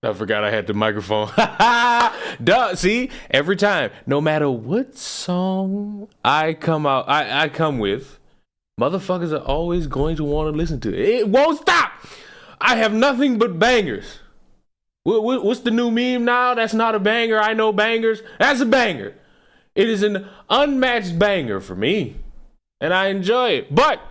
I forgot I had the microphone. Duh, see? Every time, no matter what song I come with, motherfuckers are always going to want to listen to it. It won't stop. I have nothing but bangers. What's the new meme now? That's not a banger. I know bangers. That's a banger. It is an unmatched banger for me, and I enjoy it. But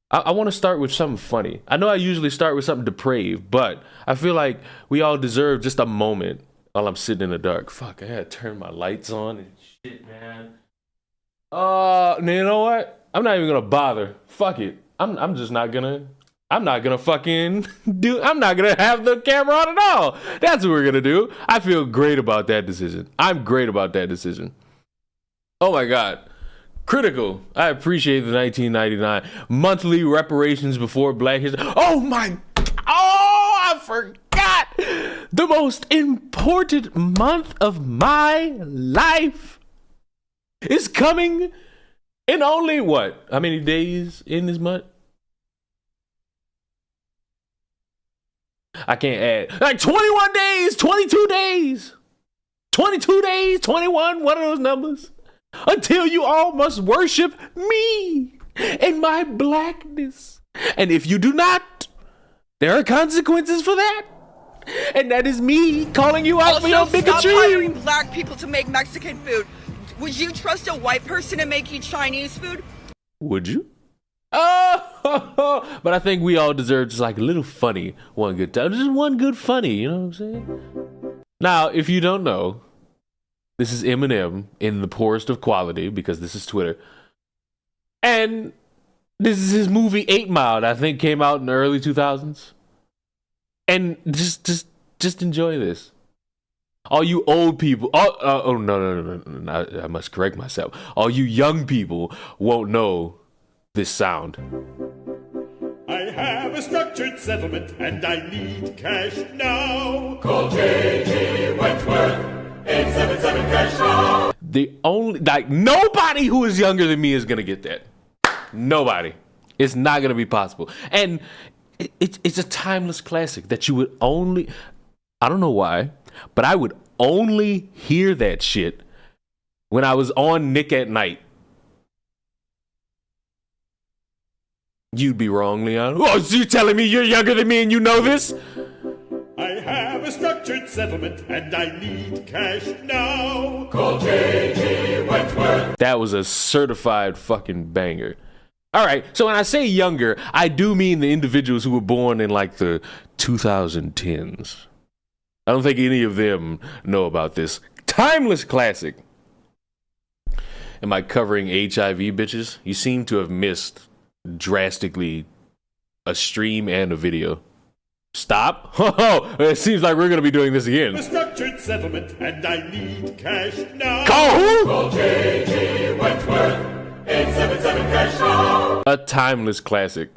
I want to start with something funny. I know I usually start with something depraved, but I feel like we all deserve just a moment while I'm sitting in the dark. Fuck, I had to turn my lights on and shit, man. You know what? I'm not even gonna bother. Fuck it. I'm not gonna fucking I'm not gonna have the camera on at all. That's what we're gonna do. I feel great about that decision. I'm great about that decision. Oh my God. Critical. I appreciate the 1999 monthly reparations before Black History. I forgot the most important month of my life is coming in only what? How many days in this month? I can't add. Like 21 days, 22 days, 22 days, 21, one of those numbers. Until you all must worship me and my blackness. And if you do not, there are consequences for that. And that is me calling you out for your bigotry. Stop hiring black people to make Mexican food. Would you trust a white person to make you Chinese food? Would you? Oh, but I think we all deserve just like a little funny one good time. Just one good funny, you know what I'm saying? Now, if you don't know, this is Eminem in the poorest of quality because this is Twitter. And this is his movie 8 Mile that I think came out in the early 2000s. And just enjoy this. All you old people, no, I must correct myself. All you young people won't know this sound. I have a structured settlement and I need cash now. Call J.G. Wentworth. 877 cash now. The only, like, nobody who is younger than me is gonna get that. Nobody. It's not gonna be possible. And it's a timeless classic that you would only, I don't know why, but I would only hear that shit when I was on Nick at Night. You'd be wrong, Leon. Oh, so you telling me you're younger than me and you know this? I have a structured settlement and I need cash now. Call J.G. Wentworth. That was a certified fucking banger. All right, so when I say younger, I do mean the individuals who were born in like the 2010s. I don't think any of them know about this timeless classic. Am I covering HIV, bitches? You seem to have missed drastically a stream and a video. Stop. Oh, it seems like we're going to be doing this again. A structured settlement and I need cash now. Call who? Call J.G. Wentworth. 877 cash now. A timeless classic.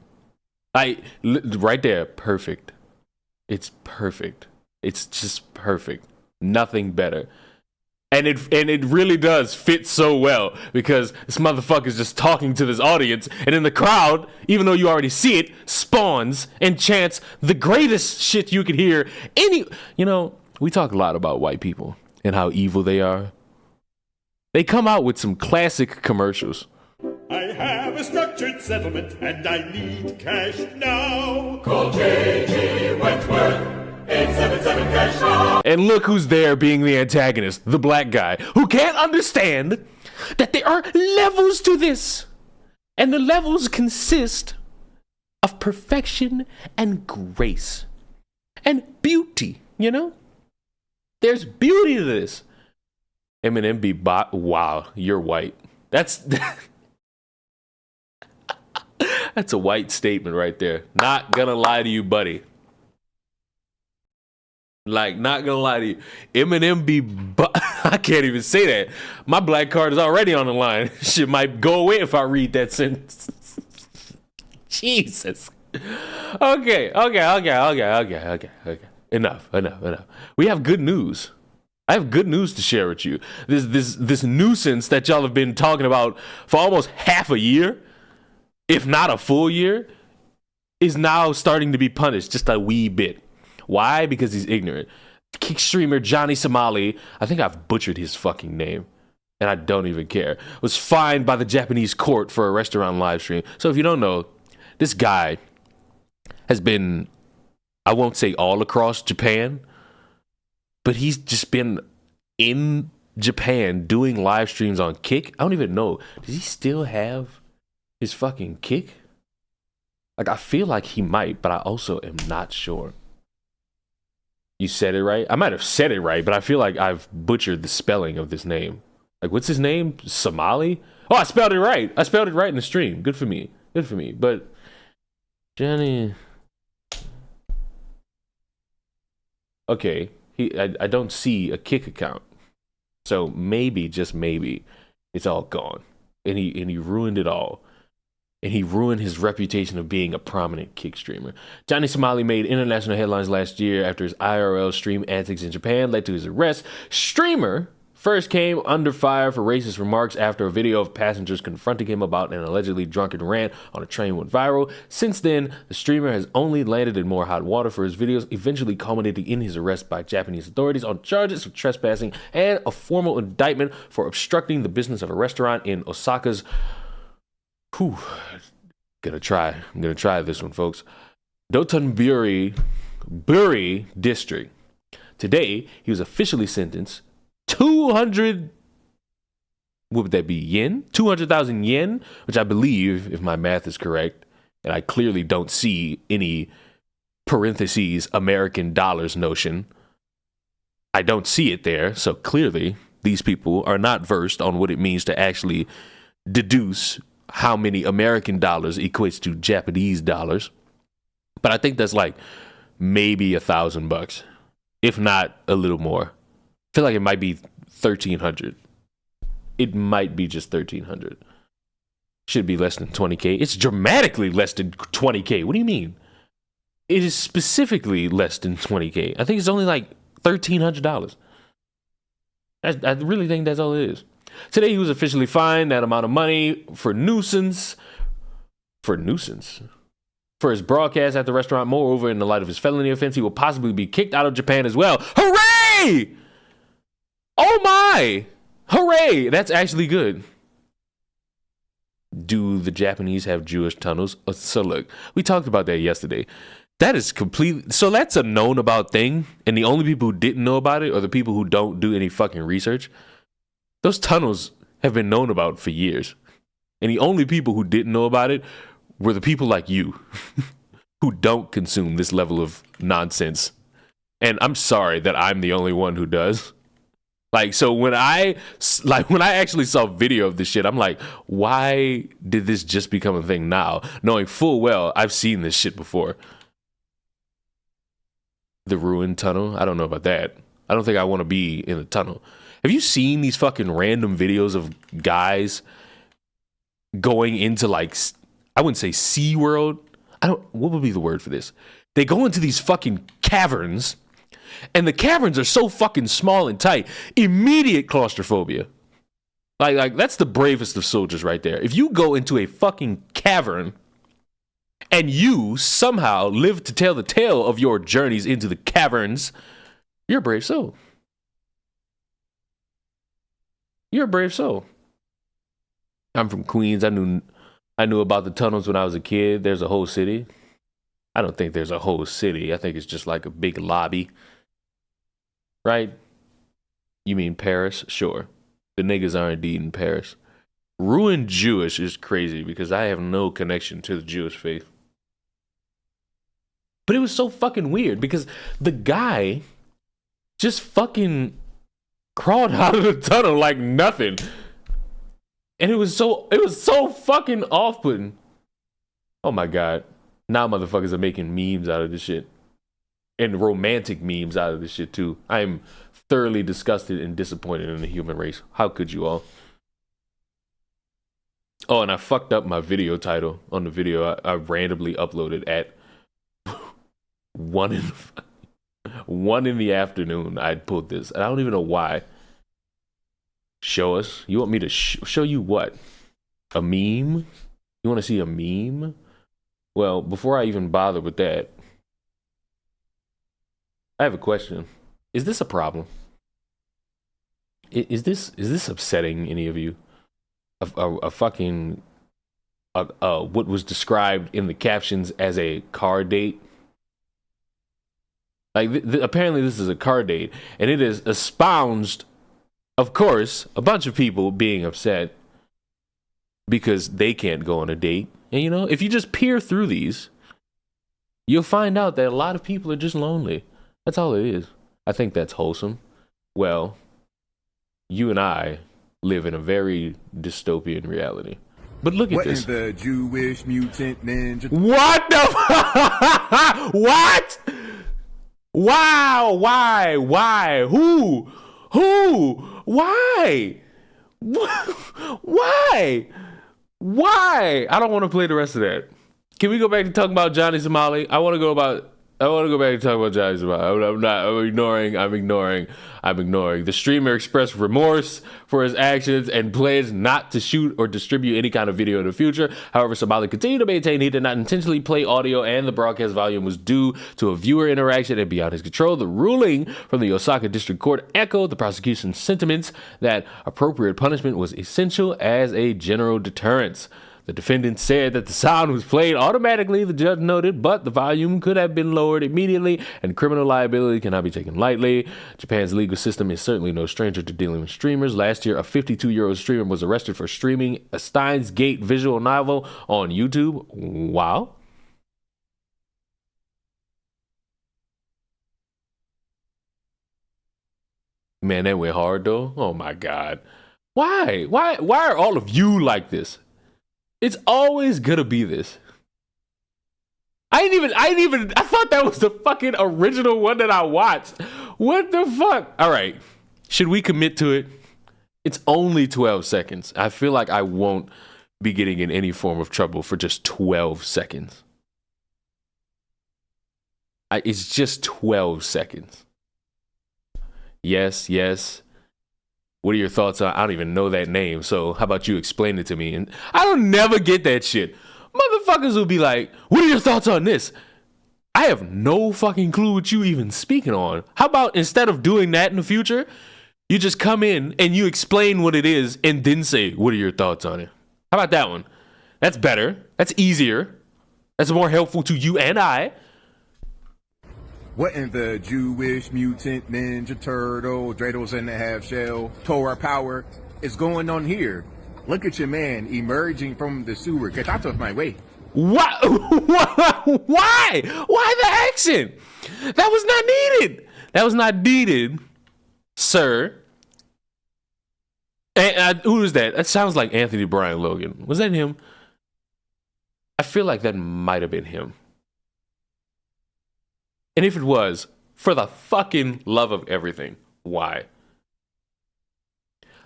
Right there, perfect. It's perfect. It's just perfect. Nothing better. And it really does fit so well because this motherfucker's just talking to this audience, and in the crowd, even though you already see it, spawns and chants the greatest shit you could hear. We talk a lot about white people and how evil they are. They come out with some classic commercials. I have a structured settlement and I need cash now. Call J.G. Wentworth. 877 cash now. And look who's there being the antagonist, the black guy, who can't understand that there are levels to this. And the levels consist of perfection and grace and beauty, you know? There's beauty to this. Eminem be wow, you're white. That's a white statement right there. Not gonna lie to you, buddy. Like, not gonna lie to you. Eminem be I can't even say that. My black card is already on the line. Shit might go away if I read that sentence. Jesus. Okay. Enough. We have good news. I have good news to share with you. This nuisance that y'all have been talking about for almost half a year, if not a full year, is now starting to be punished just a wee bit. Why? Because he's ignorant. Kick streamer Johnny Somali, I think I've butchered his fucking name, and I don't even care, was fined by the Japanese court for a restaurant live stream. So if you don't know, this guy has been, I won't say all across Japan, but he's just been in Japan doing live streams on Kick. I don't even know. Does he still have his fucking Kick? Like, I feel like he might, but I also am not sure. You said it right? I might have said it right, but I feel like I've butchered the spelling of this name. Like, what's his name? Somali? Oh, I spelled it right. I spelled it right in the stream. Good for me. Good for me. But, Johnny... Okay, I don't see a Kick account. So maybe, just maybe, it's all gone. And he ruined it all. And he ruined his reputation of being a prominent Kick streamer. Johnny Somali made international headlines last year after his IRL stream antics in Japan led to his arrest. Streamer first came under fire for racist remarks after a video of passengers confronting him about an allegedly drunken rant on a train went viral. Since then, the streamer has only landed in more hot water for his videos, eventually culminating in his arrest by Japanese authorities on charges of trespassing and a formal indictment for obstructing the business of a restaurant in Osaka's I'm gonna try this one, folks. Dotonbori district. Today, he was officially sentenced 200, what would that be, yen? 200,000 yen, which I believe, if my math is correct, and I clearly don't see any parentheses American dollars notion. I don't see it there, so clearly these people are not versed on what it means to actually deduce how many American dollars equates to Japanese dollars. But I think that's like maybe $1,000, if not a little more. I feel like it might be 1,300. It might be just 1,300. Should be less than 20K. It's dramatically less than 20K. What do you mean? It is specifically less than 20K. I think it's only like $1,300. I really think that's all it is. Today, he was officially fined that amount of money for nuisance. For his broadcast at the restaurant. Moreover, in the light of his felony offense, he will possibly be kicked out of Japan as well. Hooray! Oh my! Hooray! That's actually good. Do the Japanese have Jewish tunnels? So look, we talked about that yesterday. That is complete. So that's a known about thing. And the only people who didn't know about it are the people who don't do any fucking research. Those tunnels have been known about for years. And the only people who didn't know about it were the people like you who don't consume this level of nonsense. And I'm sorry that I'm the only one who does. Like, so when I actually saw video of this shit, I'm like, why did this just become a thing now? Knowing full well I've seen this shit before. The ruined tunnel? I don't know about that. I don't think I want to be in a tunnel. Have you seen these fucking random videos of guys going into, like, I wouldn't say SeaWorld. What would be the word for this? They go into these fucking caverns, and the caverns are so fucking small and tight. Immediate claustrophobia. Like that's the bravest of soldiers right there. If you go into a fucking cavern and you somehow live to tell the tale of your journeys into the caverns, you're a brave soul. You're a brave soul. I'm from Queens. I knew about the tunnels when I was a kid. There's a whole city. I don't think there's a whole city. I think it's just like a big lobby. Right? You mean Paris? Sure. The niggas are indeed in Paris. Ruined Jewish is crazy because I have no connection to the Jewish faith. But it was so fucking weird because the guy just fucking crawled out of the tunnel like nothing. And it was so fucking off-putting. Oh my God. Now motherfuckers are making memes out of this shit. And romantic memes out of this shit too. I am thoroughly disgusted and disappointed in the human race. How could you all? Oh, and I fucked up my video title on the video I randomly uploaded at 1 in the afternoon. I pulled this. And I don't even know why. Show us. You want me to show you what? A meme? You want to see a meme? Well, before I even bother with that, I have a question. Is this a problem? Is this upsetting any of you? A fucking what was described in the captions as a car date. Like apparently this is a car date, and it is espoused, of course, a bunch of people being upset because they can't go on a date. And you know, if you just peer through these, you'll find out that a lot of people are just lonely. That's all it is. I think that's wholesome. Well, you and I live in a very dystopian reality. But look at this. What in the Jewish mutant ninja? What the What? Wow, why? Who? Why? Why? I don't want to play the rest of that. Can we go back to talking about Johnny Somali? I want to go back to talk about Johnny Somali. I'm ignoring. The streamer expressed remorse for his actions and pledged not to shoot or distribute any kind of video in the future. However, Somali continued to maintain he did not intentionally play audio and the broadcast volume was due to a viewer interaction and beyond his control. The ruling from the Osaka District Court echoed the prosecution's sentiments that appropriate punishment was essential as a general deterrence. The defendant said that the sound was played automatically, the judge noted, but the volume could have been lowered immediately, and criminal liability cannot be taken lightly. Japan's legal system is certainly no stranger to dealing with streamers. Last year, a 52-year-old streamer was arrested for streaming a Steins Gate visual novel on YouTube. Wow. Man, that went hard, though. Oh, my God. Why? Why are all of you like this? It's always gonna be this. I thought that was the fucking original one that I watched. What the fuck? All right. Should we commit to it? It's only 12 seconds. I feel like I won't be getting in any form of trouble for just 12 seconds. It's just 12 seconds. Yes. What are your thoughts on? I don't even know that name, so how about you explain it to me? And I don't never get that shit. Motherfuckers will be like, what are your thoughts on this? I have no fucking clue what you even speaking on. How about instead of doing that in the future, you just come in and you explain what it is and then say, what are your thoughts on it? How about that one? That's better. That's easier. That's more helpful to you and I. What in the Jewish mutant ninja turtle, Dreidels in the half shell, Torah power is going on here? Look at your man emerging from the sewer. Get out of my way. What? Why? Why the accent? That was not needed. That was not needed, sir. And who is that? That sounds like Anthony Brian Logan. Was that him? I feel like that might have been him. And if it was, for the fucking love of everything, why?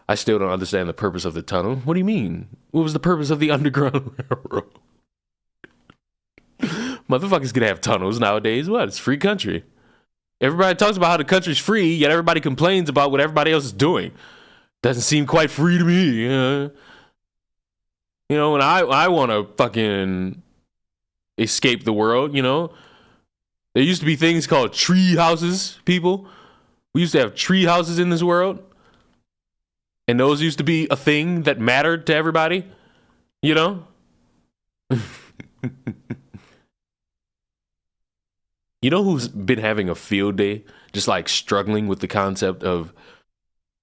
I still don't understand the purpose of the tunnel. What do you mean? What was the purpose of the Underground Railroad? Motherfuckers can have tunnels nowadays. What? It's free country. Everybody talks about how the country's free, yet everybody complains about what everybody else is doing. Doesn't seem quite free to me. You know, when I want to fucking escape the world, you know, there used to be things called tree houses, people. We used to have tree houses in this world. And those used to be a thing that mattered to everybody, you know? You know who's been having a field day, just like struggling with the concept of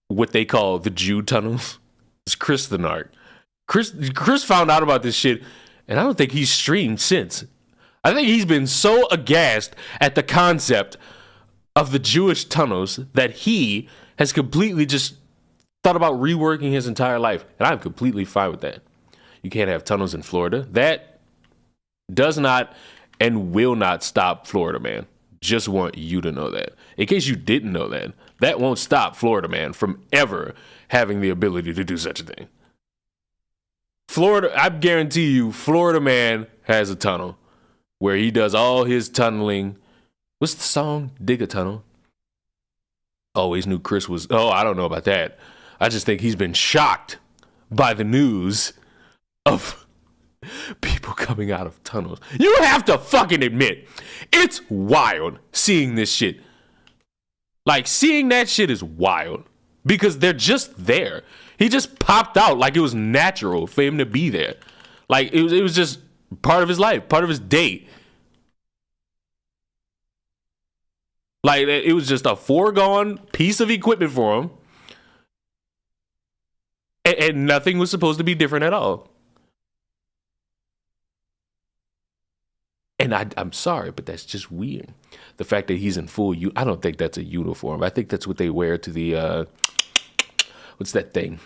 what they call the Jew tunnels? It's Chris the Narc. Chris found out about this shit, and I don't think he's streamed since. I think he's been so aghast at the concept of the Jewish tunnels that he has completely just thought about reworking his entire life. And I'm completely fine with that. You can't have tunnels in Florida. That does not and will not stop Florida man. Just want you to know that. In case you didn't know that, that won't stop Florida man from ever having the ability to do such a thing. Florida, I guarantee you, Florida man has a tunnel where he does all his tunneling. What's the song? Dig a Tunnel. Always knew Chris was. Oh, I don't know about that. I just think he's been shocked by the news of people coming out of tunnels. You have to fucking admit, it's wild seeing this shit. Like, seeing that shit is wild because they're just there. He just popped out like it was natural for him to be there. Like, it was just part of his life, part of his day. Like, it was just a foregone piece of equipment for him. And nothing was supposed to be different at all. And I'm sorry, but that's just weird. The fact that he's in full, I don't think that's a uniform. I think that's what they wear to the, what's that thing?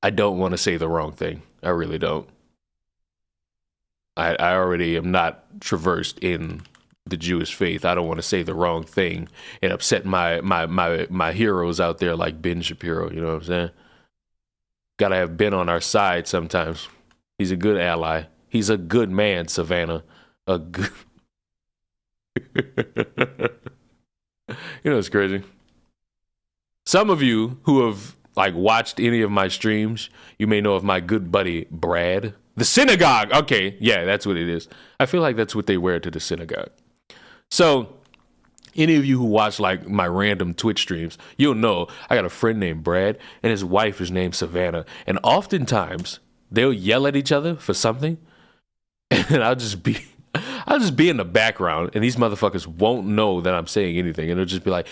I don't want to say the wrong thing. I really don't. I already am not traversed in the Jewish faith. I don't want to say the wrong thing and upset my heroes out there like Ben Shapiro. You know what I'm saying? Gotta have Ben on our side sometimes. He's a good ally. He's a good man, Savannah. A good. You know, it's crazy. Some of you who have like watched any of my streams, you may know of my good buddy Brad. The synagogue. Okay, yeah, that's what it is. I feel like that's what they wear to the synagogue. So, any of you who watch like my random Twitch streams, you'll know I got a friend named Brad and his wife is named Savannah. And oftentimes they'll yell at each other for something, and I'll just be in the background, and these motherfuckers won't know that I'm saying anything, and it'll just be like,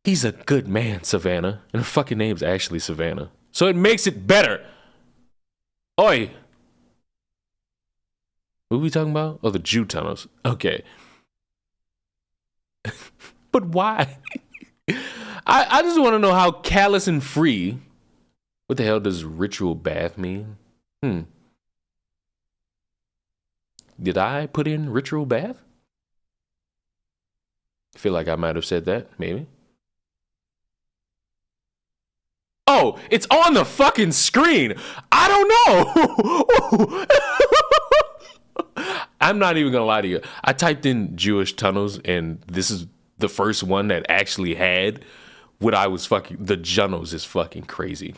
"He's a good man, Savannah," and her fucking name's actually Savannah, so it makes it better. Oi. What are we talking about? Oh, the Jew tunnels. Okay. But why? I just want to know how callous and free. What the hell does ritual bath mean? Did I put in ritual bath? I feel like I might have said that, maybe. Oh, it's on the fucking screen. I don't know. I'm not even gonna lie to you. I typed in Jewish tunnels, and this is the first one that actually had what I was fucking. The Junnels is fucking crazy.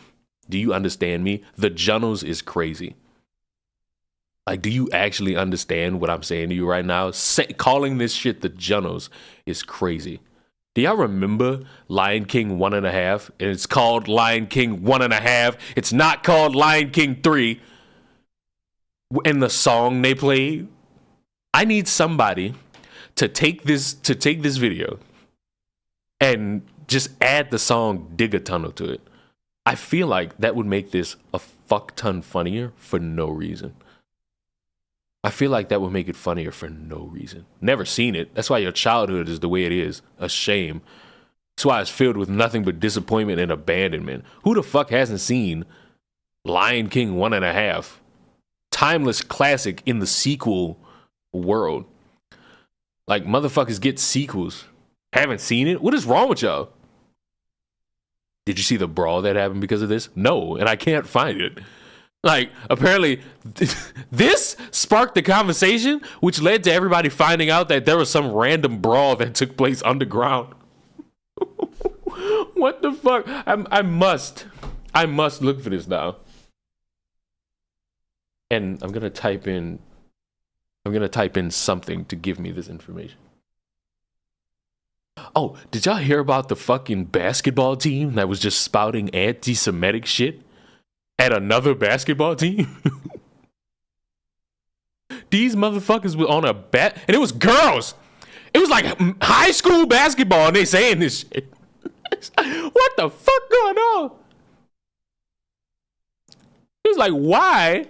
Do you understand me? The Junnels is crazy. Like, do you actually understand what I'm saying to you right now? Calling this shit the Junnels is crazy. Do y'all remember Lion King 1.5? And it's called Lion King 1.5. It's not called Lion King 3. And the song they played. I need somebody to take this video and just add the song Dig a Tunnel to it. I feel like that would make this a fuck ton funnier for no reason. I feel like that would make it funnier for no reason. Never seen it. That's why your childhood is the way it is. A shame. That's why it's filled with nothing but disappointment and abandonment. Who the fuck hasn't seen Lion King 1.5? Timeless classic in the sequel world. Like, motherfuckers get sequels. Haven't seen it? What is wrong with y'all? Did you see the brawl that happened because of this? No, and I can't find it. Like, apparently, this sparked the conversation, which led to everybody finding out that there was some random brawl that took place underground. What the fuck? I must look for this now. And I'm gonna type in something to give me this information. Oh, did y'all hear about the fucking basketball team that was just spouting anti-Semitic shit at another basketball team? These motherfuckers were on a bat, and it was girls. It was like high school basketball, and they saying this shit. What the fuck going on? It was like, why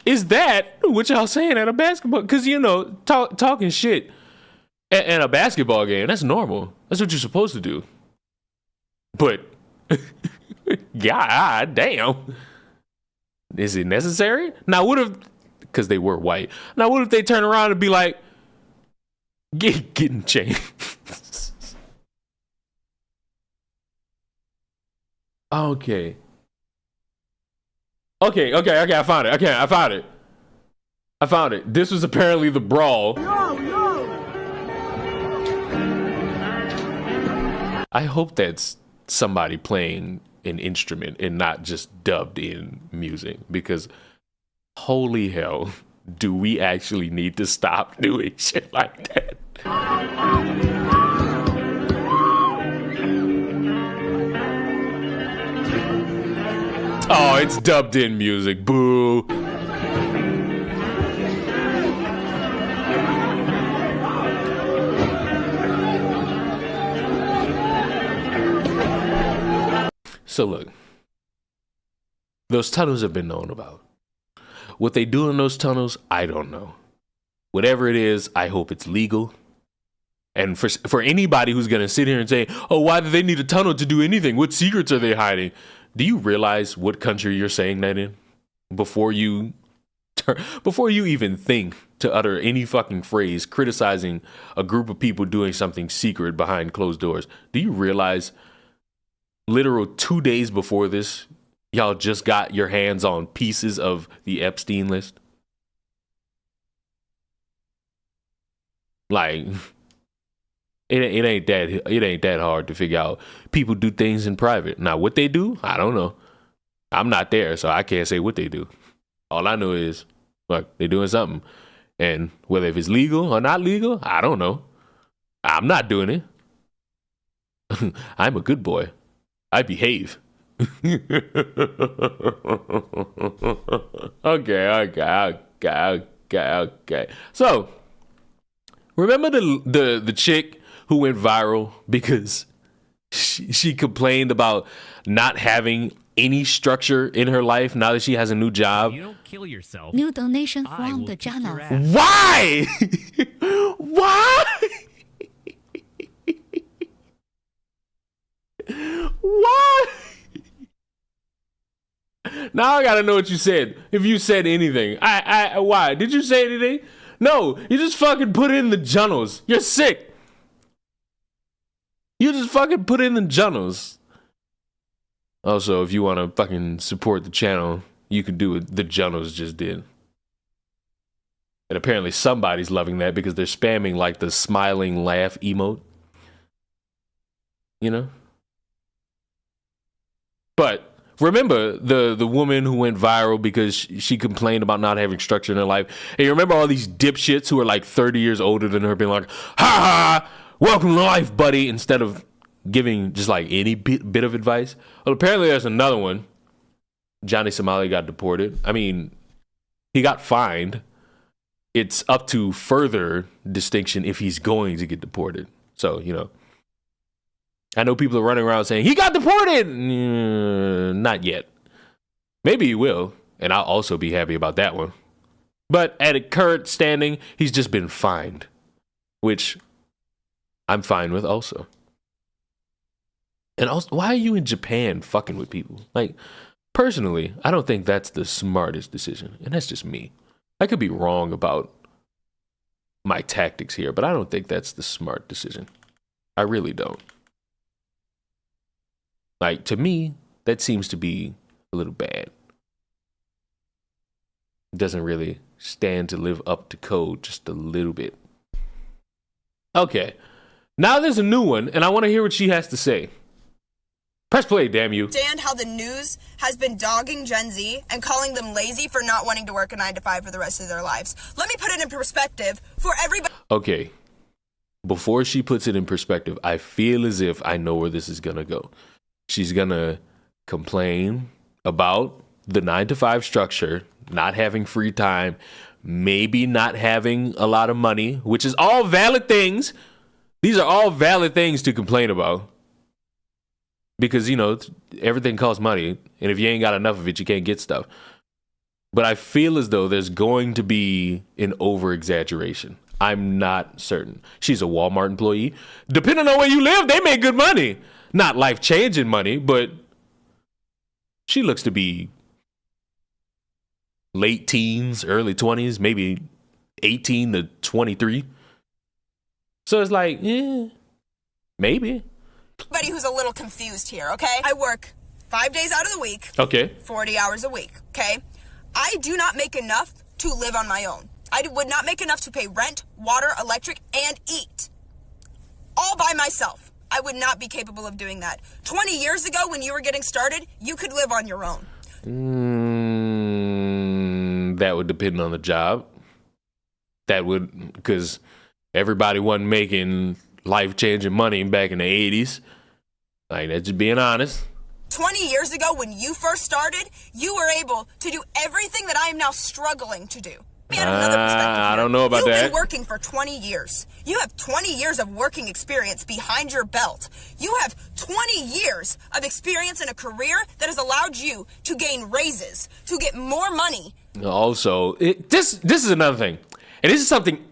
is that what y'all saying at a basketball? Because, you know, talking shit at a basketball game, that's normal. That's what you're supposed to do. But, god damn. Is it necessary? Now, what if, because they were white, now what if they turn around and be like, getting changed? Okay, I found it. I found it. This was apparently the brawl. I hope that's somebody playing an instrument and not just dubbed in music, because holy hell, do we actually need to stop doing shit like that? Oh, it's dubbed in music. Boo. So look, those tunnels have been known about. What they do in those tunnels, I don't know. Whatever it is, I hope it's legal. And for anybody who's going to sit here and say, oh, why do they need a tunnel to do anything? What secrets are they hiding? Do you realize what country you're saying that in? Before you even think to utter any fucking phrase criticizing a group of people doing something secret behind closed doors, do you realize literal 2 days before this, y'all just got your hands on pieces of the Epstein list? Like, it ain't that hard to figure out. People do things in private. Now, what they do, I don't know. I'm not there, so I can't say what they do. All I know is, look, they're doing something. And whether if it's legal or not legal, I don't know. I'm not doing it. I'm a good boy. I behave. Okay. So, remember the chick who went viral because she complained about not having any structure in her life now that she has a new job? If you don't kill yourself. New donation I from will the kick your channel. ass. Why? Why? Why? Now I gotta know what you said. If you said anything. Why? Did you say anything? No, you just fucking put it in the journals. You're sick. You just fucking put it in the journals. Also, if you want to fucking support the channel, you can do what the journals just did. And apparently somebody's loving that because they're spamming like the smiling laugh emote. You know? But remember the woman who went viral because she complained about not having structure in her life. And you remember all these dipshits who are like 30 years older than her being like, ha ha, welcome to life, buddy, instead of giving just like any bit of advice. Well, apparently there's another one. Johnny Somali got deported. I mean, he got fined. It's up to further distinction if he's going to get deported. So, you know, I know people are running around saying, he got deported! Not yet. Maybe he will, and I'll also be happy about that one. But at a current standing, he's just been fined, which I'm fine with also. And also, why are you in Japan fucking with people? Like, personally, I don't think that's the smartest decision, and that's just me. I could be wrong about my tactics here, but I don't think that's the smart decision. I really don't. Like, to me, that seems to be a little bad. It doesn't really stand to live up to code just a little bit. Okay, now there's a new one, and I want to hear what she has to say. Press play, damn you. Understand how the news has been dogging Gen Z and calling them lazy for not wanting to work a 9-to-5 for the rest of their lives. Let me put it in perspective for everybody. Okay, before she puts it in perspective, I feel as if I know where this is going to go. She's going to complain about the 9-to-5 structure, not having free time, maybe not having a lot of money, which is all valid things. These are all valid things to complain about. Because, you know, everything costs money. And if you ain't got enough of it, you can't get stuff. But I feel as though there's going to be an over-exaggeration. I'm not certain. She's a Walmart employee. Depending on where you live, they make good money. Not life-changing money, but she looks to be late teens, early 20s, maybe 18 to 23. So it's like, maybe. Everybody who's a little confused here, okay? I work 5 days out of the week. Okay. 40 hours a week, okay? I do not make enough to live on my own. I would not make enough to pay rent, water, electric, and eat. All by myself. I would not be capable of doing that. 20 years ago, when you were getting started, you could live on your own. That would depend on the job. That would, because everybody wasn't making life-changing money back in the 80s. Like, that's just being honest. 20 years ago when you first started, you were able to do everything that I am now struggling to do. I don't know about You've that. You've been working for 20 years. You have 20 years of working experience behind your belt. You have 20 years of experience in a career that has allowed you to gain raises, to get more money. Also, this is another thing. And this is something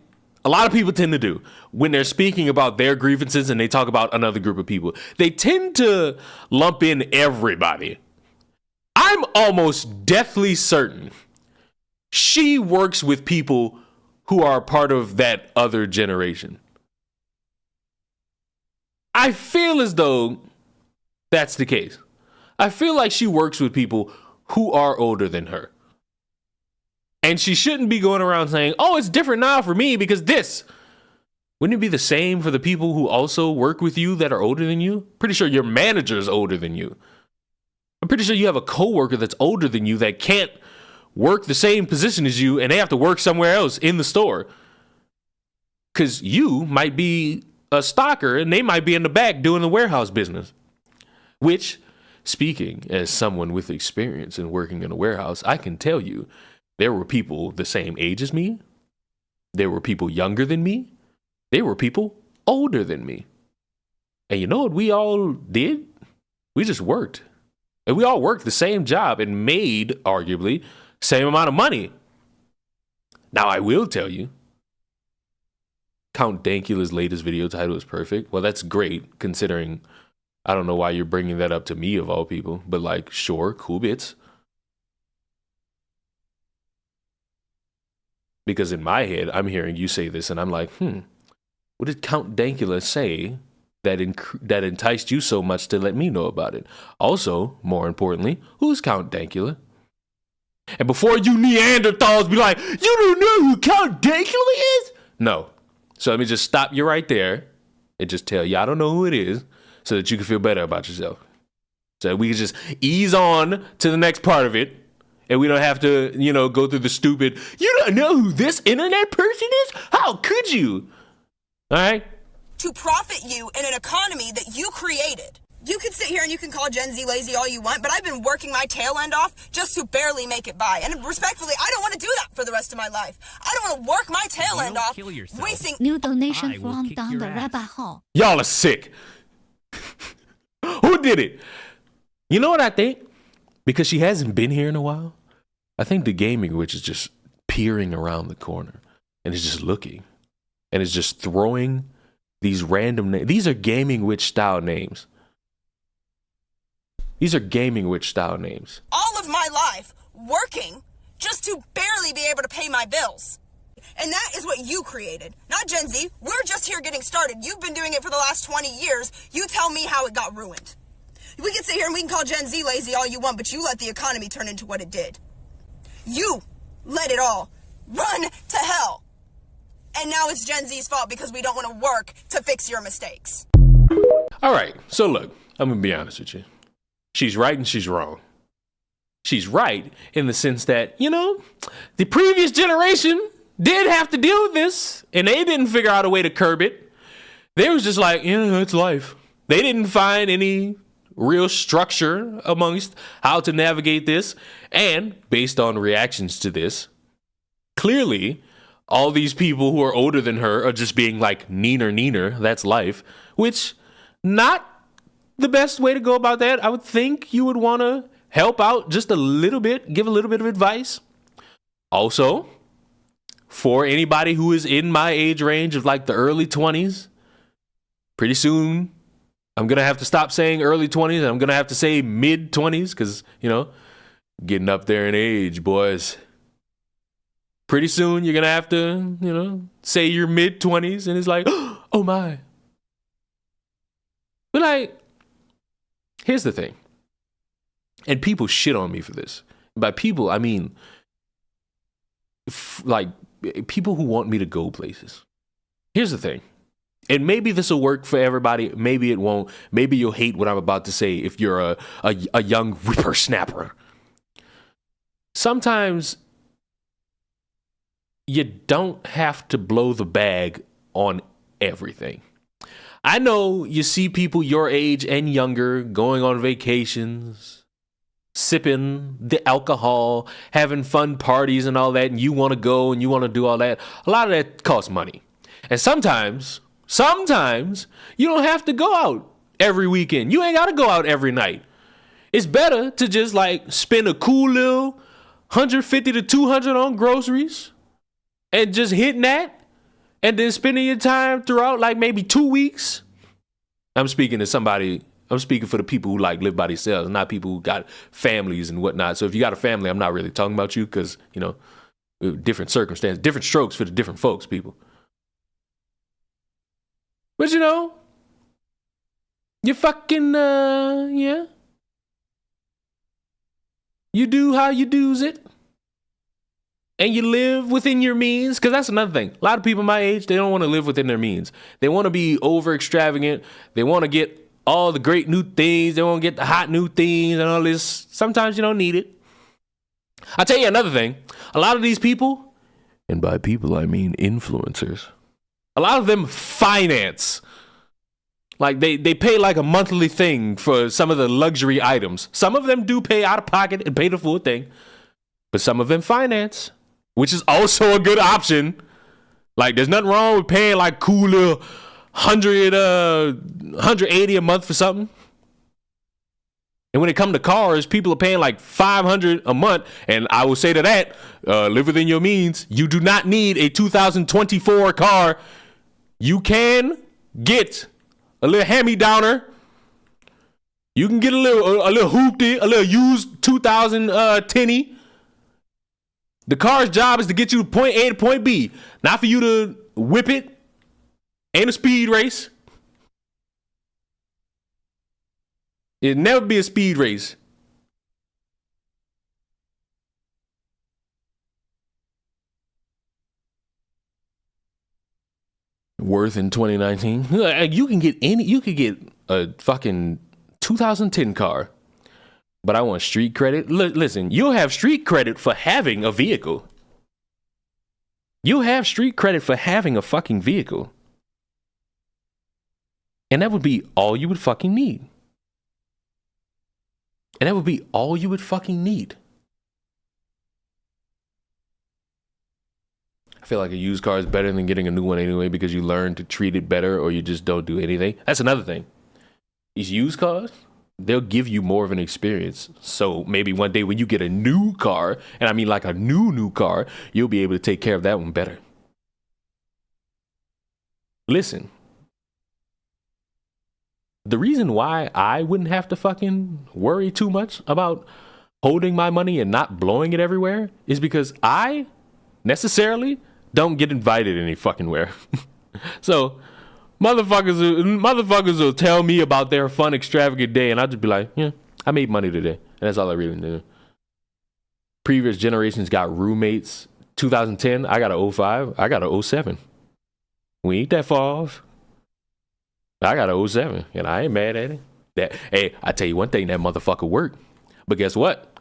a lot of people tend to do when they're speaking about their grievances and they talk about another group of people. They tend to lump in everybody. I'm almost deathly certain she works with people who are part of that other generation. I feel as though that's the case. I feel like she works with people who are older than her. And she shouldn't be going around saying, oh, it's different now for me because this. Wouldn't it be the same for the people who also work with you that are older than you? Pretty sure your manager is older than you. I'm pretty sure you have a coworker that's older than you that can't work the same position as you and they have to work somewhere else in the store. Because you might be a stocker and they might be in the back doing the warehouse business. Which, speaking as someone with experience in working in a warehouse, I can tell you there were people the same age as me. There were people younger than me. There were people older than me. And you know what we all did? We just worked. And we all worked the same job and made, arguably, same amount of money. Now, I will tell you, Count Dankula's latest video title is perfect. Well, that's great, considering I don't know why you're bringing that up to me, of all people. But, like, sure, cool bits. Because in my head, I'm hearing you say this, and I'm like, what did Count Dankula say that enticed you so much to let me know about it? Also, more importantly, who's Count Dankula? And before you Neanderthals be like, you don't know who Count Dankula is? No. So let me just stop you right there and just tell you I don't know who it is so that you can feel better about yourself. So we can just ease on to the next part of it. And we don't have to, go through the stupid, you don't know who this internet person is? How could you? All right? To profit you in an economy that you created. You can sit here and you can call Gen Z lazy all you want, but I've been working my tail end off just to barely make it by. And respectfully, I don't want to do that for the rest of my life. I don't want to work my tail end off, wasting... New donation from down the rabbit hole. Y'all are sick. Who did it? You know what I think? Because she hasn't been here in a while, I think the gaming witch is just peering around the corner and is just looking and is just throwing these random names. These are gaming witch style names. These are gaming witch style names. All of my life working just to barely be able to pay my bills. And that is what you created, not Gen Z. We're just here getting started. You've been doing it for the last 20 years. You tell me how it got ruined. We can sit here and we can call Gen Z lazy all you want, but you let the economy turn into what it did. You let it all run to hell. And now it's Gen Z's fault because we don't want to work to fix your mistakes. All right, so look, I'm going to be honest with you. She's right and she's wrong. She's right in the sense that, the previous generation did have to deal with this and they didn't figure out a way to curb it. They was just like, it's life. They didn't find any real structure amongst how to navigate this. And based on reactions to this, clearly all these people who are older than her are just being like, neener, that's life, which not the best way to go about that. I would think you would want to help out just a little bit, give a little bit of advice. Also, for anybody who is in my age range of like the early 20s, pretty soon I'm going to have to stop saying early 20s and I'm going to have to say mid 20s because, getting up there in age, boys. Pretty soon you're going to have to, say your mid 20s and it's like, oh my. But like, here's the thing. And people shit on me for this. By people, I mean, like, people who want me to go places. Here's the thing. And maybe this will work for everybody. Maybe it won't. Maybe you'll hate what I'm about to say if you're a young whippersnapper. Sometimes you don't have to blow the bag on everything. I know you see people your age and younger going on vacations, sipping the alcohol, having fun parties and all that, and you want to go and you want to do all that. A lot of that costs money. And sometimes you don't have to go out every weekend. You ain't got to go out every night. It's better to just like spend a cool little 150 to 200 on groceries and just hitting that. And then spending your time throughout like maybe 2 weeks. I'm speaking for the people who like live by themselves, not people who got families and whatnot. So if you got a family, I'm not really talking about you because, you know, different circumstances, different strokes for the different folks, people. But you know, you fucking, yeah. You do how you do's it. And you live within your means, because that's another thing. A lot of people my age, they don't want to live within their means. They want to be over extravagant. They want to get all the great new things. They want to get the hot new things and all this. Sometimes you don't need it. I'll tell you another thing. A lot of these people, and by people I mean influencers, a lot of them finance. Like they pay like a monthly thing for some of the luxury items. Some of them do pay out of pocket and pay the full thing. But some of them finance. Which is also a good option. Like, there's nothing wrong with paying like cool little 180 a month for something. And when it comes to cars, people are paying like $500 a month. And I will say to that, live within your means. You do not need a 2024 car. You can get a little hand-me-downer. You can get a little hoopty, a little used 2010. The car's job is to get you to point A to point B, not for you to whip it. Ain't a speed race. It'll never be a speed race. Worth in 2019. You could get a fucking 2010 car. But I want street credit. Listen, you'll have street credit for having a vehicle. You'll have street credit for having a fucking vehicle. And that would be all you would fucking need. And that would be all you would fucking need. I feel like a used car is better than getting a new one anyway because you learn to treat it better or you just don't do anything. That's another thing. These used cars, they'll give you more of an experience. So maybe one day when you get a new car, and I mean like a new car, you'll be able to take care of that one better. Listen, the reason why I wouldn't have to fucking worry too much about holding my money and not blowing it everywhere is because I necessarily don't get invited any fucking where. So Motherfuckers will tell me about their fun, extravagant day, and I'll just be like, yeah, I made money today. And that's all I really do. Previous generations got roommates. 2010, I got a 05. I got a 07. We ain't that far off. I got a 07, and I ain't mad at it. Hey, I tell you one thing, that motherfucker worked. But guess what?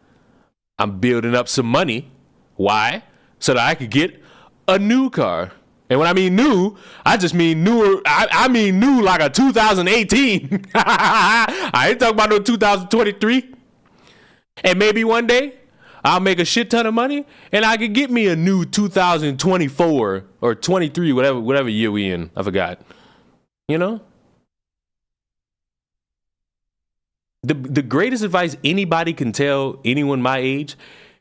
I'm building up some money. Why? So that I could get a new car. And when I mean new, I just mean newer. I mean new like a 2018. I ain't talking about no 2023. And maybe one day I'll make a shit ton of money and I could get me a new 2024 or 23, whatever year we in. I forgot. You know? The greatest advice anybody can tell anyone my age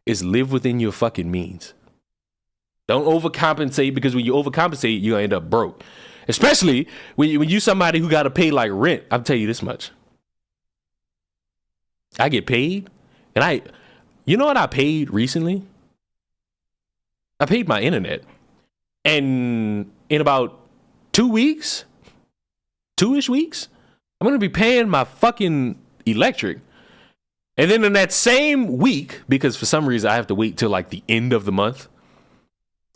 is live within your fucking means. Don't overcompensate, because when you overcompensate, you're going to end up broke. Especially when you somebody who got to pay like rent. I'll tell you this much. I get paid, and you know what I paid recently? I paid my internet. And in about 2 weeks, 2-ish weeks, I'm going to be paying my fucking electric. And then in that same week, because for some reason I have to wait till like the end of the month,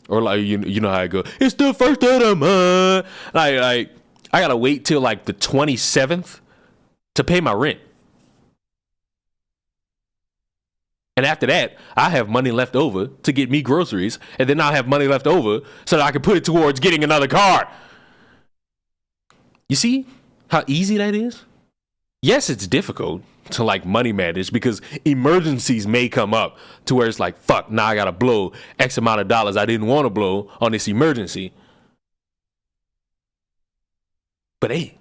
or like, you know how I go, it's the first of the month. Like I gotta wait till like the 27th to pay my rent. And after that, I have money left over to get me groceries, and then I'll have money left over so that I can put it towards getting another car. You see? How easy that is? Yes, it's difficult to like money manage because emergencies may come up to where it's like, fuck, now I gotta blow X amount of dollars I didn't want to blow on this emergency. But hey,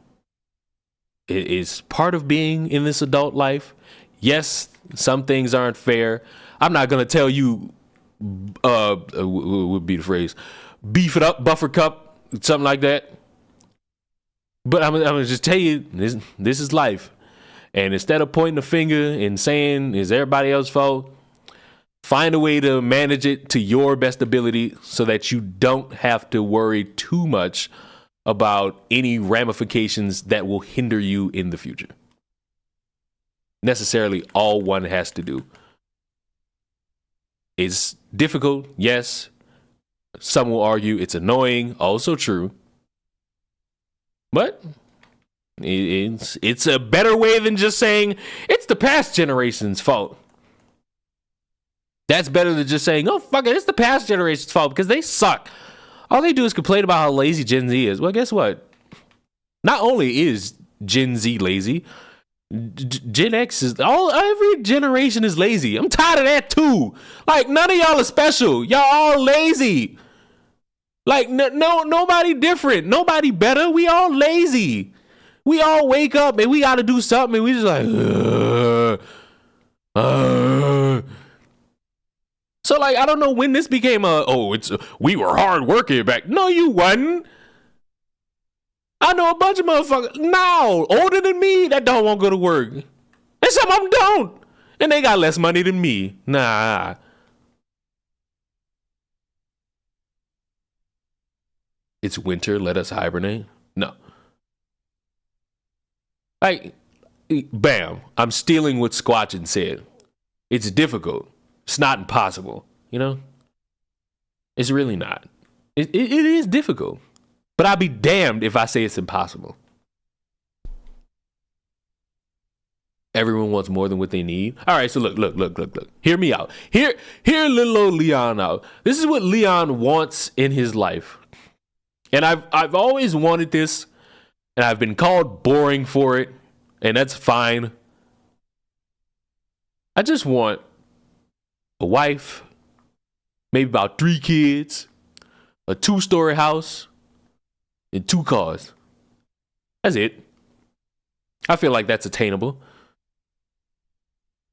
it is part of being in this adult life. Yes, some things aren't fair. I'm not gonna tell you, what would be the phrase? Beef it up, buffer cup, something like that. But I'm gonna just tell you, this is life. And instead of pointing the finger and saying, is everybody else's fault? Find a way to manage it to your best ability so that you don't have to worry too much about any ramifications that will hinder you in the future. Necessarily all one has to do. It's difficult, yes. Some will argue it's annoying, also true. But it's a better way than just saying it's the past generation's fault. That's better than just saying, oh, fuck it, it's the past generation's fault because they suck. All they do is complain about how lazy Gen Z is. Well, guess what? Not only is Gen Z lazy, Gen X is every generation is lazy. I'm tired of that too. Like, none of y'all are special. Y'all all lazy. Like, nobody different. Nobody better. We all lazy. We all wake up and we got to do something and we just like, So, like, I don't know when this became we were hard working back. No, you wasn't. I know a bunch of motherfuckers now older than me that don't want to go to work. And some of them don't. And they got less money than me. Nah. It's winter, let us hibernate. No. Like, bam, I'm stealing what Squatchin said. It's difficult. It's not impossible, you know? It's really not. It is difficult. But I'll be damned if I say it's impossible. Everyone wants more than what they need. All right, so look. Hear me out. Hear little old Leon out. This is what Leon wants in his life. And I've always wanted this, and I've been called boring for it, and that's fine. I just want a wife, maybe about 3 kids, a 2-story house, and 2 cars. That's it. I feel like that's attainable.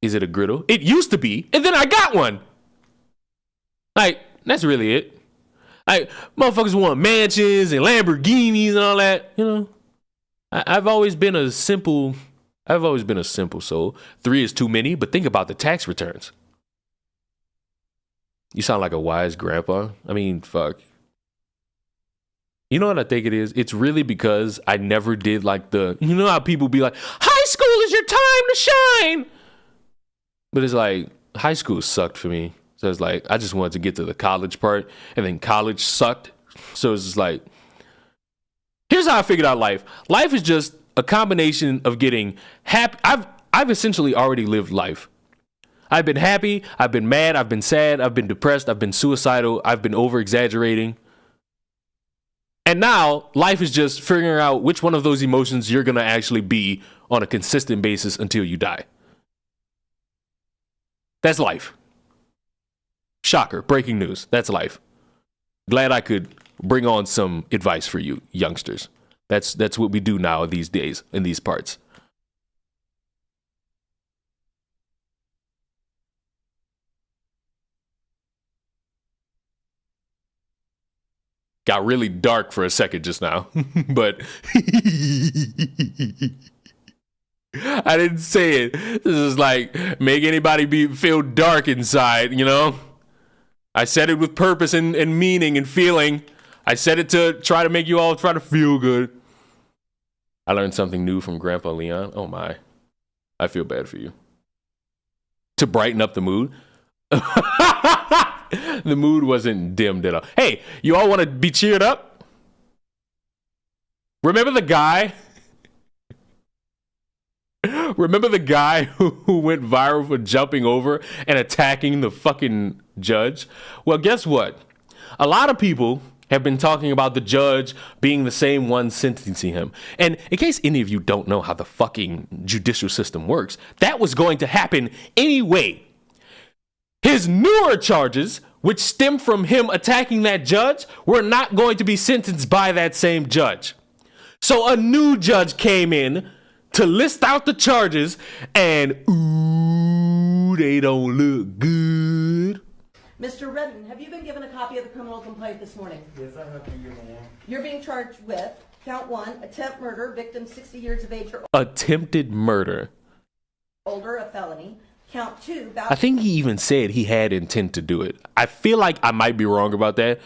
Is it a griddle? It used to be, and then I got one. Like, that's really it. Like, motherfuckers want mansions and Lamborghinis and all that, you know. I've always been a simple soul. 3 is too many, but think about the tax returns. You sound like a wise grandpa. I mean, fuck. You know what I think it is? It's really because I never did like you know how people be like, high school is your time to shine. But it's like, high school sucked for me. So it's like, I just wanted to get to the college part, and then college sucked. So it's just like, here's how I figured out life. Life is just a combination of getting happy. I've essentially already lived life. I've been happy, I've been mad, I've been sad, I've been depressed, I've been suicidal, I've been over-exaggerating. And now, life is just figuring out which one of those emotions you're going to actually be on a consistent basis until you die. That's life. Shocker, breaking news, that's life. Glad I could bring on some advice for you youngsters. That's what we do now these days in these parts. Got really dark for a second just now, but I didn't say it. This is like, make anybody feel dark inside, you know? I said it with purpose and meaning and feeling. I said it to try to make you all try to feel good. I learned something new from Grandpa Leon. Oh my. I feel bad for you. To brighten up the mood. The mood wasn't dimmed at all. Hey, you all want to be cheered up? Remember the guy? Remember the guy who went viral for jumping over and attacking the fucking judge? Well, guess what? A lot of people have been talking about the judge being the same one sentencing him. And in case any of you don't know how the fucking judicial system works, that was going to happen anyway. His newer charges, which stem from him attacking that judge, were not going to be sentenced by that same judge. So a new judge came in to list out the charges, and ooh, they don't look good. Mr. Redmond, have you been given a copy of the criminal complaint this morning? Yes, I have been given one. You're being charged with count 1, attempt murder, victim 60 years of age or Attempted murder. older, a felony. Count 2, I think he even said he had intent to do it. I feel like I might be wrong about that,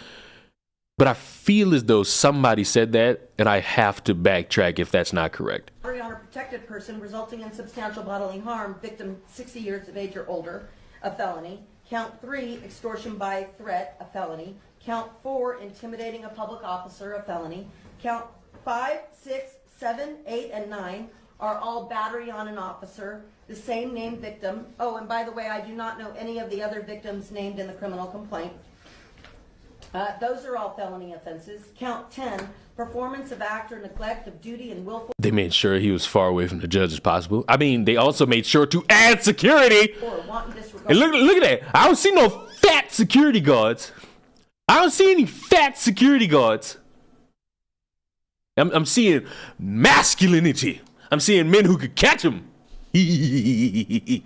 but I feel as though somebody said that, and I have to backtrack if that's not correct. battery on a protected person resulting in substantial bodily harm, victim 60 years of age or older, a felony. Count 3, extortion by threat, a felony. Count 4, intimidating a public officer, a felony. Count 5, 6, 7, 8, and 9 are all battery on an officer, the same named victim. Oh, and by the way, I do not know any of the other victims named in the criminal complaint. Those are all felony offenses. Count 10, performance of act or neglect of duty and willful. They made sure he was far away from the judge as possible. I mean, they also made sure to add security. Or wanton disregard. And look at that. I don't see no fat security guards. I don't see any fat security guards. I'm seeing masculinity. I'm seeing men who could catch him.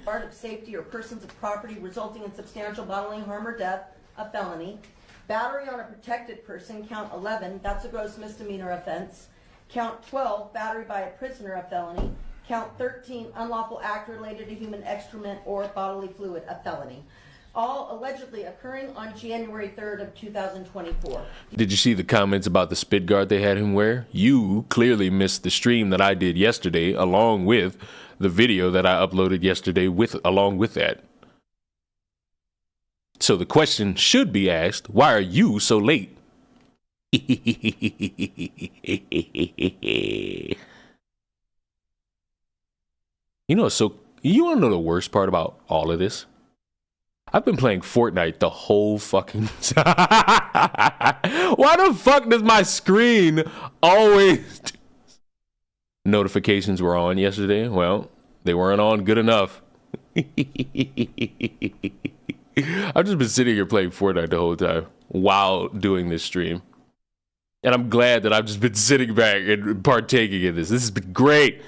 Part of safety or persons of property resulting in substantial bodily harm or death, a felony. Battery on a protected person, count 11, that's a gross misdemeanor offense. Count 12, battery by a prisoner, a felony. Count 13, unlawful act related to human excrement or bodily fluid, a felony. All allegedly occurring on January 3rd of 2024. Did you see the comments about the spit guard they had him wear? You clearly missed the stream that I did yesterday, along with the video that I uploaded yesterday along with that. So the question should be asked, why are you so late? You know want to know the worst part about all of this? I've been playing Fortnite the whole fucking time. Why the fuck does my screen always... Notifications were on yesterday. Well, they weren't on good enough. I've just been sitting here playing Fortnite the whole time while doing this stream. And I'm glad that I've just been sitting back and partaking in this. This has been great.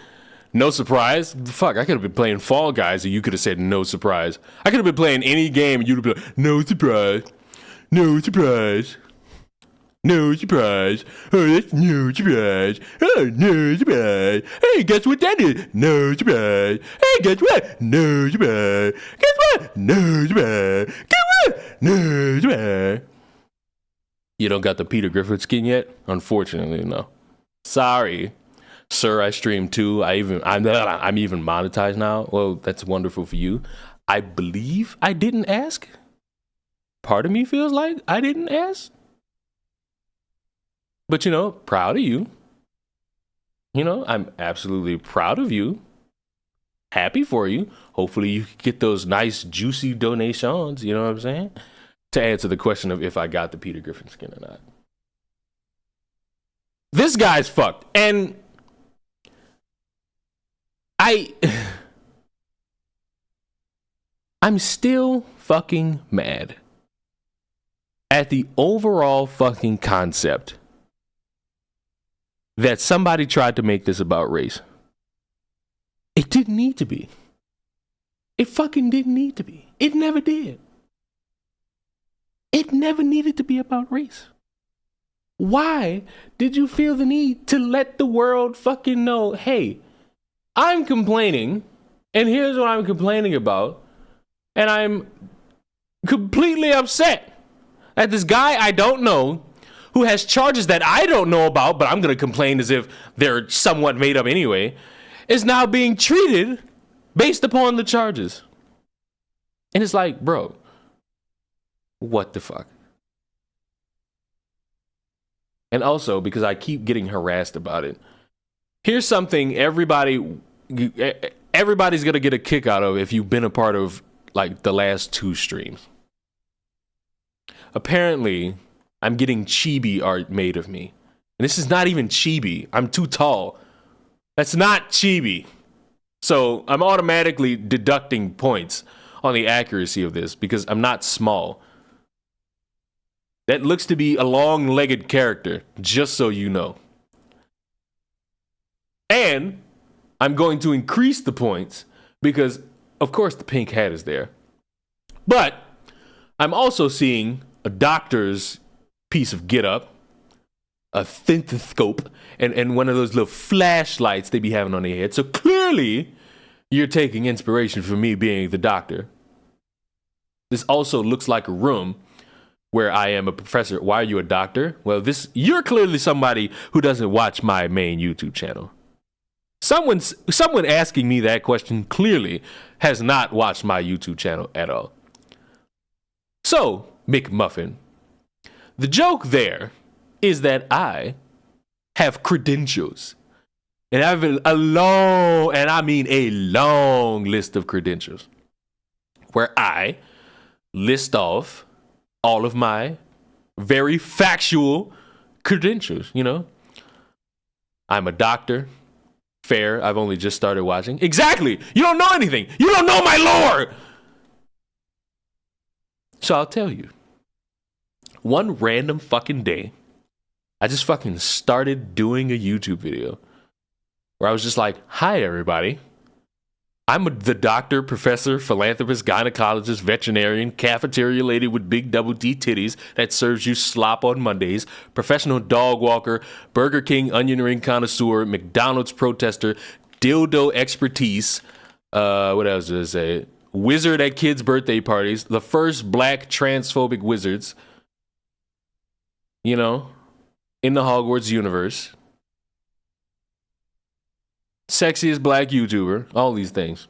No surprise. Fuck, I could have been playing Fall Guys and you could have said no surprise. I could have been playing any game and you'd have been like, no surprise. No surprise. No surprise. Oh, that's no surprise. Oh, no surprise. Hey, guess what that is? No surprise. Hey, guess what? No surprise. Guess what? No surprise. Guess what? No surprise. You don't got the Peter Griffin skin yet? Unfortunately, no. Sorry. Sir, I stream too. I'm even monetized now. Well, that's wonderful for you. I believe I didn't ask. Part of me feels like I didn't ask. But, proud of you. I'm absolutely proud of you. Happy for you. Hopefully you get those nice, juicy donations, you know what I'm saying? To answer the question of if I got the Peter Griffin skin or not. This guy's fucked. And I'm still fucking mad at the overall fucking concept that somebody tried to make this about race. It didn't need to be. It fucking didn't need to be. It never did. It never needed to be about race. Why did you feel the need to let the world fucking know, hey, I'm complaining, and here's what I'm complaining about, and I'm completely upset at this guy I don't know who has charges that I don't know about, but I'm going to complain as if they're somewhat made up anyway, is now being treated based upon the charges. And it's like, bro, what the fuck? And also, because I keep getting harassed about it, here's something everybody's going to get a kick out of if you've been a part of, like, the last 2 streams. Apparently, I'm getting chibi art made of me. And this is not even chibi. I'm too tall. That's not chibi. So I'm automatically deducting points on the accuracy of this because I'm not small. That looks to be a long-legged character, just so you know. And I'm going to increase the points because, of course, the pink hat is there. But I'm also seeing a doctor's piece of get-up, a stethoscope, and one of those little flashlights they be having on their head. So clearly, you're taking inspiration from me being the doctor. This also looks like a room where I am a professor. Why are you a doctor? Well, you're clearly somebody who doesn't watch my main YouTube channel. Someone asking me that question clearly has not watched my YouTube channel at all. So, McMuffin, the joke there is that I have credentials. And I have a long list of credentials where I list off all of my very factual credentials, you know. I'm a doctor. Fair. I've only just started watching. Exactly. You don't know anything. You don't know my lore. So I'll tell you. One random fucking day, I just fucking started doing a YouTube video where I was just like, hi, everybody. I'm the doctor, professor, philanthropist, gynecologist, veterinarian, cafeteria lady with big double D titties that serves you slop on Mondays, professional dog walker, Burger King onion ring connoisseur, McDonald's protester, dildo expertise, what else did I say? Wizard at kids' birthday parties, the first black transphobic wizards, you know, in the Hogwarts universe. Sexiest black YouTuber, all these things.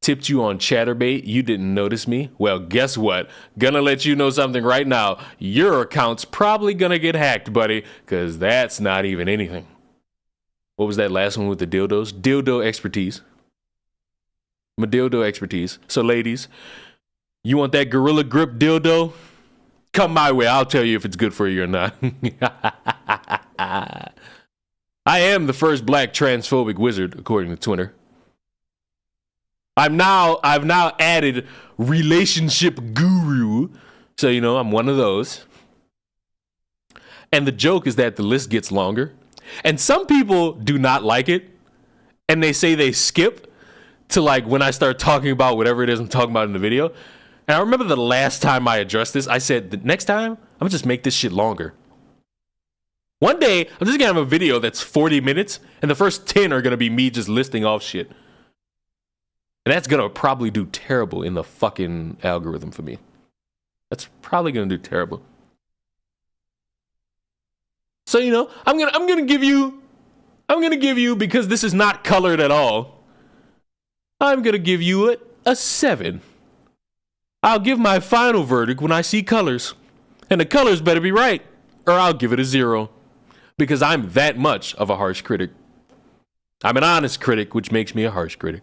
Tipped you on Chatterbait, you didn't notice me? Well, guess what? Gonna let you know something right now. Your account's probably gonna get hacked, buddy, because that's not even anything. What was that last one with the dildos? Dildo expertise. My dildo expertise. So, ladies, you want that Gorilla Grip dildo? Come my way, I'll tell you if it's good for you or not. I am the first black transphobic wizard, according to Twitter. I've now added relationship guru, so you know I'm one of those. And the joke is that the list gets longer, and some people do not like it, and they say they skip to like when I start talking about whatever it is I'm talking about in the video. And I remember the last time I addressed this, I said the next time I'm gonna just make this shit longer. One day, I'm just gonna have a video that's 40 minutes, and the first 10 are gonna be me just listing off shit. And that's gonna probably do terrible in the fucking algorithm for me. That's probably gonna do terrible. So, you know, I'm gonna give you, because this is not colored at all, I'm gonna give you a 7. I'll give my final verdict when I see colors. And the colors better be right, or I'll give it a 0. Because I'm that much of a harsh critic. I'm an honest critic, which makes me a harsh critic.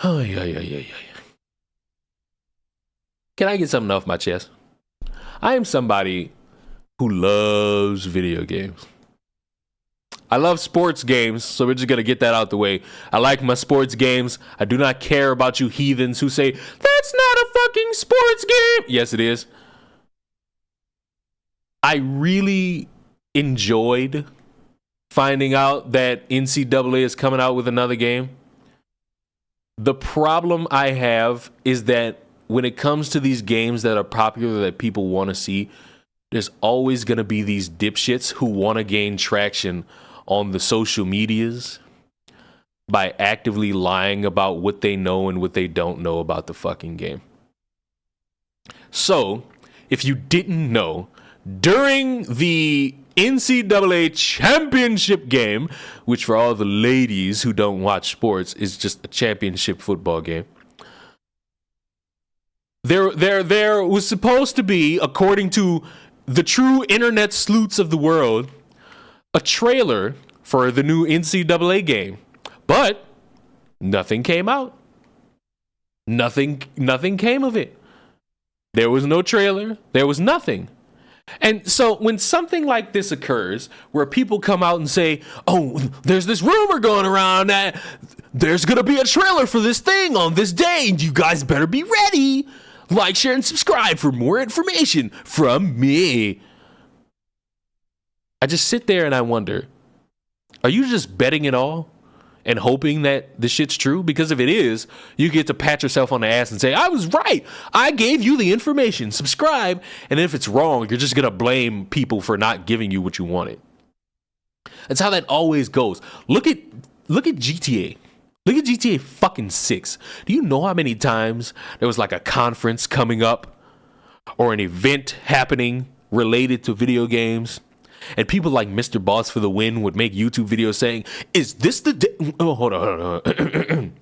Oh, yeah. Can I get something off my chest? I am somebody who loves video games. I love sports games, so we're just going to get that out the way. I like my sports games. I do not care about you heathens who say, that's not a fucking sports game. Yes, it is. I really enjoyed finding out that NCAA is coming out with another game. The problem I have is that when it comes to these games that are popular that people want to see, there's always going to be these dipshits who want to gain traction on the social medias by actively lying about what they know and what they don't know about the fucking game. So, if you didn't know, during the NCAA championship game, which for all the ladies who don't watch sports is just a championship football game, there was supposed to be, according to the true internet sleuths of the world, a trailer for the new NCAA game. But nothing came out. Nothing came of it. There was no trailer. There was nothing. And so when something like this occurs, where people come out and say, oh, there's this rumor going around that there's going to be a trailer for this thing on this day, and you guys better be ready. Like, share, and subscribe for more information from me. I just sit there and I wonder, are you just betting it all and hoping that the shit's true? Because if it is, you get to pat yourself on the ass and say, I was right. I gave you the information. Subscribe. And if it's wrong, you're just going to blame people for not giving you what you wanted. That's how that always goes. Look at GTA. Look at GTA fucking 6. Do you know how many times there was like a conference coming up or an event happening related to video games? And people like Mr. Boss for the Win would make YouTube videos saying, is this the day? Oh, hold on.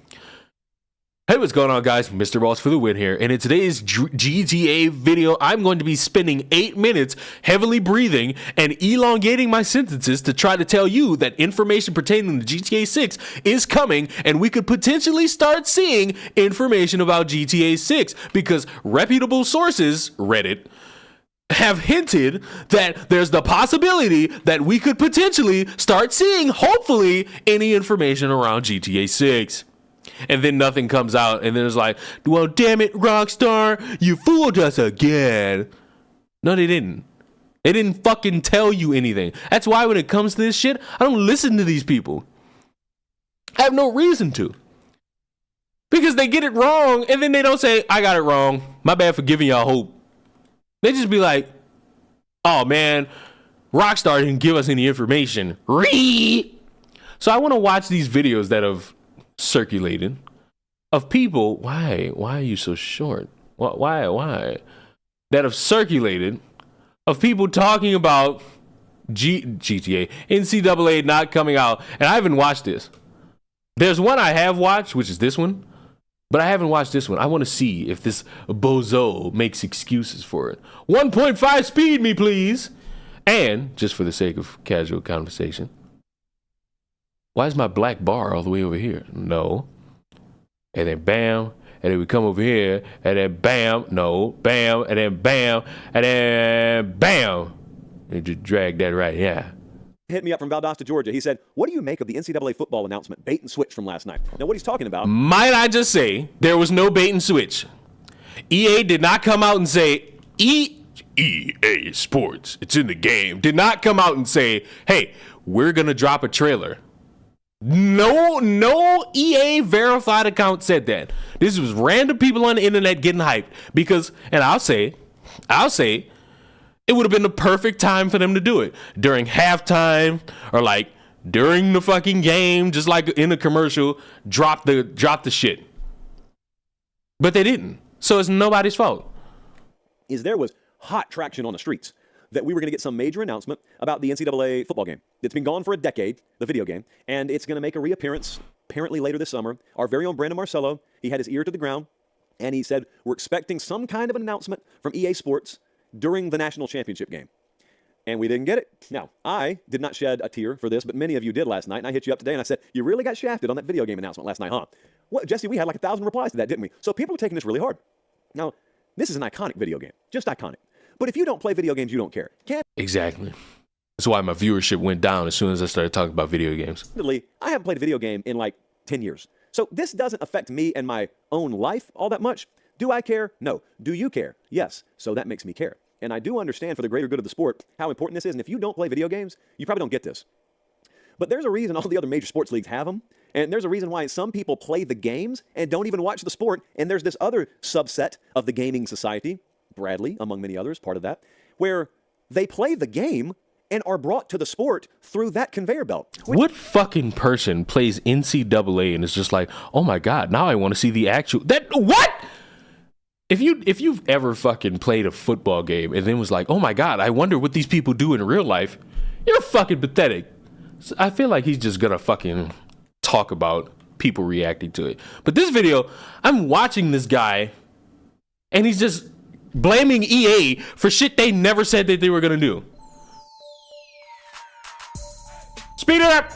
Hey, what's going on, guys? Mr. Boss for the Win here. And in today's GTA video, I'm going to be spending 8 minutes heavily breathing and elongating my sentences to try to tell you that information pertaining to GTA 6 is coming, and we could potentially start seeing information about GTA 6 because reputable sources, Reddit, have hinted that there's the possibility that we could potentially start seeing, hopefully, any information around GTA 6. And then nothing comes out, and then it's like, well, damn it, Rockstar, you fooled us again. No, they didn't. They didn't fucking tell you anything. That's why when it comes to this shit, I don't listen to these people. I have no reason to. Because they get it wrong, and then they don't say, I got it wrong. My bad for giving y'all hope. They just be like, oh, man, Rockstar didn't give us any information. So I want to watch these videos that have circulated of people. Why are you so short? Why that have circulated of people talking about GTA, NCAA not coming out, and I haven't watched this. There's one I have watched, which is this one, but I haven't watched this one. I want to see if this bozo makes excuses for it. 1.5 speed me, please. And just for the sake of casual conversation, why is my black bar all the way over here? No. And then bam. And then we come over here. And then bam. No. Bam. And then bam. And then bam. And just drag that right here. Hit me up from Valdosta, Georgia. He said, what do you make of the NCAA football announcement, bait and switch from last night? Now, what he's talking about... Might I just say, there was no bait and switch. EA did not come out and say, EA Sports, it's in the game, did not come out and say, hey, we're going to drop a trailer. No EA verified account said that. This was random people on the internet getting hyped because, and I'll say, it would have been the perfect time for them to do it during halftime or like during the fucking game, just like in a commercial, drop the shit. But they didn't. So it's nobody's fault. There was hot traction on the streets that we were going to get some major announcement about the NCAA football game. It's been gone for a decade, the video game, and it's going to make a reappearance apparently later this summer. Our very own Brandon Marcello, he had his ear to the ground, and he said, we're expecting some kind of an announcement from EA Sports during the national championship game. And we didn't get it. Now, I did not shed a tear for this, but many of you did last night, and I hit you up today, and I said, you really got shafted on that video game announcement last night, huh? Well, Jesse, we had like 1,000 replies to that, didn't we? So people are taking this really hard. Now, this is an iconic video game, just iconic. But if you don't play video games, you don't care. Exactly. That's why my viewership went down as soon as I started talking about video games. I haven't played a video game in like 10 years. So this doesn't affect me and my own life all that much. Do I care? No. Do you care? Yes. So that makes me care. And I do understand for the greater good of the sport how important this is. And if you don't play video games, you probably don't get this. But there's a reason all the other major sports leagues have them. And there's a reason why some people play the games and don't even watch the sport. And there's this other subset of the gaming society, Bradley, among many others, part of that, where they play the game and are brought to the sport through that conveyor belt. What fucking person plays NCAA and is just like, oh my God, now I want to see the actual... What? If you've ever fucking played a football game and then was like, oh my God, I wonder what these people do in real life, you're fucking pathetic. So I feel like he's just gonna fucking talk about people reacting to it. But this video, I'm watching this guy and he's just blaming EA for shit they never said that they were gonna do. Speed it up.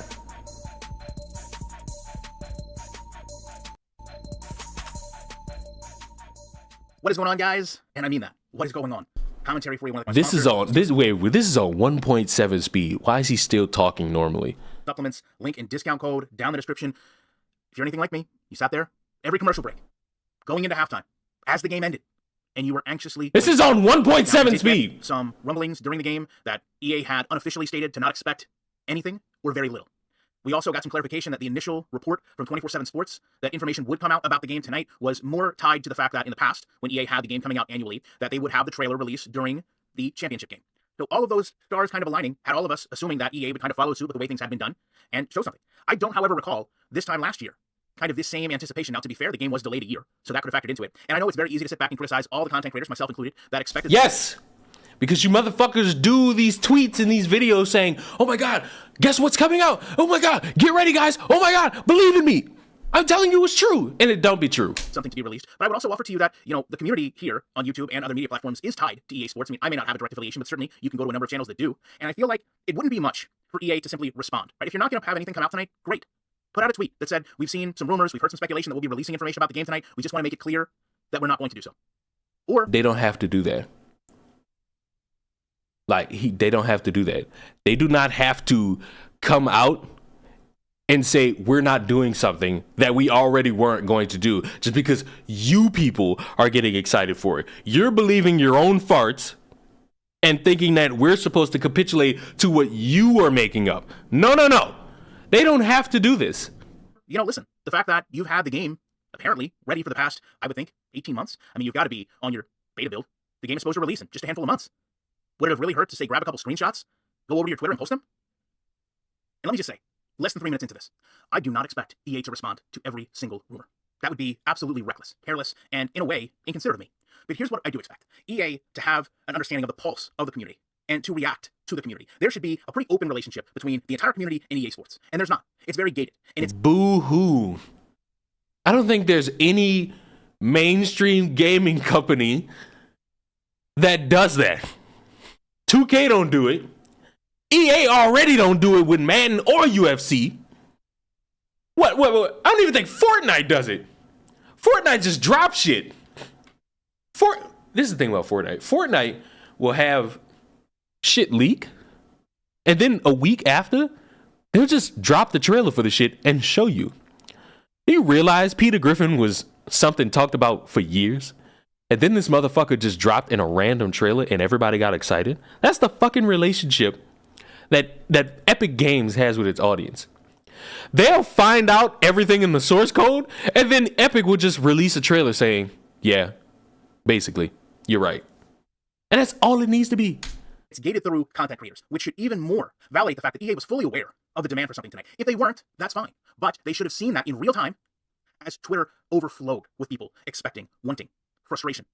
What is going on, guys? And I mean that. What is going on? Commentary for you. This is on 1.7 speed. Why is he still talking normally? Supplements, link and discount code down in the description. If you're anything like me, you sat there every commercial break, going into halftime, as the game ended, and you were anxiously... This is on 1.7 speed. Some rumblings during the game that EA had unofficially stated to not expect anything or very little. We also got some clarification that the initial report from 24/7 Sports that information would come out about the game tonight was more tied to the fact that in the past, when EA had the game coming out annually, that they would have the trailer released during the championship game. So all of those stars kind of aligning had all of us assuming that EA would kind of follow suit with the way things had been done and show something. I don't, however, recall this time last year kind of this same anticipation. Now, to be fair, the game was delayed a year, so that could have factored into it. And I know it's very easy to sit back and criticize all the content creators, myself included, that expected... Yes! Because you motherfuckers do these tweets and these videos saying, oh my God, guess what's coming out? Oh my God, get ready, guys. Oh my God, believe in me. I'm telling you it's true. And it don't be true. Something to be released. But I would also offer to you that, the community here on YouTube and other media platforms is tied to EA Sports. I mean, I may not have a direct affiliation, but certainly you can go to a number of channels that do. And I feel like it wouldn't be much for EA to simply respond. Right? If you're not going to have anything come out tonight, great. Put out a tweet that said, we've seen some rumors, we've heard some speculation that we'll be releasing information about the game tonight. We just want to make it clear that we're not going to do so. Or they don't have to do that. They don't have to do that. They do not have to come out and say we're not doing something that we already weren't going to do just because you people are getting excited for it. You're believing your own farts and thinking that we're supposed to capitulate to what you are making up. No. They don't have to do this. Listen, the fact that you've had the game apparently ready for the past, I would think, 18 months. I mean, you've got to be on your beta build. The game is supposed to release in just a handful of months. Would it have really hurt to say grab a couple screenshots, go over to your Twitter and post them? And let me just say, less than 3 minutes into this, I do not expect EA to respond to every single rumor. That would be absolutely reckless, careless, and in a way, inconsiderate of me. But here's what I do expect. EA to have an understanding of the pulse of the community and to react to the community. There should be a pretty open relationship between the entire community and EA Sports. And there's not. It's very gated. And it's boo-hoo. I don't think there's any mainstream gaming company that does that. 2K don't do it. EA already don't do it with Madden or UFC. What? I don't even think Fortnite does it. Fortnite just drops shit. This is the thing about Fortnite. Fortnite will have shit leak, and then a week after, they'll just drop the trailer for the shit and show you. Do you realize Peter Griffin was something talked about for years? And then this motherfucker just dropped in a random trailer and everybody got excited? That's the fucking relationship that Epic Games has with its audience. They'll find out everything in the source code, and then Epic will just release a trailer saying, yeah, basically, you're right. And that's all it needs to be. It's gated through content creators, which should even more validate the fact that EA was fully aware of the demand for something tonight. If they weren't, that's fine. But they should have seen that in real time as Twitter overflowed with people expecting, wanting, frustration,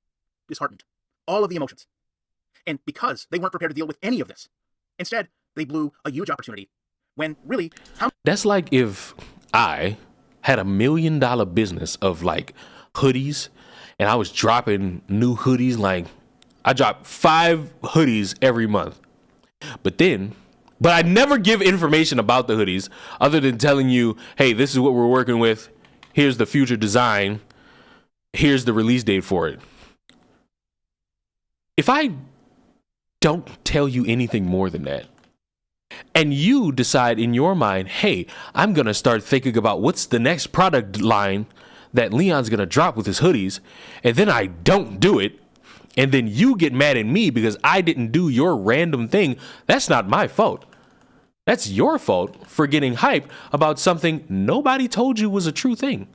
disheartened, all of the emotions. And because they weren't prepared to deal with any of this, instead, they blew a huge opportunity when really... That's like if I had $1 million business of hoodies and I was dropping new hoodies. I drop 5 hoodies every month. But I never give information about the hoodies other than telling you, hey, this is what we're working with. Here's the future design. Here's the release date for it. If I don't tell you anything more than that, and you decide in your mind, hey, I'm going to start thinking about what's the next product line that Leon's going to drop with his hoodies, and then I don't do it, and then you get mad at me because I didn't do your random thing, that's not my fault. That's your fault for getting hyped about something nobody told you was a true thing.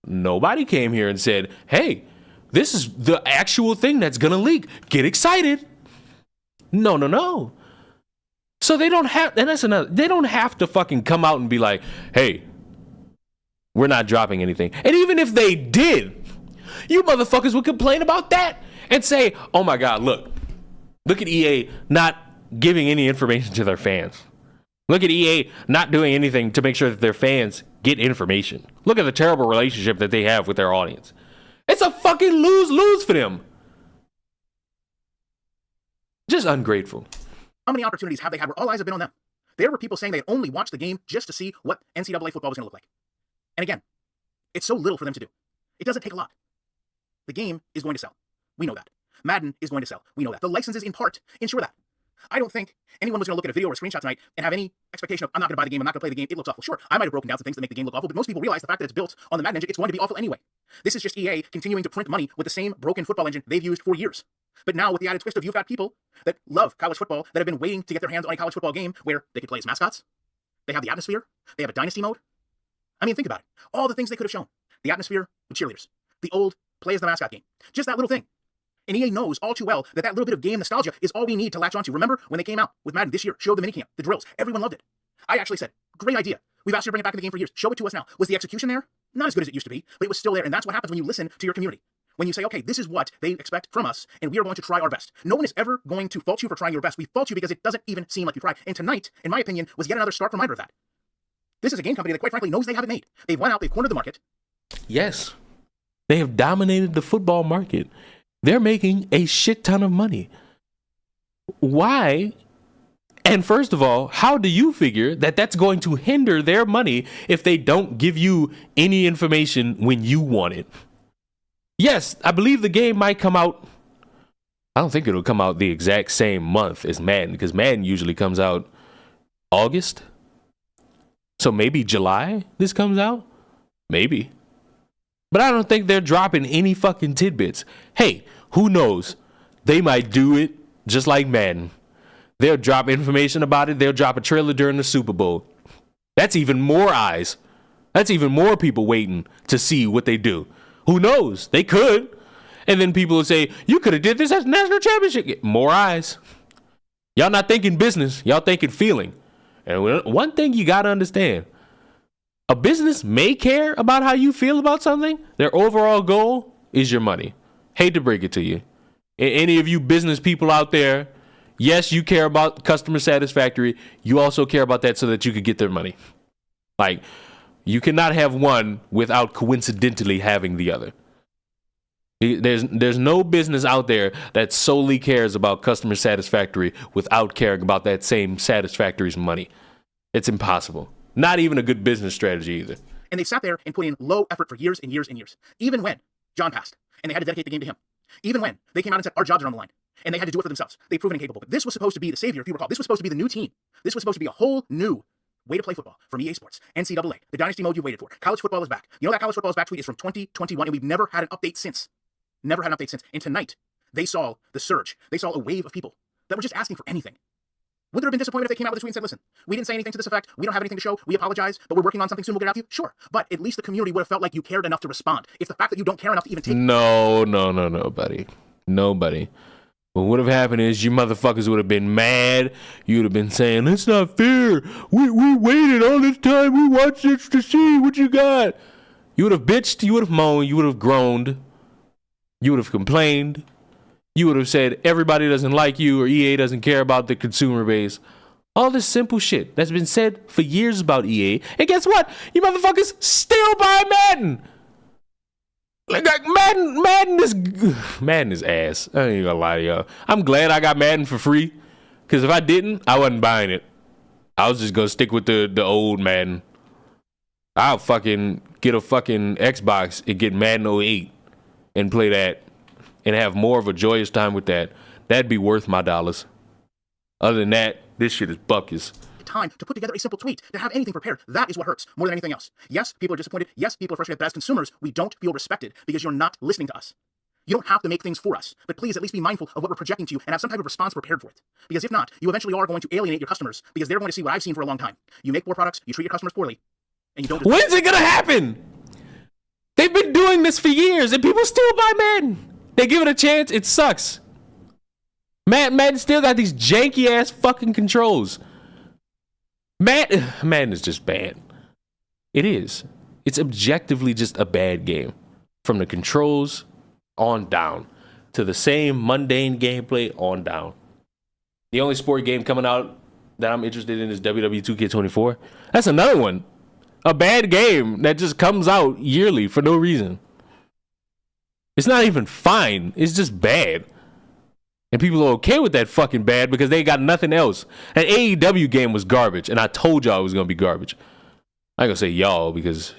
Nobody came here and said, hey, this is the actual thing that's going to leak. Get excited. No. So they don't have, and that's another, they don't have to fucking come out and be like, hey, we're not dropping anything. And even if they did, you motherfuckers would complain about that and say, oh my God, look at EA not giving any information to their fans. Look at EA not doing anything to make sure that their fans get information. Look at the terrible relationship that they have with their audience. It's a fucking lose-lose for them. Just ungrateful. How many opportunities have they had where all eyes have been on them? There were people saying they had only watched the game just to see what NCAA football was going to look like. And again, it's so little for them to do. It doesn't take a lot. The game is going to sell. We know that. Madden is going to sell. We know that. The licenses, in part, ensure that. I don't think anyone was going to look at a video or a screenshot tonight and have any expectation of, I'm not going to buy the game, I'm not going to play the game, it looks awful. Sure, I might have broken down some things that make the game look awful, but most people realize the fact that it's built on the Madden engine, it's going to be awful anyway. This is just EA continuing to print money with the same broken football engine they've used for years. But now with the added twist of you've got people that love college football that have been waiting to get their hands on a college football game where they could play as mascots, they have the atmosphere, they have a dynasty mode. I mean, think about it. All the things they could have shown. The atmosphere with cheerleaders. The old play as the mascot game. Just that little thing. And EA knows all too well that that little bit of game nostalgia is all we need to latch onto. Remember when they came out with Madden this year, showed the minicamp, the drills, everyone loved it. I actually said, great idea. We've asked you to bring it back in the game for years. Show it to us now. Was the execution there? Not as good as it used to be, but it was still there. And that's what happens when you listen to your community. When you say, okay, this is what they expect from us, and we are going to try our best. No one is ever going to fault you for trying your best. We fault you because it doesn't even seem like you tried. And tonight, in my opinion, was yet another stark reminder of that. This is a game company that, quite frankly, knows they have it made. They've went out, they've cornered the market. Yes. They have dominated the football market. They're making a shit ton of money. Why? And first of all, how do you figure that that's going to hinder their money if they don't give you any information when you want it? Yes, I believe the game might come out. I don't think it'll come out the exact same month as Madden, because Madden usually comes out August. So maybe July this comes out? Maybe. But I don't think they're dropping any fucking tidbits. Hey, who knows? They might do it just like Madden. They'll drop information about it. They'll drop a trailer during the Super Bowl. That's even more eyes. That's even more people waiting to see what they do. Who knows? They could. And then people will say, you could have did this as a national championship. More eyes. Y'all not thinking business. Y'all thinking feeling. And one thing you got to understand. A business may care about how you feel about something. Their overall goal is your money. Hate to break it to you. Any of you business people out there, yes, you care about customer satisfactory. You also care about that so that you could get their money. Like, you cannot have one without coincidentally having the other. There's no business out there that solely cares about customer satisfactory without caring about that same satisfactory's money. It's impossible. Not even a good business strategy either. And they sat there and put in low effort for years and years and years. Even when John passed and they had to dedicate the game to him. Even when they came out and said, our jobs are on the line. And they had to do it for themselves. They've proven incapable. But this was supposed to be the savior, if you recall. This was supposed to be the new team. This was supposed to be a whole new way to play football from EA Sports, NCAA, the dynasty mode you waited for. College football is back. You know that college football is back tweet is from 2021, and we've never had an update since. Never had an update since. And tonight, they saw the surge. They saw a wave of people that were just asking for anything. Would there have been disappointment if they came out with a tweet and said, listen, we didn't say anything to this effect. We don't have anything to show. We apologize, but we're working on something soon. We'll get it out to you. Sure. But at least the community would have felt like you cared enough to respond. It's the fact that you don't care enough to even take No, buddy. Nobody. What would have happened is you motherfuckers would have been mad. You would have been saying, it's not fair. We waited all this time. We watched this to see what you got. You would have bitched. You would have moaned. You would have groaned. You would have complained. You would have said everybody doesn't like you or EA doesn't care about the consumer base. All this simple shit that's been said for years about EA. And guess what? You motherfuckers still buy Madden. Like Madden is ass. I ain't gonna lie to y'all. I'm glad I got Madden for free. Because if I didn't, I wasn't buying it. I was just gonna stick with the old Madden. I'll fucking get a fucking Xbox and get Madden 08 and play that. And have more of a joyous time with that. That'd be worth my dollars. Other than that, this shit is buckets. Time to put together a simple tweet, to have anything prepared. That is what hurts more than anything else. Yes, people are disappointed. Yes, people are frustrated. But as consumers, we don't feel respected because you're not listening to us. You don't have to make things for us, but please at least be mindful of what we're projecting to you and have some type of response prepared for it. Because if not, you eventually are going to alienate your customers because they're going to see what I've seen for a long time. You make poor products, you treat your customers poorly, and you don't. When's it gonna happen? They've been doing this for years, and people still buy Madden. They give it a chance, it sucks. Madden still got these janky ass fucking controls. Madden is just bad. It is. It's objectively just a bad game. From the controls on down to the same mundane gameplay on down. The only sport game coming out that I'm interested in is WWE 2K24. That's another one. A bad game that just comes out yearly for no reason. It's not even fine. It's just bad. And people are okay with that fucking bad because they got nothing else. That AEW game was garbage, and I told y'all it was going to be garbage. I ain't going to say y'all because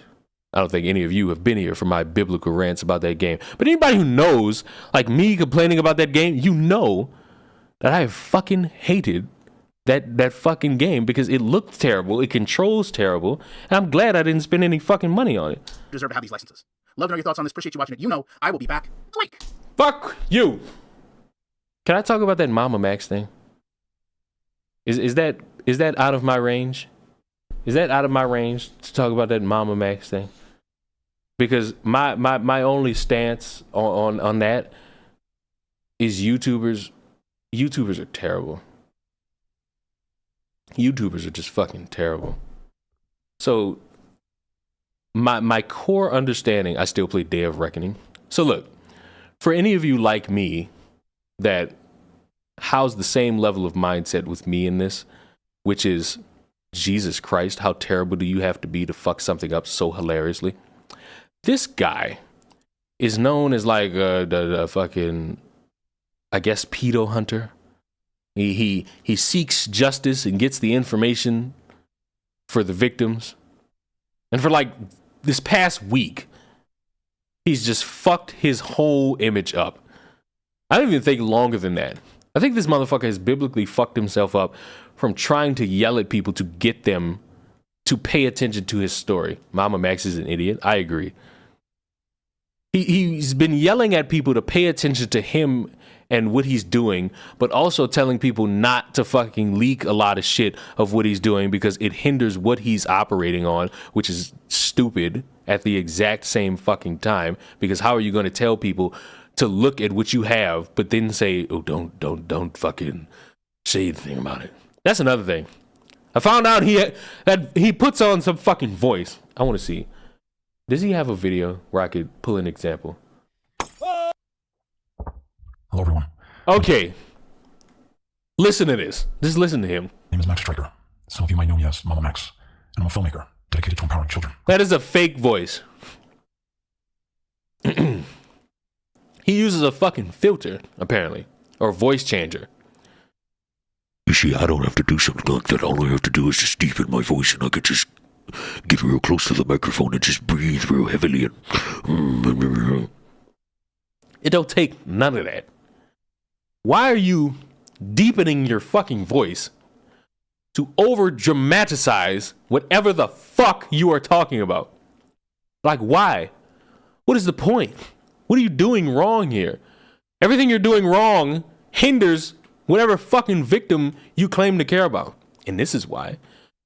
I don't think any of you have been here for my biblical rants about that game. But anybody who knows, like me complaining about that game, you know that I have fucking hated that fucking game because it looked terrible, it controls terrible, and I'm glad I didn't spend any fucking money on it. Deserve to have these licenses. Love to know your thoughts on this. Appreciate you watching it. You know I will be back. Like. Fuck you. Can I talk about that Mama Max thing? Is that out of my range? Is that out of my range to talk about that Mama Max thing? Because my only stance on that is YouTubers are terrible. YouTubers are just fucking terrible. So my core understanding, I still play Day of Reckoning. So look, for any of you like me that house the same level of mindset with me in this, which is, Jesus Christ, how terrible do you have to be to fuck something up so hilariously? This guy is known as like the fucking, I guess, pedo hunter. He seeks justice and gets the information for the victims. And for like this past week, he's just fucked his whole image up. I don't even think longer than that. I think this motherfucker has biblically fucked himself up from trying to yell at people to get them to pay attention to his story. Mama Max is an idiot. I agree. He's been yelling at people to pay attention to him and what he's doing, but also telling people not to fucking leak a lot of shit of what he's doing because it hinders what he's operating on, which is stupid at the exact same fucking time. Because how are you going to tell people to look at what you have, but then say, oh, don't fucking say anything about it? That's another thing. I found out that he puts on some fucking voice. I want to see. Does he have a video where I could pull an example? Hello, everyone. Okay. Listen to this. Just listen to him. My name is Max Stryker. Some of you might know me as Mama Max, and I'm a filmmaker dedicated to empowering children. That is a fake voice. He uses a fucking filter, apparently, or voice changer. You see, I don't have to do something like that. All I have to do is just deepen my voice, and I can just get real close to the microphone and just breathe real heavily. And it don't take none of that. Why are you deepening your fucking voice to over dramatize whatever the fuck you are talking about? Like, why? What is the point? What are you doing wrong here? Everything you're doing wrong hinders whatever fucking victim you claim to care about. And this is why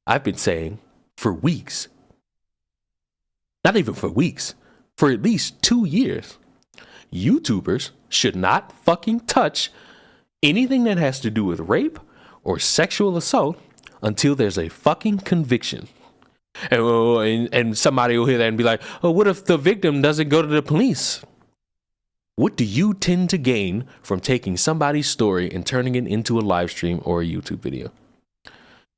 I've been saying for weeks, not even for weeks, for at least 2 years, YouTubers should not fucking touch anything that has to do with rape or sexual assault until there's a fucking conviction. And somebody will hear that and be like, oh, what if the victim doesn't go to the police? What do you tend to gain from taking somebody's story and turning it into a live stream or a YouTube video?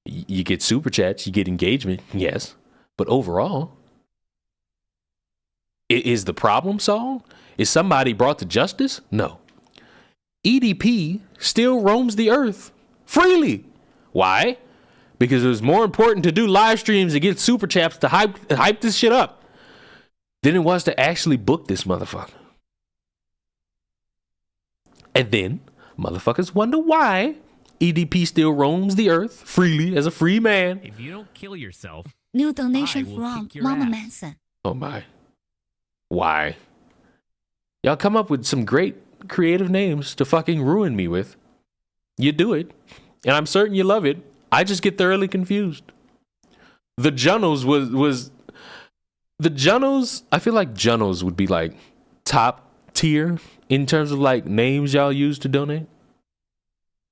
You get super chats, you get engagement, yes. But overall, is the problem solved? Is somebody brought to justice? No. EDP still roams the earth freely. Why? Because it was more important to do live streams and get super chats to hype this shit up than it was to actually book this motherfucker. And then motherfuckers wonder why EDP still roams the earth freely as a free man. If you don't kill yourself, New donation from Mama Manson. Oh my. Why? Y'all come up with some great creative names to fucking ruin me with. You do it. And I'm certain you love it. I just get thoroughly confused. The Junos was the Junos, I feel like Junos would be like top tier in terms of like names y'all use to donate.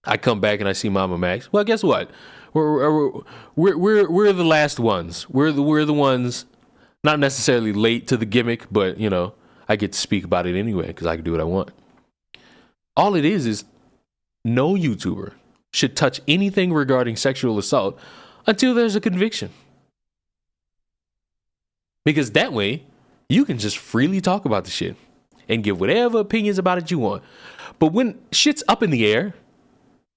I come back and I see Mama Max. Well, guess what? We're the last ones. We're the ones not necessarily late to the gimmick, but you know, I get to speak about it anyway because I can do what I want. All it is no YouTuber should touch anything regarding sexual assault until there's a conviction. Because that way, you can just freely talk about the shit and give whatever opinions about it you want. But when shit's up in the air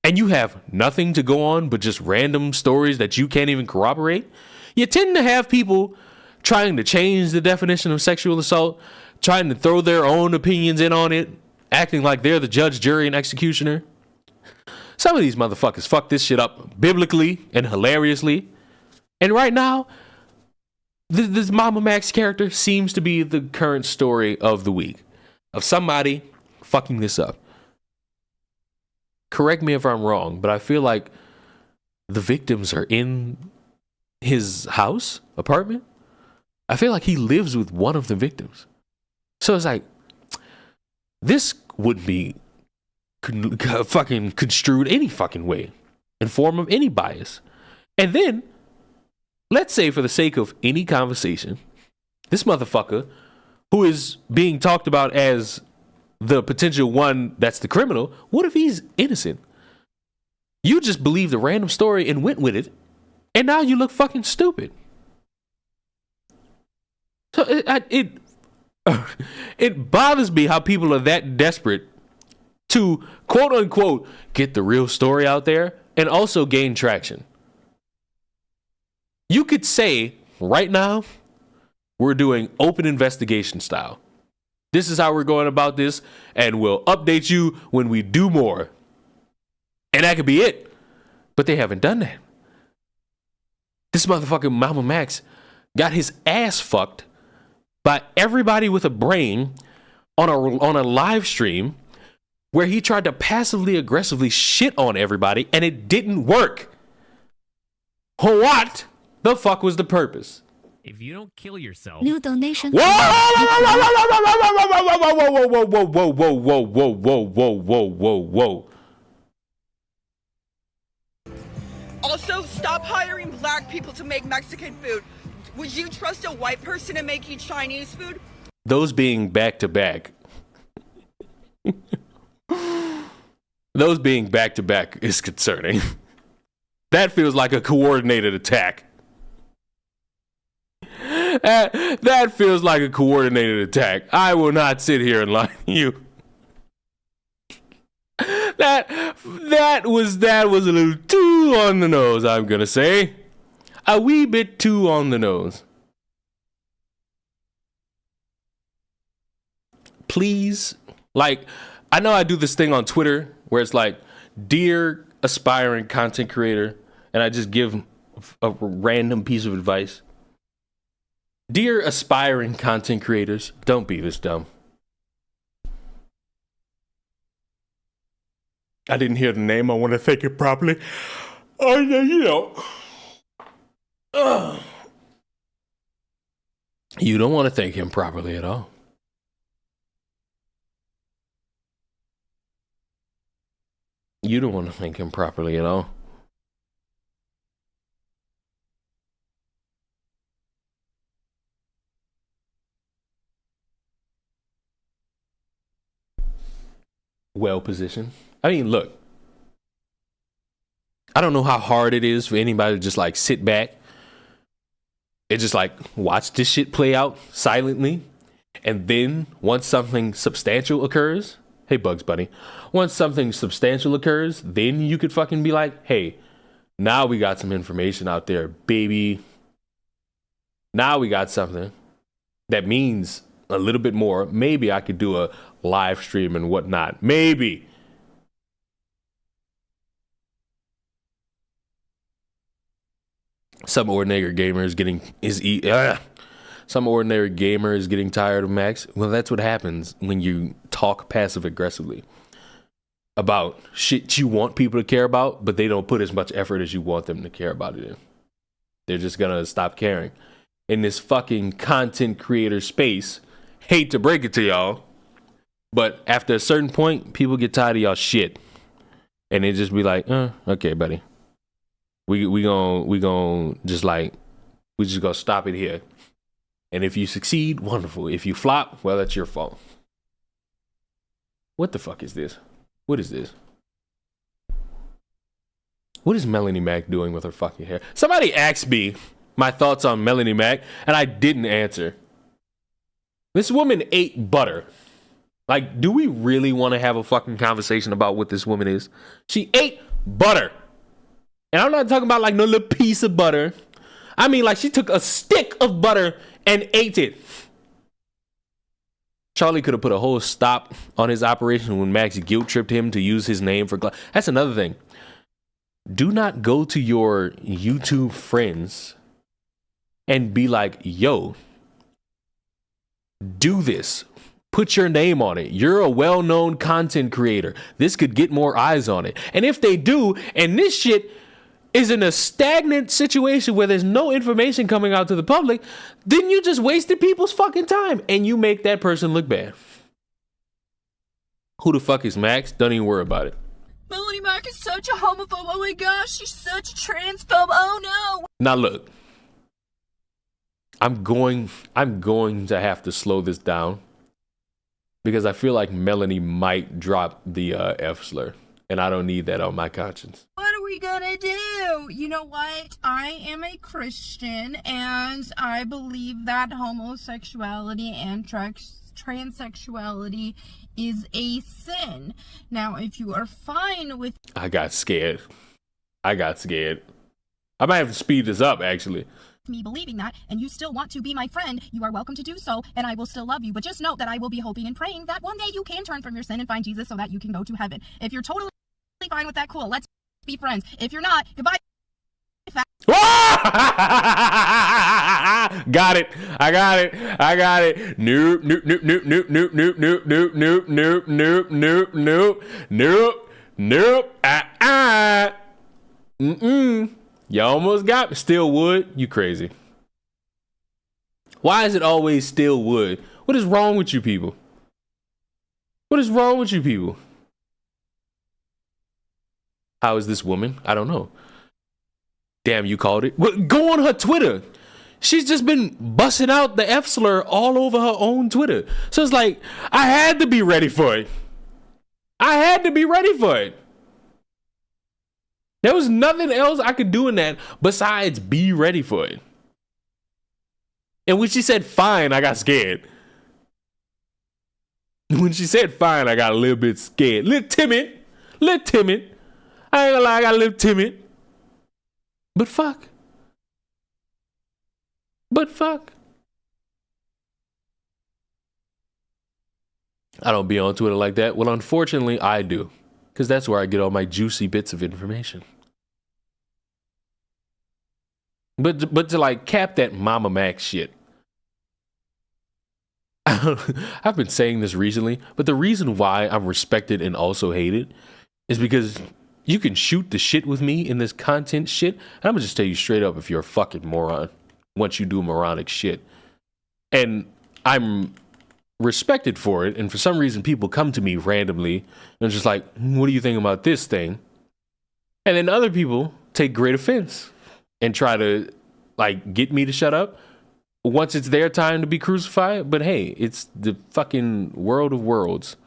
and you have nothing to go on but just random stories that you can't even corroborate, you tend to have people trying to change the definition of sexual assault, trying to throw their own opinions in on it, acting like they're the judge, jury, and executioner. Some of these motherfuckers fuck this shit up biblically and hilariously. And right now, this Mama Mac's character seems to be the current story of the week of somebody fucking this up. Correct me if I'm wrong, but I feel like the victims are in his house, apartment. I feel like he lives with one of the victims. So it's like, this wouldn't be fucking construed any fucking way in form of any bias. And then, let's say for the sake of any conversation, this motherfucker who is being talked about as the potential one that's the criminal, what if he's innocent? You just believed a random story and went with it, and now you look fucking stupid. So it bothers me how people are that desperate to, quote unquote, get the real story out there and also gain traction. You could say right now, we're doing open investigation style. This is how we're going about this, and we'll update you when we do more. And that could be it. But they haven't done that. This motherfucking Mama Max got his ass fucked by everybody with a brain on a live stream where he tried to passively aggressively shit on everybody, and it didn't work. What the fuck was the purpose? If you don't kill yourself. New donation. Whoa, whoa, whoa, whoa, whoa, whoa, whoa, whoa, whoa, whoa, whoa, whoa, whoa, whoa. Also, stop hiring black people to make Mexican food. Would you trust a white person to make you Chinese food? Those being back to back. Those being back to back is concerning. That feels like a coordinated attack. That feels like a coordinated attack. I will not sit here and lie to you. That was a little too on the nose, I'm gonna say. A wee bit too on the nose. Please, like, I know I do this thing on Twitter where it's like, dear aspiring content creator, and I just give a random piece of advice. Dear aspiring content creators, don't be this dumb. I didn't hear the name. I want to thank it properly. Oh, you know. You don't want to thank him properly at all. You don't want to thank him properly at all. Well positioned. I mean, look, I don't know how hard it is for anybody to just like sit back and just like watch this shit play out silently. And then once something substantial occurs, hey, Bugs Bunny, once something substantial occurs, then you could fucking be like, hey, now we got some information out there, baby. Now we got something that means a little bit more. Maybe I could do a live stream and whatnot. Maybe. Some ordinary gamer is getting tired of Max. Well, that's what happens when you talk passive aggressively about shit you want people to care about, but they don't put as much effort as you want them to care about it in. They're just gonna stop caring. In this fucking content creator space, hate to break it to y'all, but after a certain point, people get tired of y'all shit, and they just be like, okay, buddy. We gonna just like, we just gonna stop it here. And if you succeed, wonderful. If you flop, well, that's your fault. What the fuck is this? What is this? What is Melanie Mac doing with her fucking hair? Somebody asked me my thoughts on Melanie Mac, and I didn't answer. This woman ate butter. Like, do we really want to have a fucking conversation about what this woman is? She ate butter. And I'm not talking about like no little piece of butter. I mean, like, she took a stick of butter and ate it. Charlie could have put a whole stop on his operation when Max guilt tripped him to use his name for. That's another thing. Do not go to your YouTube friends and be like, yo, do this. Put your name on it. You're a well-known content creator. This could get more eyes on it. And if they do, and this shit is in a stagnant situation where there's no information coming out to the public, then you just wasted people's fucking time and you make that person look bad. Who the fuck is Max? Don't even worry about it. Melanie Mac is such a homophobe. Oh my gosh, she's such a transphobe. Oh no. Now look, I'm going to have to slow this down because I feel like Melanie might drop the F slur, and I don't need that on my conscience. What are we gonna do? You know what? I am a Christian, and I believe that homosexuality and transsexuality is a sin. Now, if you are fine with... I got scared. I might have to speed this up, actually. Me believing that, and you still want to be my friend, you are welcome to do so, and I will still love you. But just note that I will be hoping and praying that one day you can turn from your sin and find Jesus so that you can go to heaven. If you're totally fine with that, cool. Let's be friends. If you're not, goodbye. Got it. I got it. Nope. You almost got me. Still wood? You crazy. Why is it always still wood? What is wrong with you people? How is this woman? I don't know. Damn, you called it. Go on her Twitter. She's just been busting out the F slur all over her own Twitter. So it's like, I had to be ready for it. There was nothing else I could do in that besides be ready for it. And when she said fine, I got scared. When she said fine, I got a little bit scared. Little timid. I ain't gonna lie, I got a little timid. But fuck. I don't be on Twitter like that. Well, unfortunately, I do. Because that's where I get all my juicy bits of information. But to like cap that Mama Mac shit. I've been saying this recently, but the reason why I'm respected and also hated is because you can shoot the shit with me in this content shit, and I'm gonna just tell you straight up if you're a fucking moron once you do moronic shit. And I'm respected for it, and for some reason people come to me randomly and just like, what do you think about this thing? And then other people take great offense and try to like get me to shut up once it's their time to be crucified. But hey, it's the fucking world of worlds.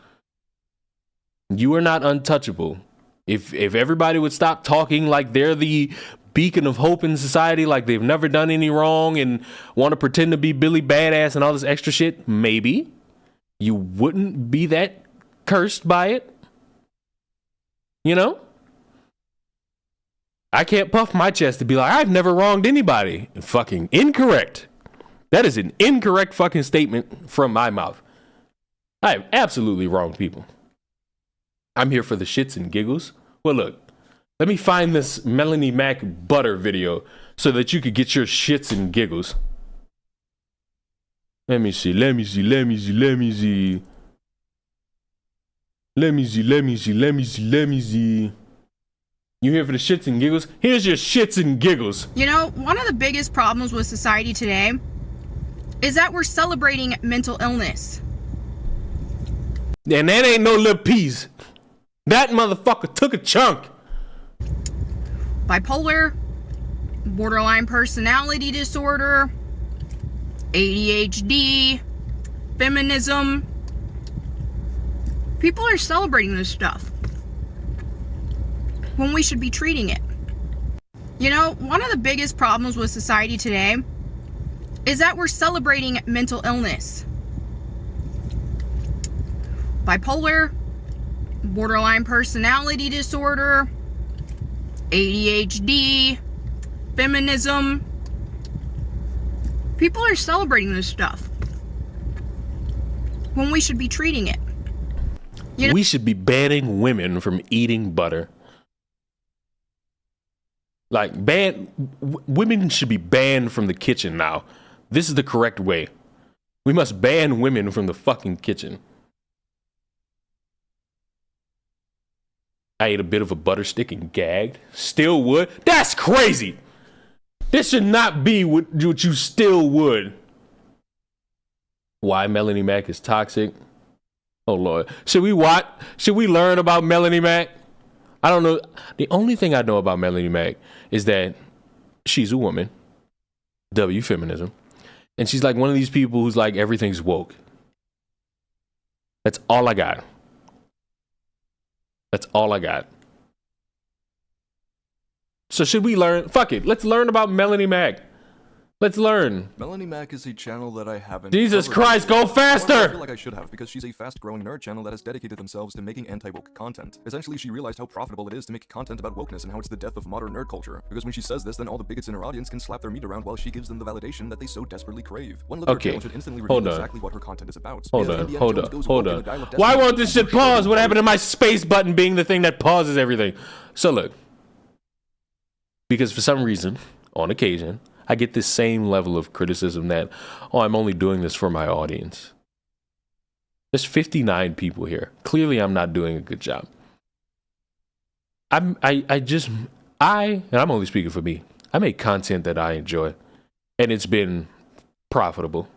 You are not untouchable. If everybody would stop talking like they're the beacon of hope in society, like they've never done any wrong and want to pretend to be Billy Badass and all this extra shit, maybe you wouldn't be that cursed by it. You know? I can't puff my chest to be like, I've never wronged anybody. Fucking incorrect. That is an incorrect fucking statement from my mouth. I have absolutely wronged people. I'm here for the shits and giggles. Well, look, let me find this Melanie Mac butter video so that you could get your shits and giggles. Let me see. You here for the shits and giggles? Here's your shits and giggles. You know, one of the biggest problems with society today is that we're celebrating mental illness. And that ain't no little piece. That motherfucker took a chunk. Bipolar, borderline personality disorder, ADHD, feminism. People are celebrating this stuff when we should be treating it. You know, one of the biggest problems with society today is that we're celebrating mental illness. Bipolar, borderline personality disorder, ADHD, feminism. People are celebrating this stuff when we should be treating it. You know? We should be banning women from eating butter. Like, women should be banned from the kitchen now. This is the correct way. We must ban women from the fucking kitchen. I ate a bit of a butter stick and gagged. Still would? That's crazy! This should not be what you still would. Why Melanie Mac is toxic? Oh Lord. Should we learn about Melanie Mac? I don't know. The only thing I know about Melanie Mac is that she's a woman. W feminism. And she's like one of these people who's like everything's woke. That's all I got. That's all I got. So should we learn? Fuck it. Let's learn about Melanie Mac. Let's learn. Melanie Mac is a channel that I haven't. Jesus Christ, go faster! I feel like I should have, because she's a fast-growing nerd channel that has dedicated themselves to making anti-woke content. Essentially, she realized how profitable it is to make content about wokeness and how it's the death of modern nerd culture. Because when she says this, then all the bigots in her audience can slap their meat around while she gives them the validation that they so desperately crave. One look at her channel should instantly reveal exactly what her content is about. Hold on. Why won't this shit pause? What happened to my space button being the thing that pauses everything? So look. Because for some reason, on occasion, I get this same level of criticism that, oh, I'm only doing this for my audience. There's 59 people here. Clearly, I'm not doing a good job. And I'm only speaking for me. I make content that I enjoy, and it's been profitable.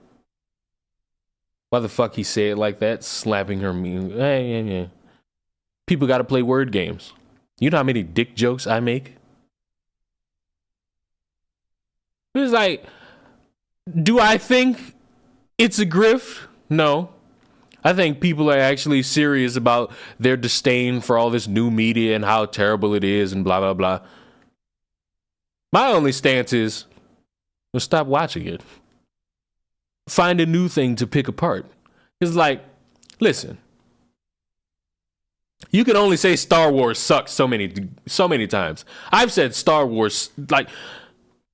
Why the fuck he say it like that? Slapping her me. Hey. People got to play word games. You know how many dick jokes I make? It's like, do I think it's a grift? No. I think people are actually serious about their disdain for all this new media and how terrible it is and blah, blah, blah. My only stance is, well, stop watching it. Find a new thing to pick apart. It's like, listen, you can only say Star Wars sucks so many times. I've said Star Wars, like,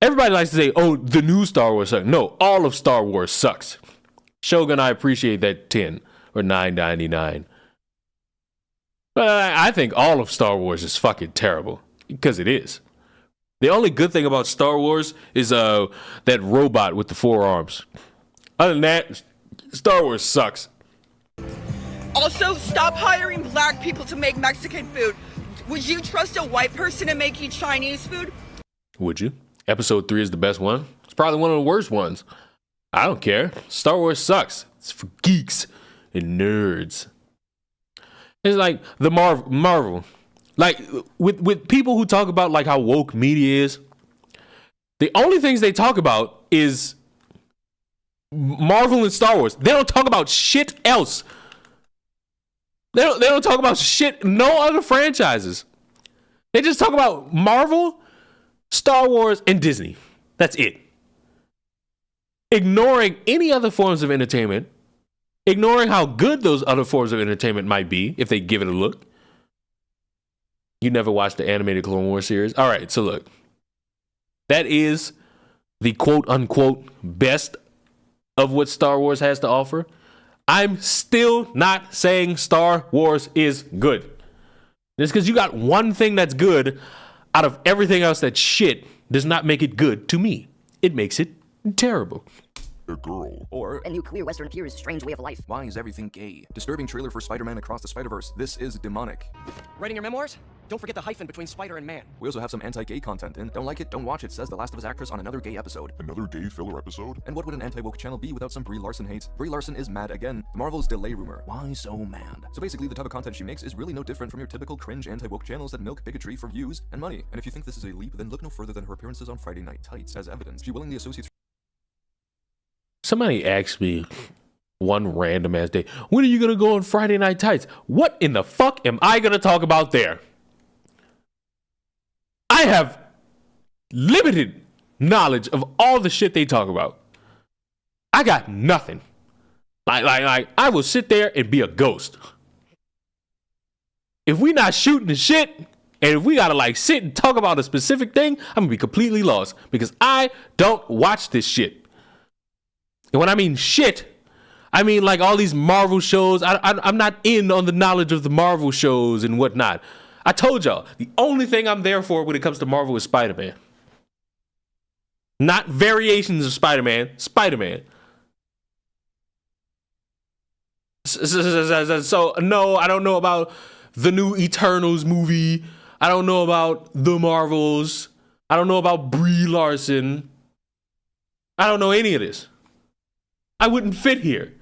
everybody likes to say, oh, the new Star Wars sucks. No, all of Star Wars sucks. Shogun, I appreciate that 10 or $9.99. But I think all of Star Wars is fucking terrible, because it is. The only good thing about Star Wars is that robot with the 4 arms. Other than that, Star Wars sucks. Also, stop hiring black people to make Mexican food. Would you trust a white person to make you Chinese food? Would you? Episode 3 is the best one. It's probably one of the worst ones. I don't care. Star Wars sucks. It's for geeks and nerds. It's like the Marvel. Like, with people who talk about like how woke media is, the only things they talk about is Marvel and Star Wars. They don't talk about shit else. They don't talk about shit, no other franchises. They just talk about Marvel, Star Wars, and Disney. That's it. Ignoring any other forms of entertainment, ignoring how good those other forms of entertainment might be if they give it a look. You never watched the animated Clone Wars series? All right, so look. That is the quote-unquote best of what Star Wars has to offer. I'm still not saying Star Wars is good. Just because you got one thing that's good out of everything else that's shit does not make it good to me. It makes it terrible. A girl. Or a new queer Western appears, strange way of life. Why is everything gay? Disturbing trailer for Spider-Man Across the Spider-Verse. This is demonic. Writing your memoirs? Don't forget the hyphen between spider and man. We also have some anti-gay content in. Don't like it, don't watch it, says The Last of Us actress on another gay episode. Another gay filler episode? And what would an anti-woke channel be without some Brie Larson hate? Brie Larson is mad again. Marvel's delay rumor. Why so mad? So basically, the type of content she makes is really no different from your typical cringe anti-woke channels that milk bigotry for views and money. And if you think this is a leap, then look no further than her appearances on Friday Night Tights as evidence. She willingly associates. Somebody asked me one random ass day, when are you going to go on Friday Night Tights? What in the fuck am I going to talk about there? I have limited knowledge of all the shit they talk about. I got nothing. Like I will sit there and be a ghost. If we not shooting the shit, and if we gotta like sit and talk about a specific thing, I'm gonna be completely lost because I don't watch this shit. And when I mean shit, I mean like all these Marvel shows. I'm not in on the knowledge of the Marvel shows and whatnot. I told y'all, the only thing I'm there for when it comes to Marvel is Spider-Man. Not variations of Spider-Man, Spider-Man. So, no, I don't know about the new Eternals movie. I don't know about the Marvels. I don't know about Brie Larson. I don't know any of this. I wouldn't fit here.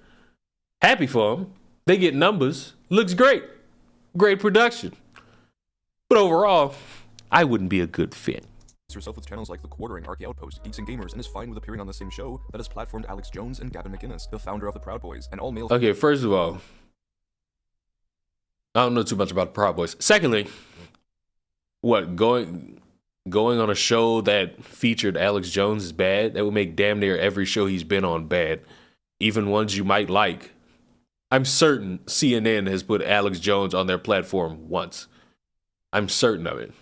Happy for them. They get numbers. Looks great. Great production. But overall, I wouldn't be a good fit. Herself with channels like The Quartering, Arky Outpost, Geeks and Gamers, and is fine with appearing on the same show that has platformed Alex Jones and Gavin McInnes, the founder of the Proud Boys, and all male. Okay, first of all, I don't know too much about the Proud Boys. Secondly, what, going on a show that featured Alex Jones is bad? That would make damn near every show he's been on bad, even ones you might like. I'm certain CNN has put Alex Jones on their platform once. I'm certain of it.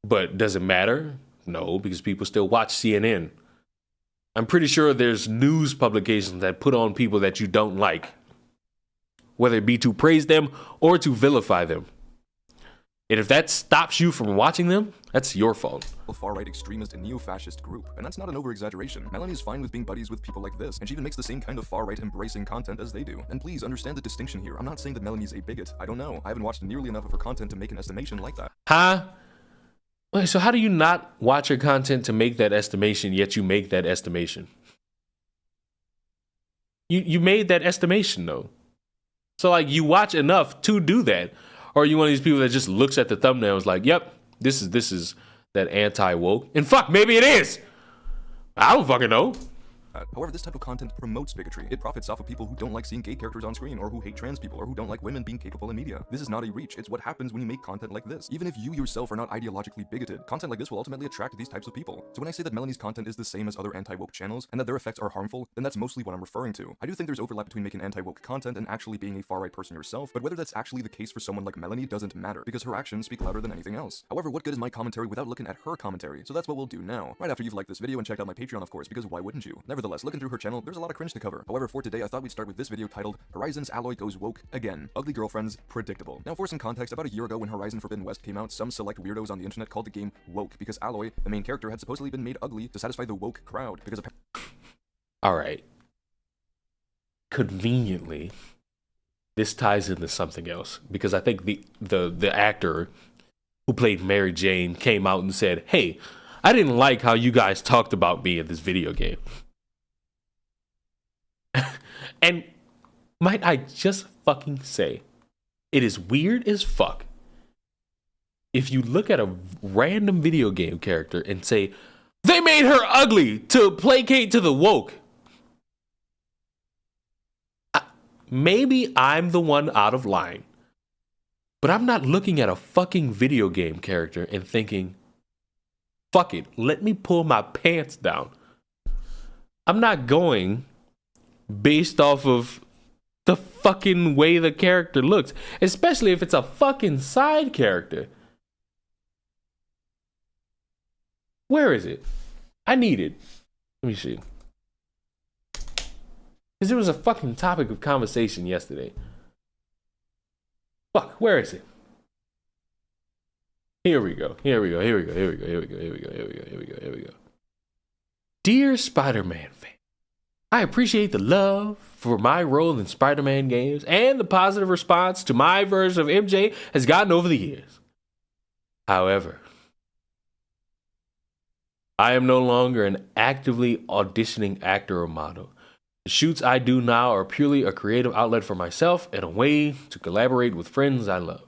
But does it matter? No, because people still watch CNN. I'm pretty sure there's news publications that put on people that you don't like, whether it be to praise them or to vilify them. And if that stops you from watching them, that's your fault. A far-right extremist and neo-fascist group, and that's not an over-exaggeration. Melanie is fine with being buddies with people like this, and she even makes the same kind of far-right embracing content as they do. And please understand the distinction here. I'm not saying that Melanie's a bigot. I don't know. I haven't watched nearly enough of her content to make an estimation like that. Huh? Wait, so how do you not watch her content to make that estimation, yet you make that estimation? You made that estimation, though. So, like, you watch enough to do that. Or are you one of these people that just looks at the thumbnail and is like, yep, this is that anti-woke? And fuck, maybe it is. I don't fucking know. However, this type of content promotes bigotry. It profits off of people who don't like seeing gay characters on screen, or who hate trans people, or who don't like women being capable in media. This is not a reach. It's what happens when you make content like this. Even if you yourself are not ideologically bigoted, content like this will ultimately attract these types of people. So when I say that Melanie's content is the same as other anti-woke channels, and that their effects are harmful, then that's mostly what I'm referring to. I do think there's overlap between making anti-woke content and actually being a far-right person yourself, but whether that's actually the case for someone like Melanie doesn't matter, because her actions speak louder than anything else. However, what good is my commentary without looking at her commentary? So that's what we'll do now, right after you've liked this video and checked out my Patreon, of course, because why wouldn't you? Nevertheless, looking through her channel, there's a lot of cringe to cover. However, for today, I thought we'd start with this video titled Horizon's Alloy Goes Woke Again. Ugly Girlfriends, Predictable. Now, for some context, about a year ago when Horizon Forbidden West came out, some select weirdos on the internet called the game woke because Alloy, the main character, had supposedly been made ugly to satisfy the woke crowd because of. All right. Conveniently, this ties into something else because I think the actor who played Mary Jane came out and said, "Hey, I didn't like how you guys talked about me in this video game." And might I just fucking say, it is weird as fuck if you look at a random video game character and say, they made her ugly to placate to the woke. Maybe I'm the one out of line, but I'm not looking at a fucking video game character and thinking, fuck it, let me pull my pants down. I'm not going based off of the fucking way the character looks, especially if it's a fucking side character. Where is it? I need it. Let me see. Because it was a fucking topic of conversation yesterday. Fuck, where is it? Here we go. Dear Spider-Man fan, I appreciate the love for my role in Spider-Man games and the positive response to my version of MJ has gotten over the years. However, I am no longer an actively auditioning actor or model. The shoots I do now are purely a creative outlet for myself and a way to collaborate with friends I love.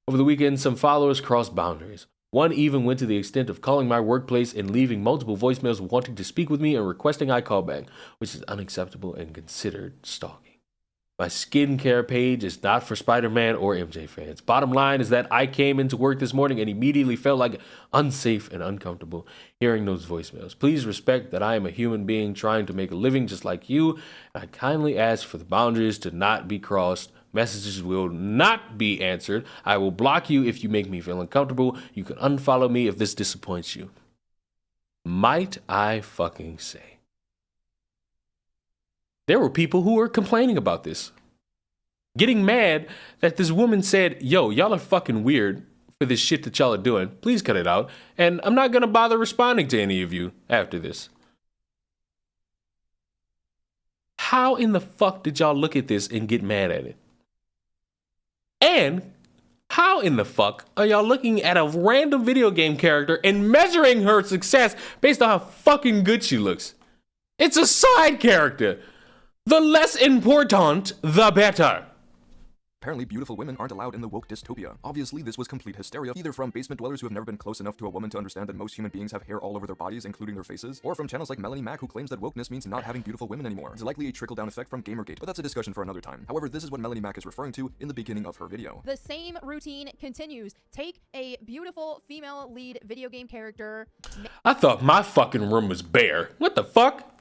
Over the weekend, some followers crossed boundaries. One even went to the extent of calling my workplace and leaving multiple voicemails wanting to speak with me and requesting I call back, which is unacceptable and considered stalking. My skincare page is not for Spider-Man or MJ fans. Bottom line is that I came into work this morning and immediately felt like unsafe and uncomfortable hearing those voicemails. Please respect that I am a human being trying to make a living just like you. I kindly ask for the boundaries to not be crossed. Messages will not be answered. I will block you if you make me feel uncomfortable. You can unfollow me if this disappoints you. Might I fucking say, There were people who were complaining about this. Getting mad that this woman said, yo, y'all are fucking weird for this shit that y'all are doing. Please cut it out. And I'm not going to bother responding to any of you after this. How in the fuck did y'all look at this and get mad at it? And how in the fuck are y'all looking at a random video game character and measuring her success based on how fucking good she looks? It's a side character. The less important, the better. Apparently, beautiful women aren't allowed in the woke dystopia. Obviously, this was complete hysteria, either from basement dwellers who have never been close enough to a woman to understand that most human beings have hair all over their bodies, including their faces, or from channels like Melanie Mac, who claims that wokeness means not having beautiful women anymore. It's likely a trickle-down effect from Gamergate, but that's a discussion for another time. However, this is what Melanie Mac is referring to in the beginning of her video. The same routine continues. Take a beautiful female lead video game character. I thought my fucking room was bare. What the fuck?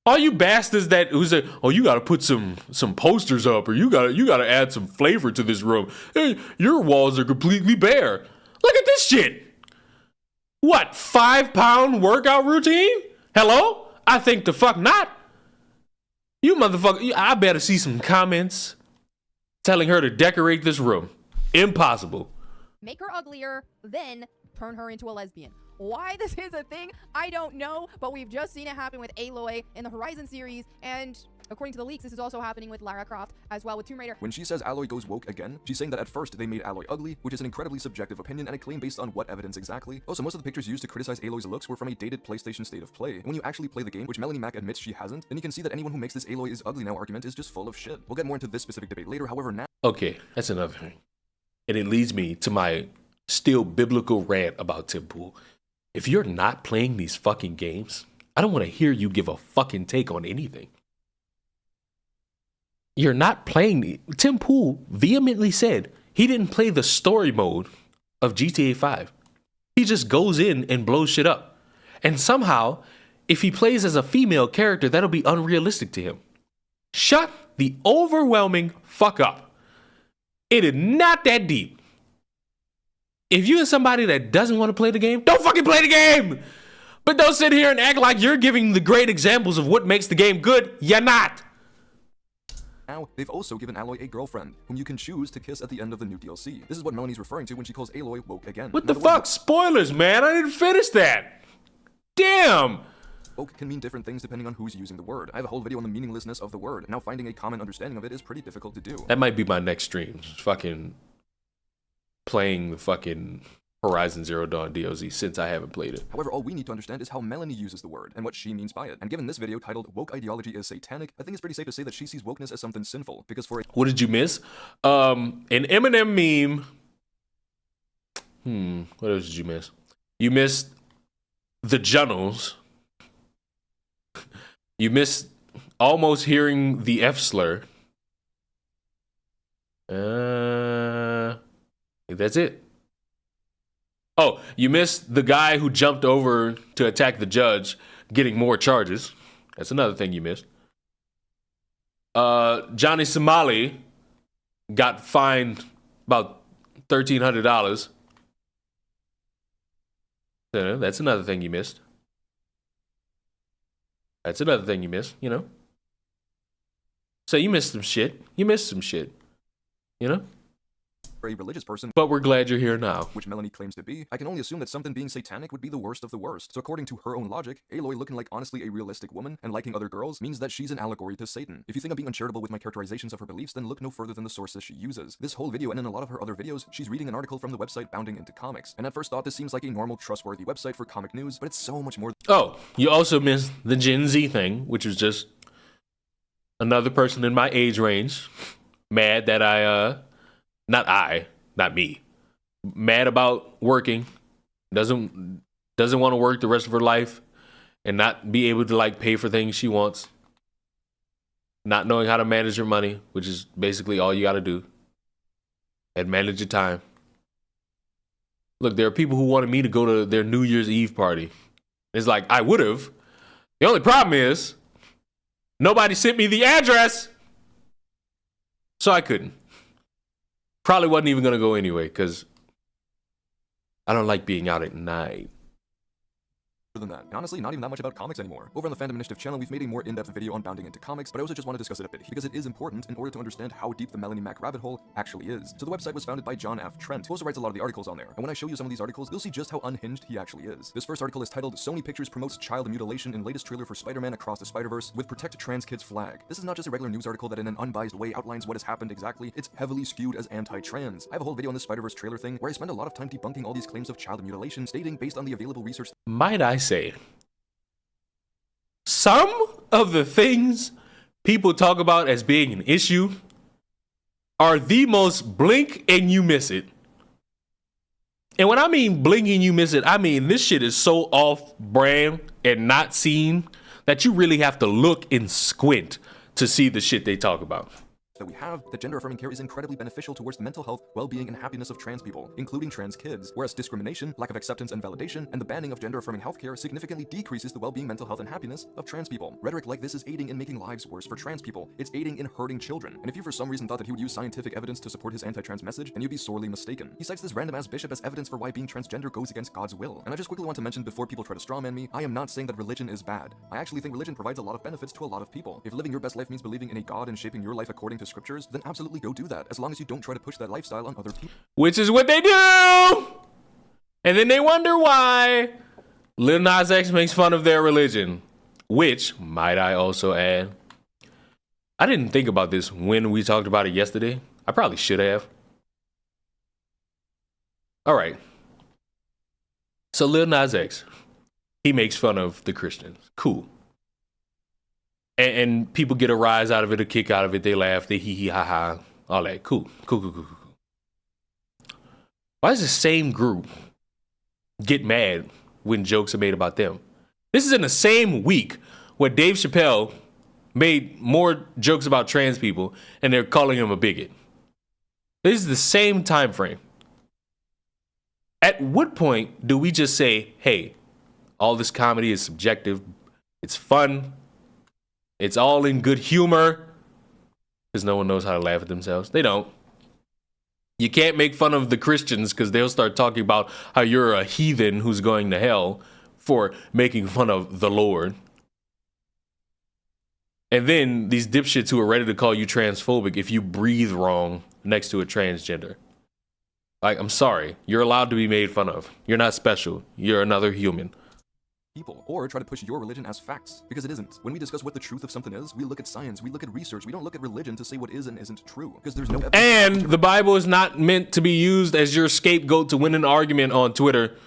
All you bastards that who say, oh, you gotta put some posters up, or you gotta add some flavor to this room. Hey, your walls are completely bare. Look at this shit. What, 5-pound workout routine? Hello? I think the fuck not. You motherfucker, I better see some comments telling her to decorate this room. Impossible. Make her uglier, then turn her into a lesbian. Why this is a thing, I don't know, but we've just seen it happen with Aloy in the Horizon series, and according to the leaks, this is also happening with Lara Croft as well with Tomb Raider. When she says Aloy goes woke again, she's saying that at first they made Aloy ugly, which is an incredibly subjective opinion and a claim based on what evidence exactly. Also, most of the pictures used to criticize Aloy's looks were from a dated PlayStation State of Play. And when you actually play the game, which Melanie Mac admits she hasn't, then you can see that anyone who makes this Aloy is ugly now argument is just full of shit. We'll get more into this specific debate later, however, now... Okay, that's another thing. And it leads me to my still biblical rant about Tim Pool. If you're not playing these fucking games, I don't want to hear you give a fucking take on anything. You're not playing. Tim Pool vehemently said he didn't play the story mode of GTA 5. He just goes in and blows shit up. And somehow, if he plays as a female character, that'll be unrealistic to him. Shut the overwhelming fuck up. It is not that deep. If you're somebody that doesn't want to play the game, don't fucking play the game. But don't sit here and act like you're giving the great examples of what makes the game good. You're not. Now, they've also given Aloy a girlfriend, whom you can choose to kiss at the end of the new DLC. This is what Melanie's referring to when she calls Aloy woke again. What the fuck? Spoilers, man. I didn't finish that. Damn. Woke can mean different things depending on who's using the word. I have a whole video on the meaninglessness of the word. Now, finding a common understanding of it is pretty difficult to do. That might be my next stream. Just fucking playing the fucking Horizon Zero Dawn DOZ since I haven't played it. However, all we need to understand is how Melanie uses the word and what she means by it. And given this video titled Woke Ideology is Satanic, I think it's pretty safe to say that she sees wokeness as something sinful, because for What did you miss? An Eminem meme. What else did you miss? You missed the Junnels. You missed almost hearing the F slur. That's it. Oh, you missed the guy who jumped over to attack the judge getting more charges. That's another thing you missed. Johnny Somali got fined about $1,300. That's another thing you missed. That's another thing you missed, you know. So you missed some shit. You missed some shit, you know. a religious person, but we're glad you're here now, which Melanie claims to be, I can only assume that something being satanic would be the worst of the worst. So according to her own logic, Aloy looking like honestly a realistic woman and liking other girls means that she's an allegory to Satan. If you think I'm being uncharitable with my characterizations of her beliefs, then look no further than the sources she uses. This whole video and in a lot of her other videos, she's reading an article from the website Bounding Into Comics. And at first thought this seems like a normal, trustworthy website for comic news, but it's so much more. Oh, you also missed the Gen Z thing, which was just another person in my age range mad that not me, mad about working, doesn't want to work the rest of her life and not be able to like pay for things she wants, not knowing how to manage her money, which is basically all you got to do, and manage your time. Look, there are people who wanted me to go to their New Year's Eve party. It's like, I would have. The only problem is nobody sent me the address, so I couldn't. Probably wasn't even going to go anyway, because I don't like being out at night. than that. And honestly, not even that much about comics anymore. Over on the Fandom Initiative channel, we've made a more in-depth video on bounding into comics, but I also just want to discuss it a bit because it is important in order to understand how deep the Melanie Mac rabbit hole actually is. So the website was founded by John F. Trent, who also writes a lot of the articles on there. And when I show you some of these articles, you'll see just how unhinged he actually is. This first article is titled Sony Pictures Promotes Child Mutilation in Latest Trailer for Spider-Man Across the Spider-Verse with Protect Trans Kids flag. This is not just a regular news article that in an unbiased way outlines what has happened exactly. It's heavily skewed as anti-trans. I have a whole video on this Spider-Verse trailer thing where I spend a lot of time debunking all these claims of child mutilation, stating based on the available research. Might I say, some of the things people talk about as being an issue are the most blink and you miss it. And when I mean blink and you miss it, I mean this shit is so off brand and not seen that you really have to look and squint to see the shit they talk about. That we have, that gender-affirming care is incredibly beneficial towards the mental health, well-being, and happiness of trans people, including trans kids, whereas discrimination, lack of acceptance and validation, and the banning of gender-affirming healthcare significantly decreases the well-being, mental health, and happiness of trans people. Rhetoric like this is aiding in making lives worse for trans people. It's aiding in hurting children. And if you for some reason thought that he would use scientific evidence to support his anti-trans message, then you'd be sorely mistaken. He cites this random-ass bishop as evidence for why being transgender goes against God's will. And I just quickly want to mention before people try to strawman me, I am not saying that religion is bad. I actually think religion provides a lot of benefits to a lot of people. If living your best life means believing in a God and shaping your life according to scriptures, then absolutely go do that, as long as you don't try to push that lifestyle on other people. Which is what they do! And then they wonder why Lil Nas X makes fun of their religion. Which, might I also add, I didn't think about this when we talked about it yesterday. I probably should have. Alright. So Lil Nas X, he makes fun of the Christians. Cool. And people get a rise out of it, a kick out of it. They laugh, they hee hee ha ha. All that. Cool. Why does the same group get mad when jokes are made about them? This is in the same week where Dave Chappelle made more jokes about trans people and they're calling him a bigot. This is the same time frame. At what point do we just say, hey, all this comedy is subjective, it's fun, it's all in good humor, because no one knows how to laugh at themselves. They don't. You can't make fun of the Christians because they'll start talking about how you're a heathen who's going to hell for making fun of the Lord. And then these dipshits who are ready to call you transphobic if you breathe wrong next to a transgender. Like, I'm sorry. You're allowed to be made fun of. You're not special. You're another human. People, or try to push your religion as facts, because it isn't. When we discuss what the truth of something is, we look at science, we look at research, we don't look at religion to say what is and isn't true, because there's no evidence. And the Bible is not meant to be used as your scapegoat to win an argument on Twitter.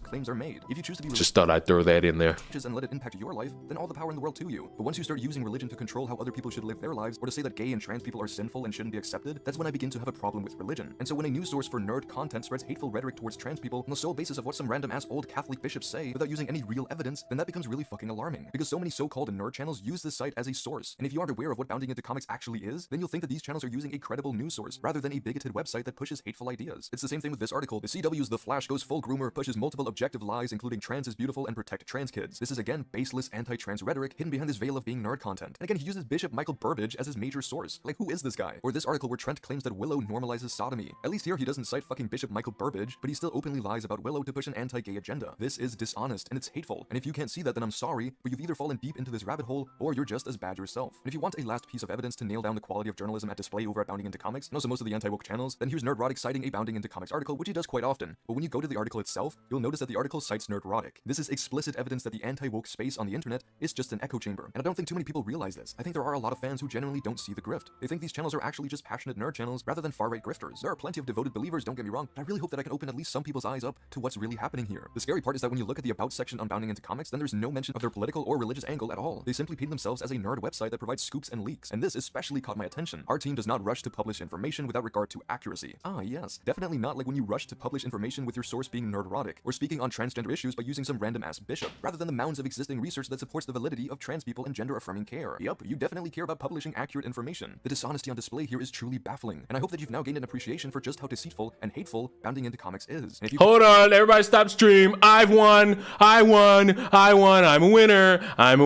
Claims are made. If you choose to be just thought I'd throw that in there. And let it impact your life, then all the power in the world to you. But once you start using religion to control how other people should live their lives, or to say that gay and trans people are sinful and shouldn't be accepted, that's when I begin to have a problem with religion. And so when a news source for nerd content spreads hateful rhetoric towards trans people on the sole basis of what some random ass old Catholic bishops say without using any real evidence, then that becomes really fucking alarming. Because so many so-called nerd channels use this site as a source. And if you aren't aware of what bounding into comics actually is, then you'll think that these channels are using a credible news source rather than a bigoted website that pushes hateful ideas. It's the same thing with this article. The CW's The Flash goes full groomer, pushes multiple objective lies, including trans is beautiful and protect trans kids. This is again baseless anti-trans rhetoric hidden behind this veil of being nerd content. And again, he uses Bishop Michael Burbage as his major source. Like, who is this guy? Or this article where Trent claims that Willow normalizes sodomy. At least here he doesn't cite fucking Bishop Michael Burbage, but he still openly lies about Willow to push an anti-gay agenda. This is dishonest and it's hateful. And if you can't see that, then I'm sorry, but you've either fallen deep into this rabbit hole or you're just as bad yourself. And if you want a last piece of evidence to nail down the quality of journalism at display over at Bounding Into Comics, and also most of the anti-woke channels, then here's Nerdrotic citing a Bounding Into Comics article, which he does quite often. But when you go to the article itself, you'll notice that the article cites Nerdrotic. This is explicit evidence that the anti-woke space on the internet is just an echo chamber. And I don't think too many people realize this. I think there are a lot of fans who genuinely don't see the grift. They think these channels are actually just passionate nerd channels rather than far-right grifters. There are plenty of devoted believers, don't get me wrong, but I really hope that I can open at least some people's eyes up to what's really happening here. The scary part is that when you look at the About section on Bounding Into Comics, then there's no mention of their political or religious angle at all. They simply paint themselves as a nerd website that provides scoops and leaks. And this especially caught my attention. Our team does not rush to publish information without regard to accuracy. Ah, yes. Definitely not like when you rush to publish information with your source being nerdrotic, or speaking on transgender issues by using some random-ass bishop, rather than the mounds of existing research that supports the validity of trans people and gender-affirming care. Yup, you definitely care about publishing accurate information. The dishonesty on display here is truly baffling, and I hope that you've now gained an appreciation for just how deceitful and hateful Bounding Into Comics is. And if you Hold on, everybody stop stream. I've won. I'm a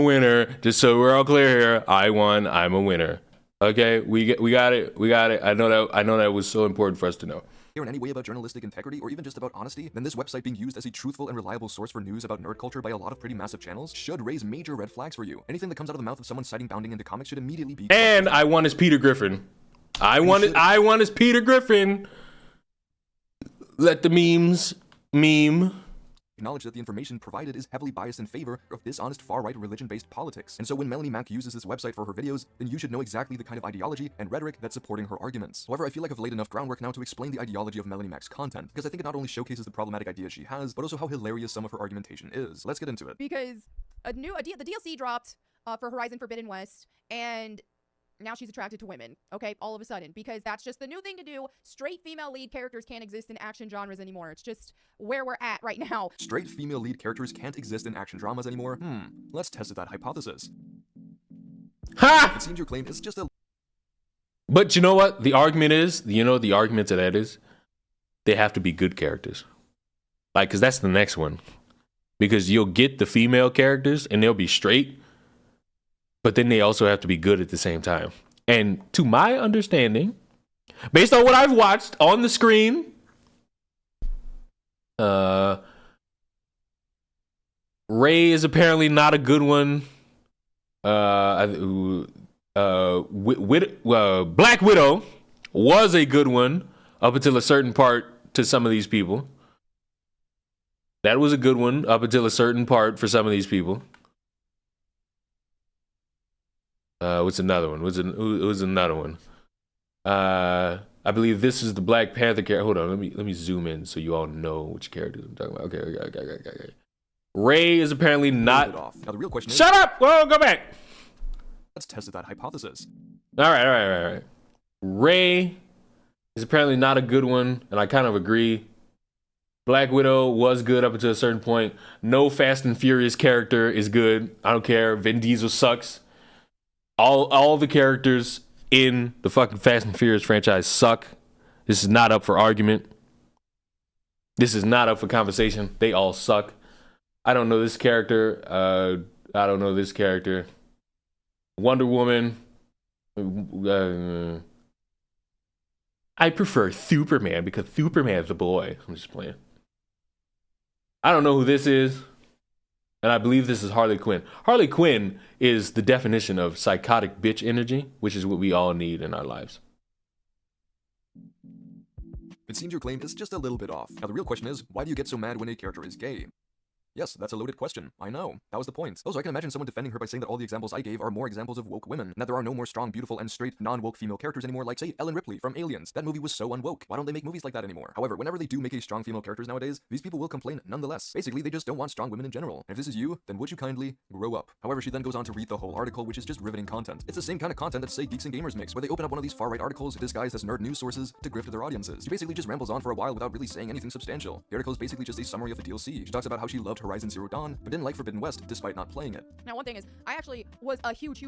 winner. Just so we're all clear here, I won. I'm a winner. Okay, we got it. I know that was so important for us to know. care in any way about journalistic integrity or even just about honesty, then this website being used as a truthful and reliable source for news about nerd culture by a lot of pretty massive channels should raise major red flags for you. Anything that comes out of the mouth of someone citing bounding into comics should immediately be... And I won as Peter Griffin. I won as Peter Griffin. Let the memes meme. Acknowledge that the information provided is heavily biased in favor of dishonest far-right religion-based politics. And so when Melanie Mac uses this website for her videos, then you should know exactly the kind of ideology and rhetoric that's supporting her arguments. However, I feel like I've laid enough groundwork now to explain the ideology of Melanie Mac's content, because I think it not only showcases the problematic ideas she has, but also how hilarious some of her argumentation is. Let's get into it. Because the DLC dropped for Horizon Forbidden West, and now she's attracted to women, okay, all of a sudden, because that's just the new thing to do. Straight female lead characters can't exist in action genres anymore. It's just where we're at right now. Straight female lead characters can't exist in action dramas anymore? Let's test that hypothesis. Ha! It seems your claim is just a... But you know what? The argument is, the argument to that is, they have to be good characters. Like, because that's the next one. Because you'll get the female characters, and they'll be straight, but then they also have to be good at the same time. And to my understanding, based on what I've watched on the screen, Ray is apparently not a good one. Black Widow was a good one up until a certain part to some of these people. That was a good one up until a certain part for some of these people. What's another one? Who's another one? I believe this is the Black Panther character. Hold on, let me zoom in so you all know which characters I'm talking about. Okay. Ray is apparently not. Now the real question is... Shut up! Whoa, go back. Let's test that hypothesis. All right. Ray is apparently not a good one, and I kind of agree. Black Widow was good up until a certain point. No Fast and Furious character is good. I don't care. Vin Diesel sucks. All the characters in the fucking Fast and Furious franchise suck. This is not up for argument. This is not up for conversation. They all suck. I don't know this character. I don't know this character. Wonder Woman. I prefer Superman because Superman's the boy. I'm just playing. I don't know who this is. And I believe this is Harley Quinn. Harley Quinn is the definition of psychotic bitch energy, which is what we all need in our lives. It seems your claim is just a little bit off. Now the real question is, why do you get so mad when a character is gay? Yes, that's a loaded question. I know. That was the point. Also, I can imagine someone defending her by saying that all the examples I gave are more examples of woke women, and that there are no more strong, beautiful, and straight, non-woke female characters anymore, like, say, Ellen Ripley from Aliens. That movie was so unwoke. Why don't they make movies like that anymore? However, whenever they do make a strong female characters nowadays, these people will complain nonetheless. Basically, they just don't want strong women in general. And if this is you, then would you kindly grow up? However, she then goes on to read the whole article, which is just riveting content. It's the same kind of content that, say, Geeks and Gamers makes, where they open up one of these far-right articles disguised as nerd news sources to grift their audiences. She basically just rambles on for a while without really saying anything substantial. The article is basically just a summary of the DLC. She talks about how she loved Horizon Zero Dawn, but didn't like Forbidden West despite not playing it. Now, one thing is, I actually was a huge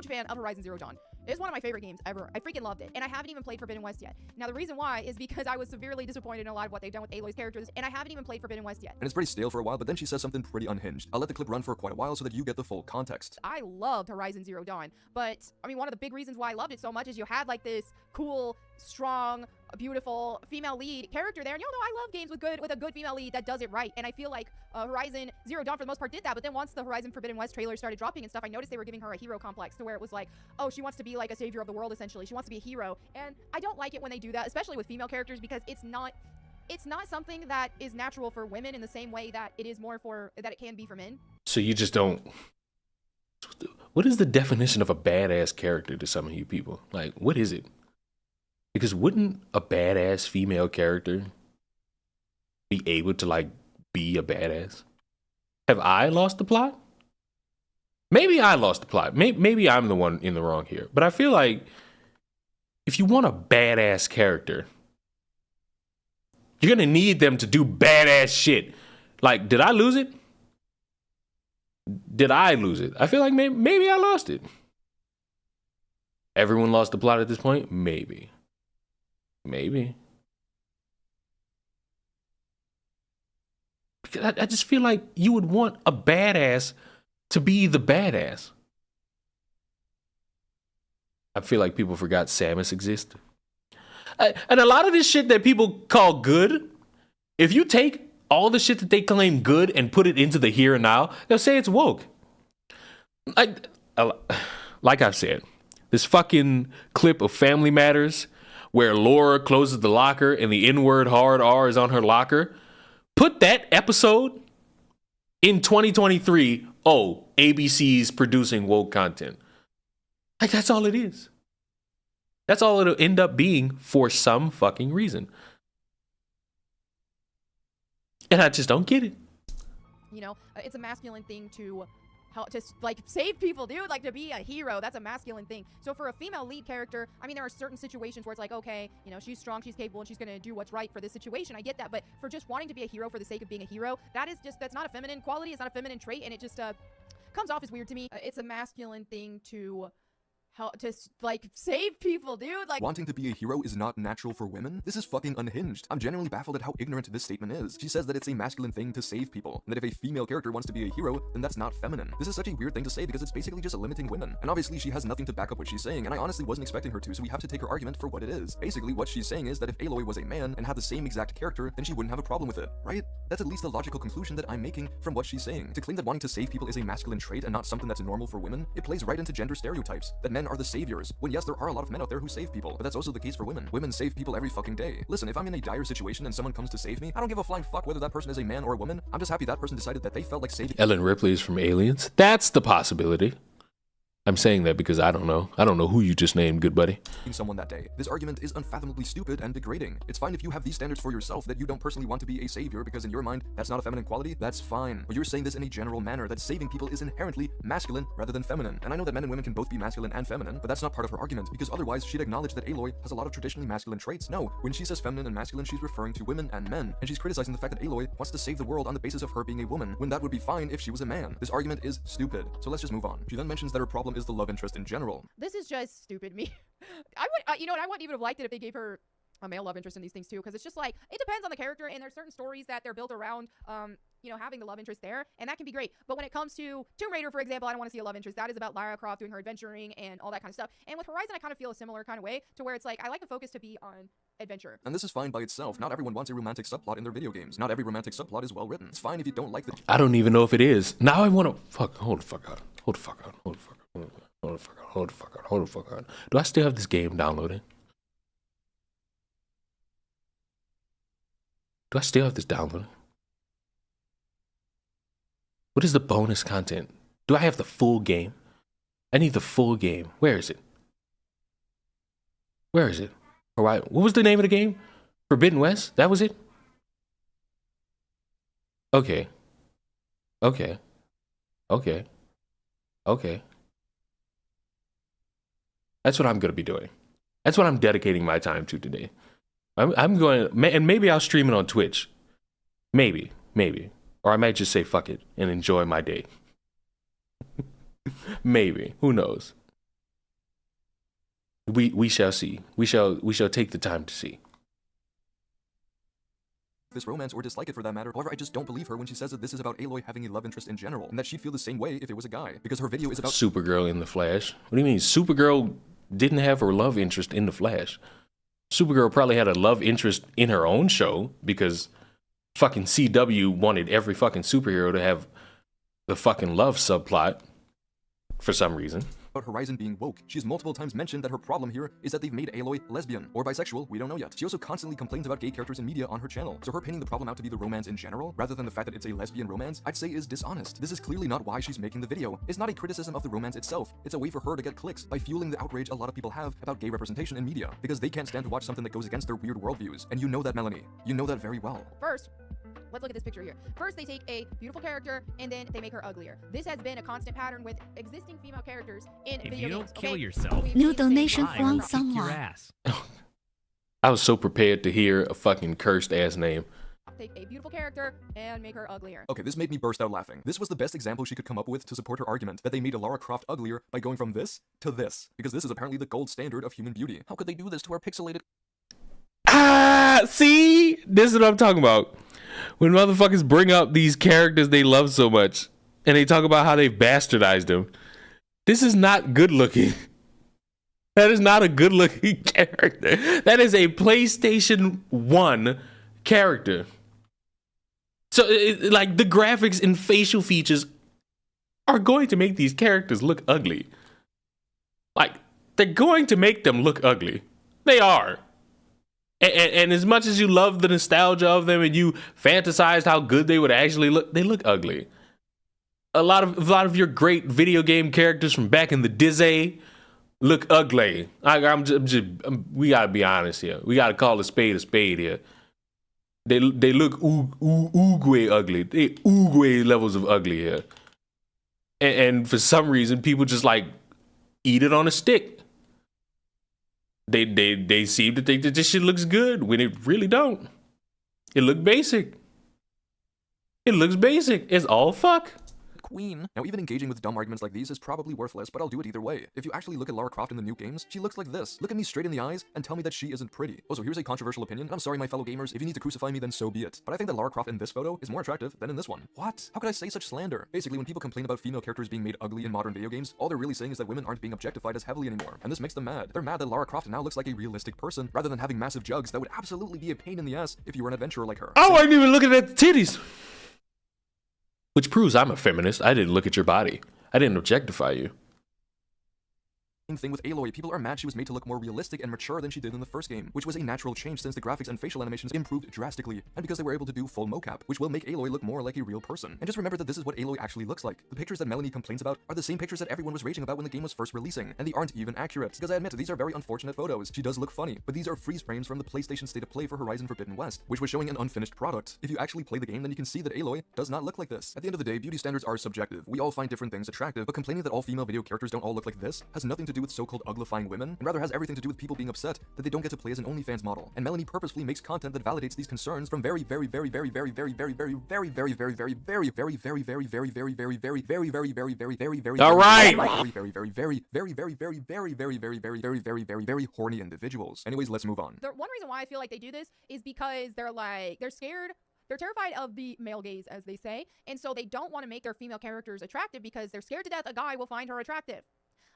fan of Horizon Zero Dawn. It's one of my favorite games ever. I freaking loved it. And I haven't even played Forbidden West yet. Now, the reason why is because I was severely disappointed in a lot of what they've done with Aloy's characters, and I haven't even played Forbidden West yet. And it's pretty stale for a while, but then she says something pretty unhinged. I'll let the clip run for quite a while so that you get the full context. I loved Horizon Zero Dawn, but, I mean, one of the big reasons why I loved it so much is you had, like, this cool, strong, beautiful female lead character there. And y'all know I love games with a good female lead that does it right. And I feel like Horizon Zero Dawn for the most part did that. But then once the Horizon Forbidden West trailer started dropping and stuff, I noticed they were giving her a hero complex to where it was like, oh, she wants to be like a savior of the world essentially. She wants to be a hero. And I don't like it when they do that, especially with female characters, because it's not something that is natural for women in the same way that it is more for that it can be for men. So you just don't. What is the definition of a badass character to some of you people? Like, what is it? Because wouldn't a badass female character be able to, like, be a badass? Have I lost the plot? Maybe I lost the plot. Maybe I'm the one in the wrong here. But I feel like if you want a badass character, you're going to need them to do badass shit. Like, did I lose it? Did I lose it? I feel like maybe I lost it. Everyone lost the plot at this point? Maybe. Because I just feel like you would want a badass to be the badass. I feel like people forgot Samus existed. And a lot of this shit that people call good, if you take all the shit that they claim good and put it into the here and now, they'll say it's woke. Like I've said, this fucking clip of Family Matters where Laura closes the locker and the N-word hard R is on her locker. Put that episode in 2023. Oh, ABC's producing woke content. Like, that's all it is. That's all it'll end up being for some fucking reason. And I just don't get it. You know, it's a masculine thing to like save people, dude. Like, to be a hero, that's a masculine thing. So for a female lead character, I mean, there are certain situations where it's like, okay, you know, she's strong, she's capable, and she's gonna do what's right for this situation. I get that, but for just wanting to be a hero for the sake of being a hero, that's not a feminine quality. It's not a feminine trait, and it just comes off as weird to me. It's a masculine thing to like save people, dude. Like, wanting to be a hero is not natural for women? This is fucking unhinged. I'm genuinely baffled at how ignorant this statement is. She says that it's a masculine thing to save people, and that if a female character wants to be a hero, then that's not feminine. This is such a weird thing to say because it's basically just limiting women. And obviously she has nothing to back up what she's saying, and I honestly wasn't expecting her to, so we have to take her argument for what it is. Basically, what she's saying is that if Aloy was a man and had the same exact character, then she wouldn't have a problem with it, right? That's at least the logical conclusion that I'm making from what she's saying. To claim that wanting to save people is a masculine trait and not something that's normal for women, it plays right into gender stereotypes, that men are the saviors, when yes, there are a lot of men out there who save people, but that's also the case for women. Women save people every fucking day. Listen, if I'm in a dire situation and someone comes to save me, I don't give a flying fuck whether that person is a man or a woman. I'm just happy that person decided that they felt like saving. Ellen Ripley is from Aliens. That's the possibility. I'm saying that because I don't know. I don't know who you just named, good buddy. Someone that day. This argument is unfathomably stupid and degrading. It's fine if you have these standards for yourself that you don't personally want to be a savior because in your mind that's not a feminine quality. That's fine. But you're saying this in a general manner that saving people is inherently masculine rather than feminine. And I know that men and women can both be masculine and feminine, but that's not part of her argument because otherwise she'd acknowledge that Aloy has a lot of traditionally masculine traits. No, when she says feminine and masculine, she's referring to women and men, and she's criticizing the fact that Aloy wants to save the world on the basis of her being a woman when that would be fine if she was a man. This argument is stupid. So let's just move on. She then mentions that her problem is the love interest in general. this is just stupid me. I would, you know what, I wouldn't even have liked it if they gave her a male love interest in these things too, because it's just like, it depends on the character, and there's certain stories that they're built around, you know, having the love interest there, and that can be great. But when it comes to Tomb Raider, for example, I don't want to see a love interest. That is about Lara Croft doing her adventuring and all that kind of stuff. And with Horizon, I kind of feel a similar kind of way, to where it's like, I like the focus to be on adventure. And this is fine by itself. Not everyone wants a romantic subplot in their video games. Not every romantic subplot is well written. It's fine if you don't like the— I don't even know if it is. Now I want to— fuck, hold the fuck on. Hold the fuck on. Hold the fuck on. Hold the fuck on. Hold the fuck on. Hold the fuck on. Do I still have this game downloaded? Do I still have this downloaded? What is the bonus content? Do I have the full game? I need the full game. Where is it? Where is it? All right. What was the name of the game? Forbidden West? That was it? Okay. Okay. Okay. Okay. That's what I'm going to be doing. That's what I'm dedicating my time to today. I'm going, and maybe I'll stream it on Twitch. Maybe. Or I might just say fuck it and enjoy my day. Maybe. Who knows? We shall see. We shall take the time to see. This romance or dislike it for that matter. However, I just don't believe her when she says that this is about Aloy having a love interest in general, and that she'd feel the same way if it was a guy, because her video is about Supergirl in the Flash. What do you mean? Supergirl didn't have her love interest in the Flash. Supergirl probably had a love interest in her own show because fucking CW wanted every fucking superhero to have the fucking love subplot for some reason. About Horizon being woke. She's multiple times mentioned that her problem here is that they've made Aloy lesbian or bisexual, we don't know yet. She also constantly complains about gay characters in media on her channel, so her painting the problem out to be the romance in general, rather than the fact that it's a lesbian romance, I'd say is dishonest. This is clearly not why she's making the video. It's not a criticism of the romance itself, it's a way for her to get clicks by fueling the outrage a lot of people have about gay representation in media, because they can't stand to watch something that goes against their weird worldviews, and you know that, Melanie. You know that very well. First, let's look at this picture here. First, they take a beautiful character and then they make her uglier. This has been a constant pattern with existing female characters in video games. If you don't kill yourself, New donation I from will kick your someone. ass. I was so prepared to hear a fucking cursed ass name. Take a beautiful character and make her uglier. Okay, this made me burst out laughing. This was the best example she could come up with to support her argument that they made Lara Croft uglier by going from this to this, because this is apparently the gold standard of human beauty. How could they do this to our pixelated— See? This is what I'm talking about. When motherfuckers bring up these characters they love so much, and they talk about how they've bastardized them. This is not good looking. That is not a good looking character. That is a PlayStation 1 character. So like the graphics and facial features are going to make these characters look ugly. Like they're going to make them look ugly. They are. And as much as you love the nostalgia of them and you fantasized how good they would actually look, they look ugly. A lot of your great video game characters from back in the Disney look ugly. We gotta be honest here. We gotta call a spade here. They look oogway ugly. They oogway levels of ugly here. And for some reason, people just like eat it on a stick. They seem to think that this shit looks good when it really don't. It look basic. It looks basic. It's all fuck. Queen. Now, even engaging with dumb arguments like these is probably worthless, but I'll do it either way. If you actually look at Lara Croft in the new games, she looks like this. Look at me straight in the eyes and tell me that she isn't pretty. Also, here's a controversial opinion. I'm sorry, my fellow gamers. If you need to crucify me, then so be it. But I think that Lara Croft in this photo is more attractive than in this one. What? How could I say such slander? Basically, when people complain about female characters being made ugly in modern video games, all they're really saying is that women aren't being objectified as heavily anymore. And this makes them mad. They're mad that Lara Croft now looks like a realistic person, rather than having massive jugs that would absolutely be a pain in the ass if you were an adventurer like her. Oh, I ain't even looking at the titties. Which proves I'm a feminist. I didn't look at your body. I didn't objectify you. Thing with Aloy, people are mad she was made to look more realistic and mature than she did in the first game, which was a natural change since the graphics and facial animations improved drastically, and because they were able to do full mocap, which will make Aloy look more like a real person. And just remember that this is what Aloy actually looks like. The pictures that Melanie complains about are the same pictures that everyone was raging about when the game was first releasing, and they aren't even accurate, because I admit these are very unfortunate photos. She does look funny, but these are freeze frames from the PlayStation State of Play for Horizon Forbidden West, which was showing an unfinished product. If you actually play the game, then you can see that Aloy does not look like this. At the end of the day, beauty standards are subjective. We all find different things attractive, but complaining that all female video characters don't all look like this has nothing to do with so-called uglifying women, and rather has everything to do with people being upset that they don't get to play as an OnlyFans model. And Melanie purposefully makes content that validates these concerns from very horny individuals. Anyways, let's move on. The one reason why I feel like they do this is because they're scared. They're terrified of the male gaze, as they say, and so they don't want to make their female characters attractive because they're scared to death a guy will find her attractive.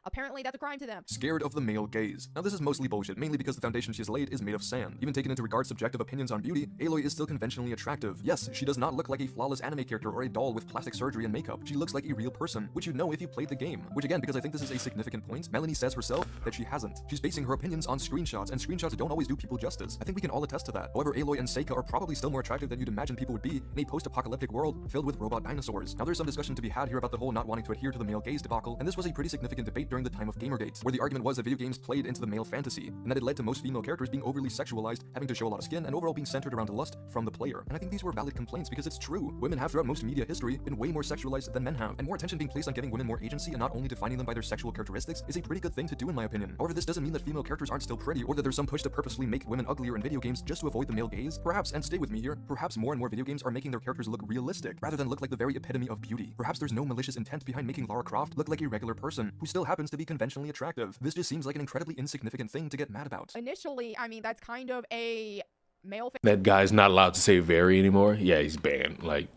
Apparently, that's a crime to them. Scared of the male gaze. Now, this is mostly bullshit, mainly because the foundation she has laid is made of sand. Even taking into regard subjective opinions on beauty, Aloy is still conventionally attractive. Yes, she does not look like a flawless anime character or a doll with plastic surgery and makeup. She looks like a real person, which you'd know if you played the game. Which again, because I think this is a significant point, Melanie says herself that she hasn't. She's basing her opinions on screenshots, and screenshots don't always do people justice. I think we can all attest to that. However, Aloy and Seika are probably still more attractive than you'd imagine people would be in a post-apocalyptic world filled with robot dinosaurs. Now, there's some discussion to be had here about the whole not wanting to adhere to the male gaze debacle, and this was a pretty significant debate during the time of Gamergate, where the argument was that video games played into the male fantasy, and that it led to most female characters being overly sexualized, having to show a lot of skin, and overall being centered around lust from the player. And I think these were valid complaints because it's true. Women have throughout most media history been way more sexualized than men have, and more attention being placed on giving women more agency and not only defining them by their sexual characteristics is a pretty good thing to do in my opinion. However, this doesn't mean that female characters aren't still pretty, or that there's some push to purposefully make women uglier in video games just to avoid the male gaze. Perhaps, and stay with me here, perhaps more and more video games are making their characters look realistic, rather than look like the very epitome of beauty. Perhaps there's no malicious intent behind making Lara Croft look like a regular person, who still happens to be conventionally attractive. This just seems like an incredibly insignificant thing to get mad about. Initially, I mean, that's kind of a male That guy's not allowed to say very anymore. Yeah, he's banned. Like,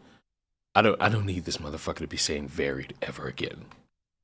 I don't need this motherfucker to be saying varied ever again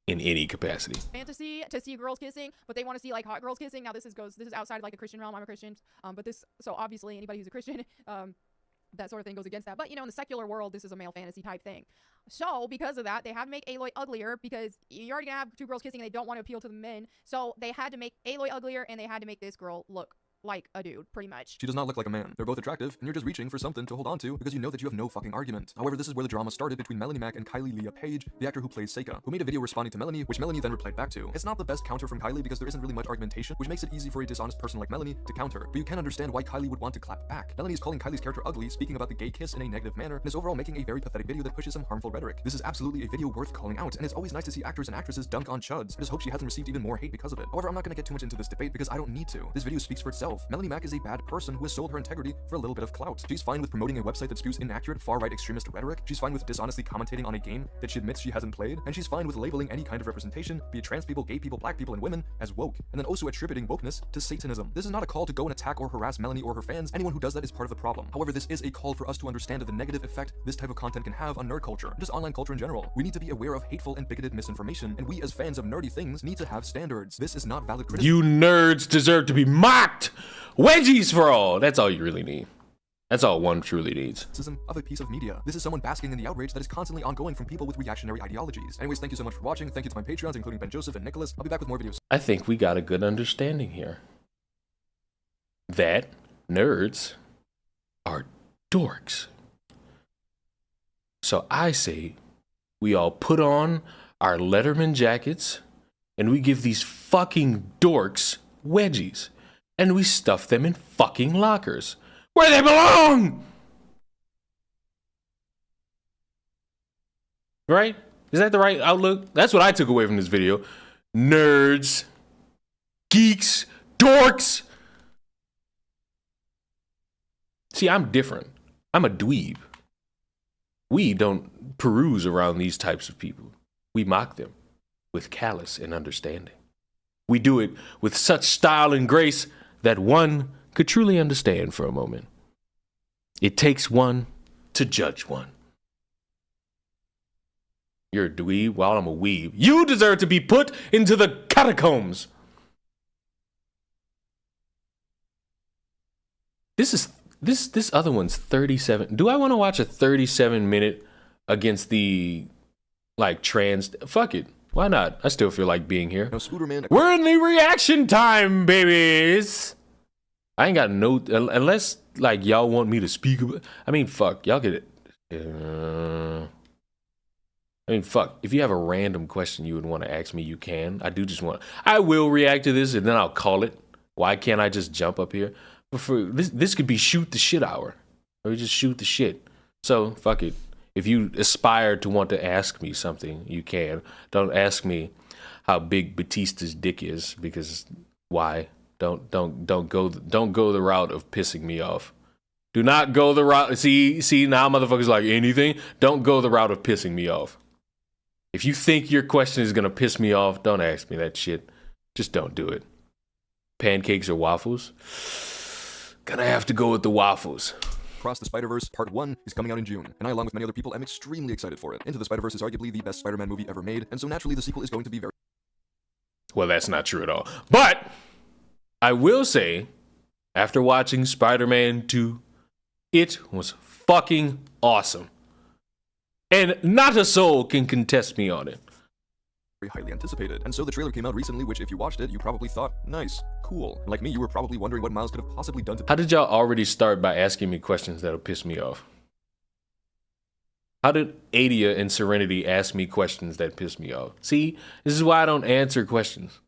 in any capacity. fantasy to see girls kissing, but they want to see like hot girls kissing. Now this is outside of like a Christian realm. I'm a Christian, but this, so obviously anybody who's a Christian, that sort of thing goes against that. But you know, in the secular world, this is a male fantasy type thing. So because of that, they had to make Aloy uglier because you're already gonna have two girls kissing and they don't want to appeal to the men. So they had to make Aloy uglier and they had to make this girl look like a dude, pretty much. She does not look like a man. They're both attractive, and you're just reaching for something to hold on to because you know that you have no fucking argument. However, this is where the drama started between Melanie Mac and Kylie Leah Page, the actor who plays Seika, who made a video responding to Melanie, which Melanie then replied back to. It's not the best counter from Kylie because there isn't really much argumentation, which makes it easy for a dishonest person like Melanie to counter, but you can understand why Kylie would want to clap back. Melanie is calling Kylie's character ugly, speaking about the gay kiss in a negative manner, and is overall making a very pathetic video that pushes some harmful rhetoric. This is absolutely a video worth calling out, and it's always nice to see actors and actresses dunk on chuds. I just hope she hasn't received even more hate because of it. However, I'm not going to get too much into this debate because I don't need to. This video speaks for itself. herself. Melanie Mac is a bad person who has sold her integrity for a little bit of clout. She's fine with promoting a website that spews inaccurate, far-right extremist rhetoric. She's fine with dishonestly commentating on a game that she admits she hasn't played. And she's fine with labeling any kind of representation, be it trans people, gay people, black people, and women, as woke. And then also attributing wokeness to Satanism. This is not a call to go and attack or harass Melanie or her fans. Anyone who does that is part of the problem. However, this is a call for us to understand the negative effect this type of content can have on nerd culture, and just online culture in general. We need to be aware of hateful and bigoted misinformation, and we as fans of nerdy things need to have standards. This is not valid criticism. You nerds deserve to be mocked. Wedgies for all. That's all you really need. That's all one truly needs. Of a piece of media. This is someone basking in the outrage that is constantly ongoing from people with reactionary ideologies. Anyways, thank you so much for watching. Thank you to my Patreons, including Ben Joseph and Nicholas. I'll be back with more videos. I think we got a good understanding here. That nerds are dorks. So I say we all put on our Letterman jackets and we give these fucking dorks wedgies and we stuff them in fucking lockers where they belong. Right? Is that the right outlook? That's what I took away from this video. Nerds, geeks, dorks. See, I'm different. I'm a dweeb. We don't peruse around these types of people. We mock them with callous and understanding. We do it with such style and grace that one could truly understand for a moment. It takes one to judge one. You're a dweeb while I'm a weeb. You deserve to be put into the catacombs. This other one's 37. Do I want to watch a 37-minute against the trans? Fuck it. Why not? I still feel like being here. We're in the reaction time, babies. I ain't got no unless y'all want me to speak. I mean, fuck. Y'all get it. I mean, fuck. If you have a random question you would want to ask me, you can. I will react to this and then I'll call it. Why can't I just jump up here? For this could be shoot the shit hour, or we just shoot the shit. So fuck it. If you aspire to want to ask me something, you can. Don't ask me how big Batista's dick is, because why? Don't go the route of pissing me off. Do not go the route. See now motherfuckers like anything. Don't go the route of pissing me off. If you think your question is gonna piss me off, don't ask me that shit. Just don't do it. Pancakes or waffles? Gonna have to go with the waffles. Across the Spider-Verse Part 1 is coming out in June, and I, along with many other people, am extremely excited for it. Into the Spider-Verse is arguably the best Spider-Man movie ever made, and so naturally the sequel is going to be very... Well, that's not true at all. But I will say, after watching Spider-Man 2, it was fucking awesome. And not a soul can contest me on it. Highly anticipated. And so the trailer came out recently, which if you watched it, you probably thought, nice, cool. And like me, you were probably wondering what Miles could have possibly done to... How did y'all already start by asking me questions that'll piss me off? How did Adia and Serenity ask me questions that piss me off? See, this is why I don't answer questions.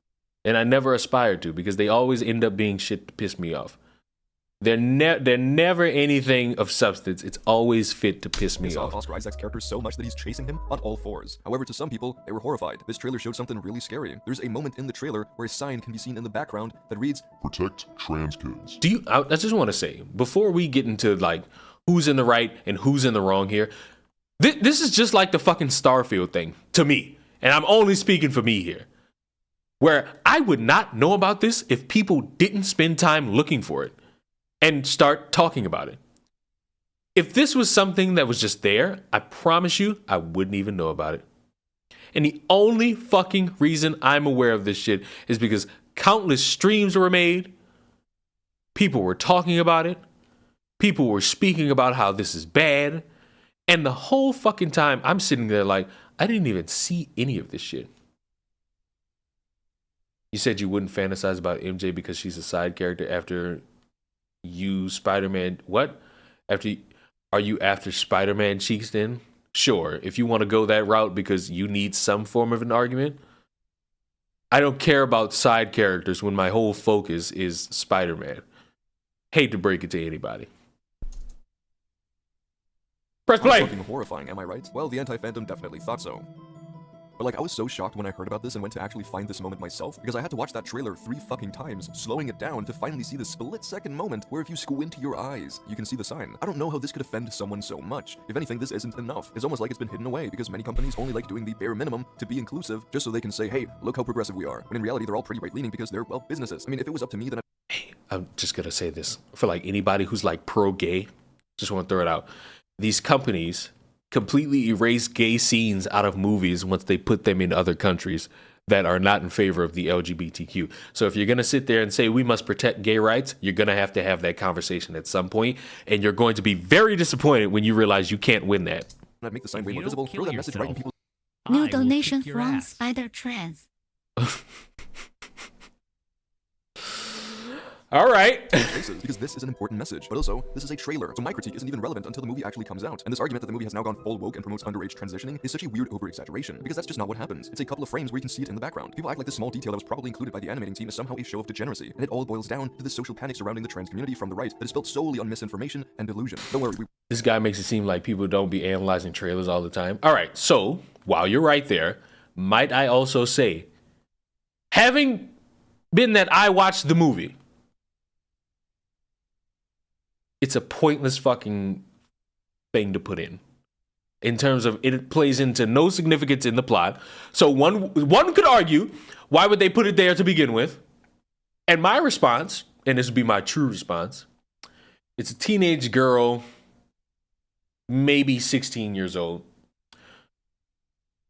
And I never aspire to, because they always end up being shit to piss me off. They're never anything of substance. It's always fit to piss me off. Oscar Isaac's character so much that he's chasing him on all fours. However, to some people, they were horrified. This trailer showed something really scary. There's a moment in the trailer where a sign can be seen in the background that reads, "Protect trans kids." I just want to say, before we get into who's in the right and who's in the wrong here, this is just like the fucking Starfield thing to me. And I'm only speaking for me here. Where I would not know about this if people didn't spend time looking for it and start talking about it. If this was something that was just there, I promise you, I wouldn't even know about it. And the only fucking reason I'm aware of this shit is because countless streams were made, people were talking about it, people were speaking about how this is bad, and the whole fucking time I'm sitting there like, I didn't even see any of this shit. You said you wouldn't fantasize about MJ because she's a side character after you Spider-Man. What? Are you after Spider-Man cheeks then? Sure, if you want to go that route because you need some form of an argument. I don't care about side characters when my whole focus is Spider-Man. Hate to break it to anybody. Press play. Fucking horrifying, am I right? Well, the anti-fandom definitely thought so. But like, I was so shocked when I heard about this and went to actually find this moment myself, because I had to watch that trailer 3 fucking times, slowing it down to finally see the split-second moment where if you squint your eyes, you can see the sign. I don't know how this could offend someone so much. If anything, this isn't enough. It's almost like it's been hidden away, because many companies only like doing the bare minimum to be inclusive, just so they can say, hey, look how progressive we are. When in reality, they're all pretty right-leaning because they're, well, businesses. I mean, if it was up to me, then I'm just gonna say this for like anybody who's like pro-gay. Just want to throw it out. These companies completely erase gay scenes out of movies once they put them in other countries that are not in favor of the LGBTQ. So if you're going to sit there and say we must protect gay rights, you're going to have that conversation at some point, and you're going to be very disappointed when you realize you can't win that. I'd make the sign way more visible, throw that message right in people's... New donation from Spider Trans. All right. Faces, because this is an important message, but also, this is a trailer, so my critique isn't even relevant until the movie actually comes out. And this argument that the movie has now gone full woke and promotes underage transitioning is such a weird over-exaggeration, because that's just not what happens. It's a couple of frames where you can see it in the background. People act like this small detail that was probably included by the animating team is somehow a show of degeneracy, and it all boils down to the social panic surrounding the trans community from the right that is built solely on misinformation and delusion. Don't worry, This guy makes it seem like people don't be analyzing trailers all the time. All right, so, while you're right there, might I also say, having been that I watched the movie, it's a pointless fucking thing to put in terms of it plays into no significance in the plot. So one could argue, why would they put it there to begin with? And my response, and this would be my true response, it's a teenage girl, maybe 16 years old,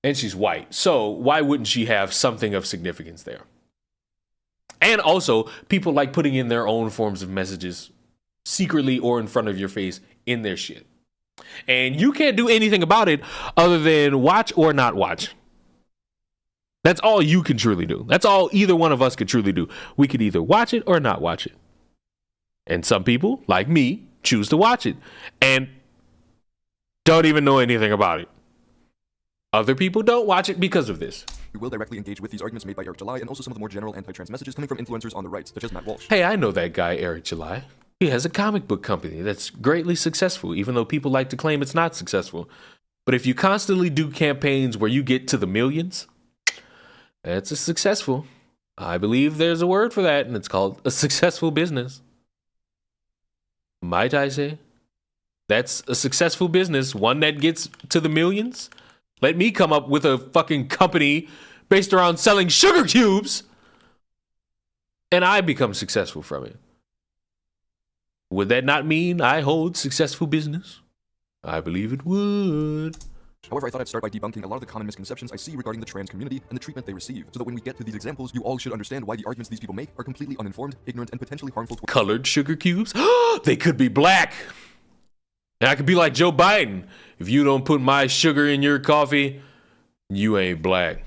and she's white. So why wouldn't she have something of significance there? And also, people like putting in their own forms of messages secretly or in front of your face in their shit. And you can't do anything about it other than watch or not watch. That's all you can truly do. That's all either one of us could truly do. We could either watch it or not watch it. And some people, like me, choose to watch it and don't even know anything about it. Other people don't watch it because of this. We will directly engage with these arguments made by Eric July and also some of the more general anti-trans messages coming from influencers on the right, such as Matt Walsh. Hey, I know that guy, Eric July. He has a comic book company that's greatly successful, even though people like to claim it's not successful. But if you constantly do campaigns where you get to the millions, that's a successful. I believe there's a word for that, and it's called a successful business. Might I say? That's a successful business, one that gets to the millions. Let me come up with a fucking company based around selling sugar cubes, and I become successful from it. Would that not mean I hold successful business? I believe it would. However, I thought I'd start by debunking a lot of the common misconceptions I see regarding the trans community and the treatment they receive, so that when we get to these examples, you all should understand why the arguments these people make are completely uninformed, ignorant, and potentially harmful. Colored sugar cubes? They could be black. And I could be like Joe Biden. If you don't put my sugar in your coffee, you ain't black.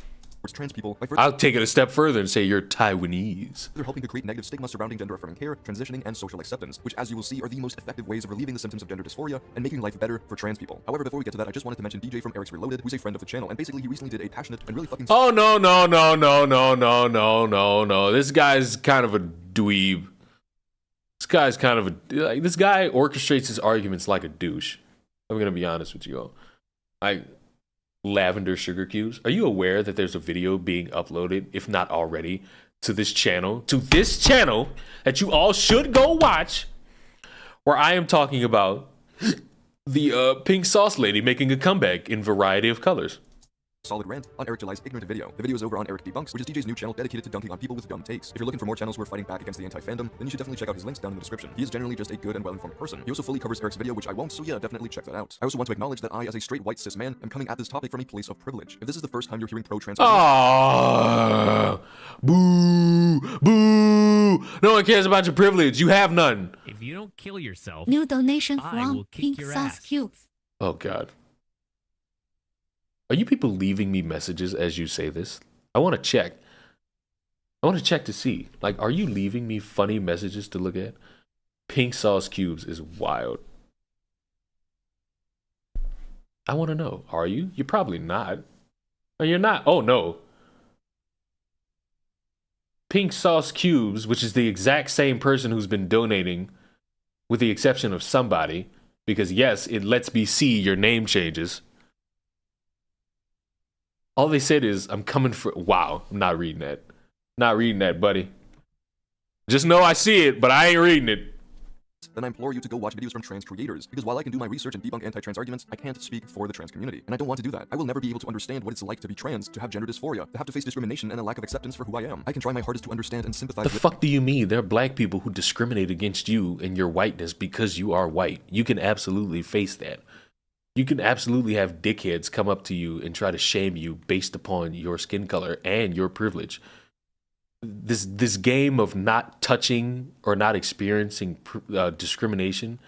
Trans people, I'll take it a step further and say you're Taiwanese. They're helping to create negative stigma surrounding gender-affirming care, transitioning, and social acceptance, which, as you will see, are the most effective ways of relieving the symptoms of gender dysphoria and making life better for trans people. However, before we get to that, I just wanted to mention DJ from Eric's Reloaded, who's a friend of the channel, and basically he recently did a passionate and really fucking... Oh, no. This guy's kind of a dweeb. This guy orchestrates his arguments like a douche. I'm gonna be honest with you all. Lavender sugar cubes. Are you aware that there's a video being uploaded, if not already, to this channel that you all should go watch, where I am talking about the pink sauce lady making a comeback in variety of colors? Solid rant on Eric July's ignorant video. The video is over on Eric Debunks, which is DJ's new channel dedicated to dunking on people with dumb takes. If you're looking for more channels who are fighting back against the anti-fandom, then you should definitely check out his links down in the description. He is generally just a good and well-informed person. He also fully covers Eric's video, which I won't, so yeah, definitely check that out. I also want to acknowledge that I, as a straight white cis man, am coming at this topic from a place of privilege. If this is the first time you're hearing pro-trans... Boo! No one cares about your privilege. You have none. If you don't kill yourself, New donation I from will kick Pink your Sauce ass. Cubes. Oh, God. Are you people leaving me messages as you say this? I want to check. I want to check to see. Like, are you leaving me funny messages to look at? Pink sauce cubes is wild. I want to know. Are you? You're probably not. No, you're not. Oh, no. Pink sauce cubes, which is the exact same person who's been donating, with the exception of somebody, because yes, it lets me see your name changes. All they said is, I'm coming for... Wow, I'm not reading that. Not reading that, buddy. Just know I see it, but I ain't reading it. Then I implore you to go watch videos from trans creators, because while I can do my research and debunk anti-trans arguments, I can't speak for the trans community, and I don't want to do that. I will never be able to understand what it's like to be trans, to have gender dysphoria, to have to face discrimination and a lack of acceptance for who I am. I can try my hardest to understand and sympathize The fuck do you mean? There are black people who discriminate against you and your whiteness because you are white. You can absolutely face that. You can absolutely have dickheads come up to you and try to shame you based upon your skin color and your privilege. This game of not touching or not experiencing discrimination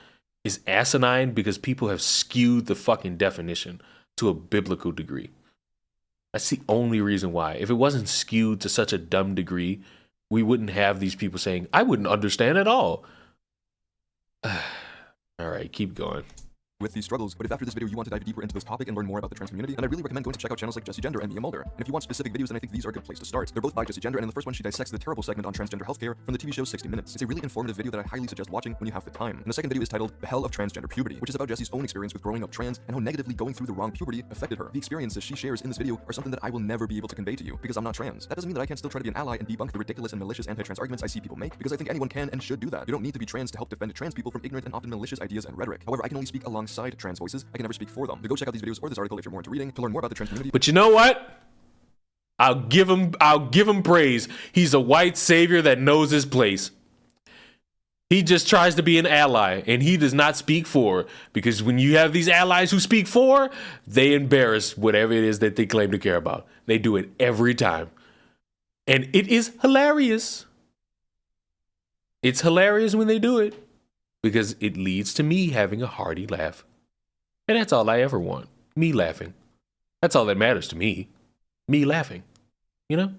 is asinine because people have skewed the fucking definition to a biblical degree. That's the only reason why. If it wasn't skewed to such a dumb degree, we wouldn't have these people saying, I wouldn't understand at all. All right, keep going. With these struggles, but if after this video you want to dive deeper into this topic and learn more about the trans community, then I really recommend going to check out channels like Jessie Gender and Mia Mulder. And if you want specific videos, then I think these are a good place to start. They're both by Jessie Gender, and in the first one she dissects the terrible segment on transgender healthcare from the TV show 60 Minutes. It's a really informative video that I highly suggest watching when you have the time. And the second video is titled The Hell of Transgender Puberty, which is about Jessie's own experience with growing up trans and how negatively going through the wrong puberty affected her. The experiences she shares in this video are something that I will never be able to convey to you because I'm not trans. That doesn't mean that I can't still try to be an ally and debunk the ridiculous and malicious anti-trans arguments I see people make, because I think anyone can and should do that. You don't need to be trans to help defend trans people from ignorant and often malicious ideas and rhetoric. However, I can only speak alongside trans voices. I can never speak for them. So go check out these videos or this article if you're more into reading to learn more about the trans community. But you know what? I'll give him praise. He's a white savior that knows his place. He just tries to be an ally, and he does not speak for, because when you have these allies who speak for, they embarrass whatever it is that they claim to care about. They do it every time. And it is hilarious. It's hilarious when they do it, because it leads to me having a hearty laugh. And that's all I ever want. Me laughing. That's all that matters to me. Me laughing. You know?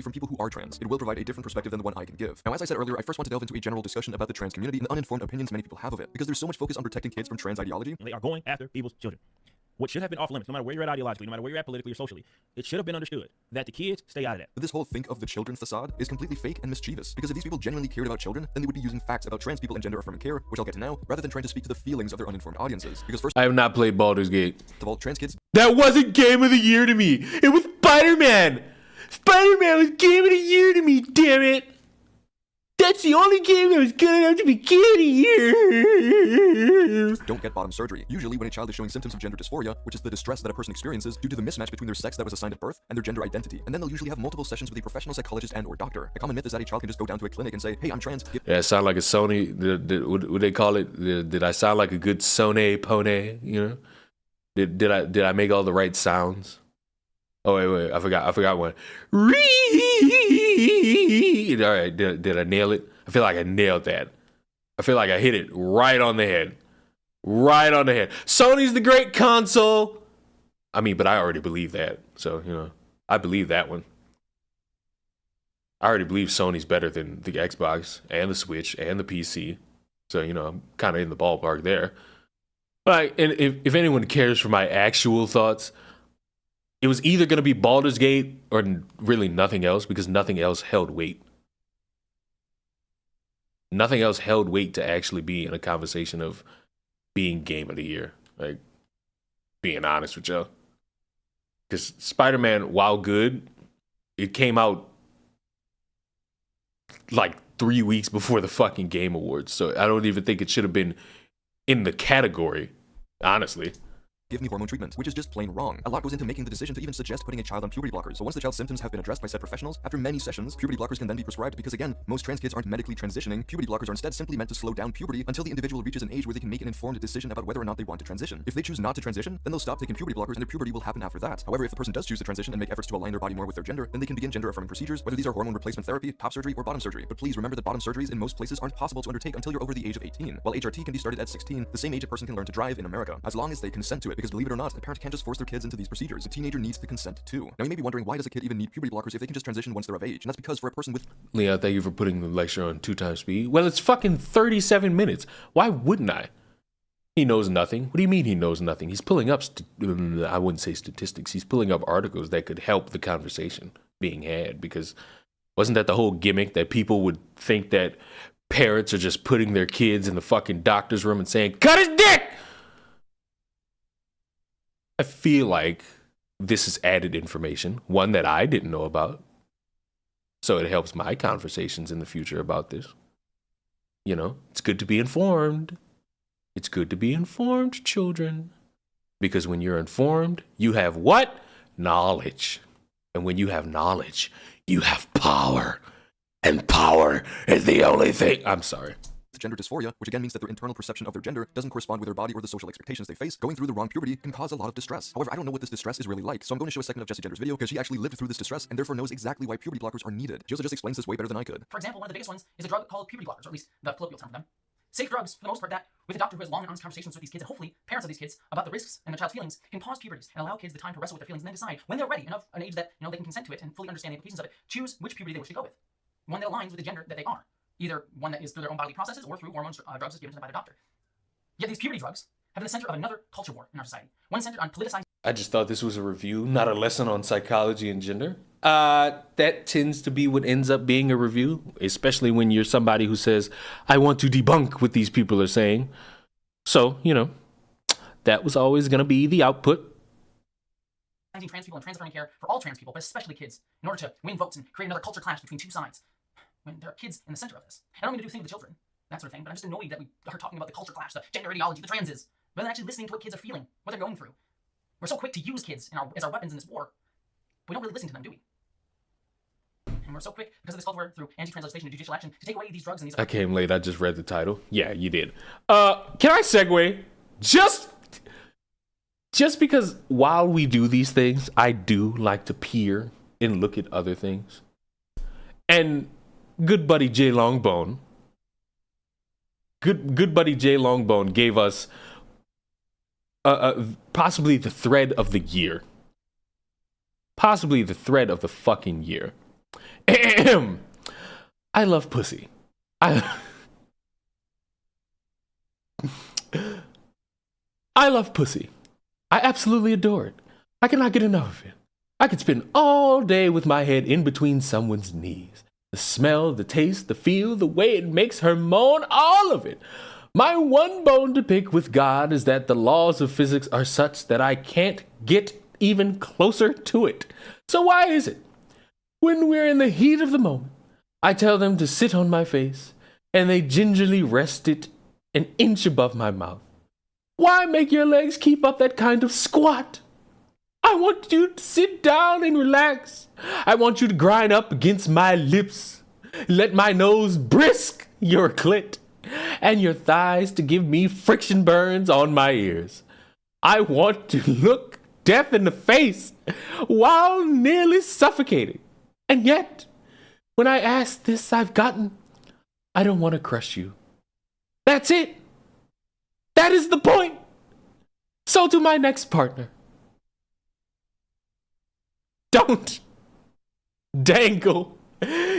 From people who are trans, it will provide a different perspective than the one I can give. Now, as I said earlier, I first want to delve into a general discussion about the trans community and the uninformed opinions many people have of it, because there's so much focus on protecting kids from trans ideology. They are going after people's children. What should have been off limits, no matter where you're at ideologically, no matter where you're at politically or socially, it should have been understood that the kids stay out of that. But this whole think of the children facade is completely fake and mischievous, because if these people genuinely cared about children, then they would be using facts about trans people and gender-affirming care, which I'll get to now, rather than trying to speak to the feelings of their uninformed audiences. Because first I have not played Baldur's Gate. of all, trans kids... That wasn't Game of the Year to me. It was Spider-Man. Spider-Man was Game of the Year to me, damn it. That's the only game that was good enough to be Game of the Year. Don't get bottom surgery. Usually when a child is showing symptoms of gender dysphoria, which is the distress that a person experiences due to the mismatch between their sex that was assigned at birth and their gender identity. And then they'll usually have multiple sessions with a professional psychologist and or doctor. A common myth is that a child can just go down to a clinic and say, hey, I'm trans. Yeah, it sound like a Sony, what they call it? Did I sound like a good Sony pony, you know? Did I make all the right sounds? Oh, wait, I forgot one. All right, did I nail it? I feel like I nailed that. I feel like I hit it right on the head. Right on the head. Sony's the great console. I mean, but I already believe that. So, you know, I believe that one. I already believe Sony's better than the Xbox and the Switch and the PC. So, you know, I'm kind of in the ballpark there. But and if anyone cares for my actual thoughts, it was either going to be Baldur's Gate or really nothing else, because nothing else held weight. Nothing else held weight to actually be in a conversation of being Game of the Year. Like, being honest with y'all. Because Spider-Man, while good, it came out like 3 weeks before the fucking Game Awards. So I don't even think it should have been in the category, honestly. Give me hormone treatment, which is just plain wrong. A lot goes into making the decision to even suggest putting a child on puberty blockers. So once the child's symptoms have been addressed by said professionals, after many sessions, puberty blockers can then be prescribed because, again, most trans kids aren't medically transitioning. Puberty blockers are instead simply meant to slow down puberty until the individual reaches an age where they can make an informed decision about whether or not they want to transition. If they choose not to transition, then they'll stop taking puberty blockers and their puberty will happen after that. However, if the person does choose to transition and make efforts to align their body more with their gender, then they can begin gender-affirming procedures, whether these are hormone replacement therapy, top surgery, or bottom surgery. But please remember that bottom surgeries in most places aren't possible to undertake until you're over the age of 18. While HRT can be started at 16, the same age a person can learn to drive in America, as long as they consent to it, because believe it or not, a parent can't just force their kids into these procedures. A teenager needs to consent too. Now you may be wondering, why does a kid even need puberty blockers if they can just transition once they're of age? And that's because for a person with... Leon, thank you for putting the lecture on 2x speed. Well, it's fucking 37 minutes. Why wouldn't I? He knows nothing. What do you mean he knows nothing? He's pulling up, I wouldn't say statistics. He's pulling up articles that could help the conversation being had, because wasn't that the whole gimmick, that people would think that parents are just putting their kids in the fucking doctor's room and saying, cut his dick! I feel like this is added information, one that I didn't know about. So it helps my conversations in the future about this. You know, it's good to be informed. It's good to be informed, children. Because when you're informed, you have what? Knowledge. And when you have knowledge, you have power. And power is the only thing. I'm sorry. Gender dysphoria, which again means that their internal perception of their gender doesn't correspond with their body or the social expectations they face. Going through the wrong puberty can cause a lot of distress. However, I don't know what this distress is really like, so I'm going to show a second of Jessie Gender's video because she actually lived through this distress and therefore knows exactly why puberty blockers are needed. She also just explains this way better than I could. For example, one of the biggest ones is a drug called puberty blockers, or at least the colloquial term for them. Safe drugs, for the most part, that with a doctor who has long and honest conversations with these kids, and hopefully parents of these kids, about the risks and their child's feelings, can pause puberties and allow kids the time to wrestle with their feelings and then decide when they're ready and of an age that they can consent to it and fully understand the implications of it, choose which puberty they wish to go with. One that aligns with the gender that they are. Either one that is through their own bodily processes or through hormones, drugs given to them by the doctor. Yet these puberty drugs have been the center of another culture war in our society. One centered on politicizing. I just thought this was a review, not a lesson on psychology and gender. That tends to be what ends up being a review, especially when you're somebody who says, I want to debunk what these people are saying. So, you know, that was always going to be the output. Trans people and transferring care for all trans people, but especially kids, in order to win votes and create another culture clash between two sides. When there are kids in the center of this. I don't mean to do a thing with the children, that sort of thing, but I'm just annoyed that we are talking about the culture clash, the gender ideology, the transes, rather than actually listening to what kids are feeling, what they're going through. We're so quick to use kids as our weapons in this war, but we don't really listen to them, do we? And we're so quick, because of this cult war through anti-trans legislation and judicial action, to take away these drugs and these... I came late, I just read the title. Yeah, you did. Can I segue? Just because while we do these things, I do like to peer and look at other things. And good buddy Jay Longbone, good buddy Jay Longbone gave us possibly the thread of the year. Possibly the thread of the fucking year. I love pussy. I love pussy. I absolutely adore it. I cannot get enough of it. I could spend all day with my head in between someone's knees. The smell, the taste, the feel, the way it makes her moan, all of it. My one bone to pick with God is that the laws of physics are such that I can't get even closer to it. So why is it? When we're in the heat of the moment, I tell them to sit on my face, and they gingerly rest it an inch above my mouth. Why make your legs keep up that kind of squat? I want you to sit down and relax. I want you to grind up against my lips. Let my nose brisk your clit and your thighs to give me friction burns on my ears. I want to look death in the face while nearly suffocating. And yet, when I ask this, I've gotten, I don't want to crush you. That's it. That is the point. So to my next partner. Don't dangle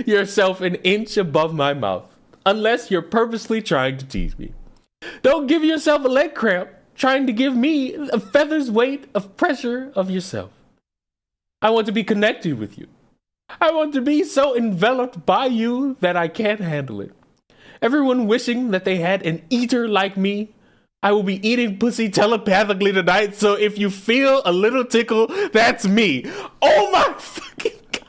yourself an inch above my mouth unless you're purposely trying to tease me. Don't give yourself a leg cramp trying to give me a feather's weight of pressure of yourself. I want to be connected with you. I want to be so enveloped by you that I can't handle it. Everyone wishing that they had an eater like me. I will be eating pussy telepathically tonight, so if you feel a little tickle, that's me. Oh my fucking God.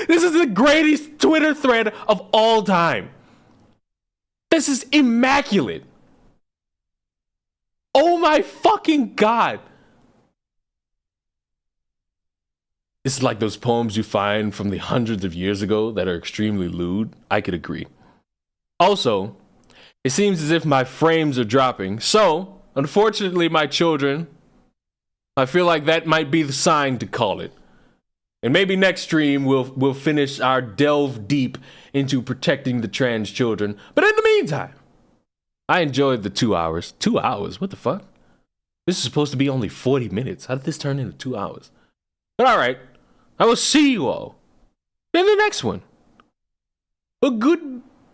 This is the greatest Twitter thread of all time. This is immaculate. Oh my fucking God. This is like those poems you find from the hundreds of years ago that are extremely lewd. I could agree. Also, it seems as if my frames are dropping. So, unfortunately, my children, I feel like that might be the sign to call it. And maybe next stream we'll finish our delve deep into protecting the trans children. But in the meantime, I enjoyed the 2 hours. 2 hours? What the fuck? This is supposed to be only 40 minutes. How did this turn into 2 hours? But all right, I will see you all in the next one. A good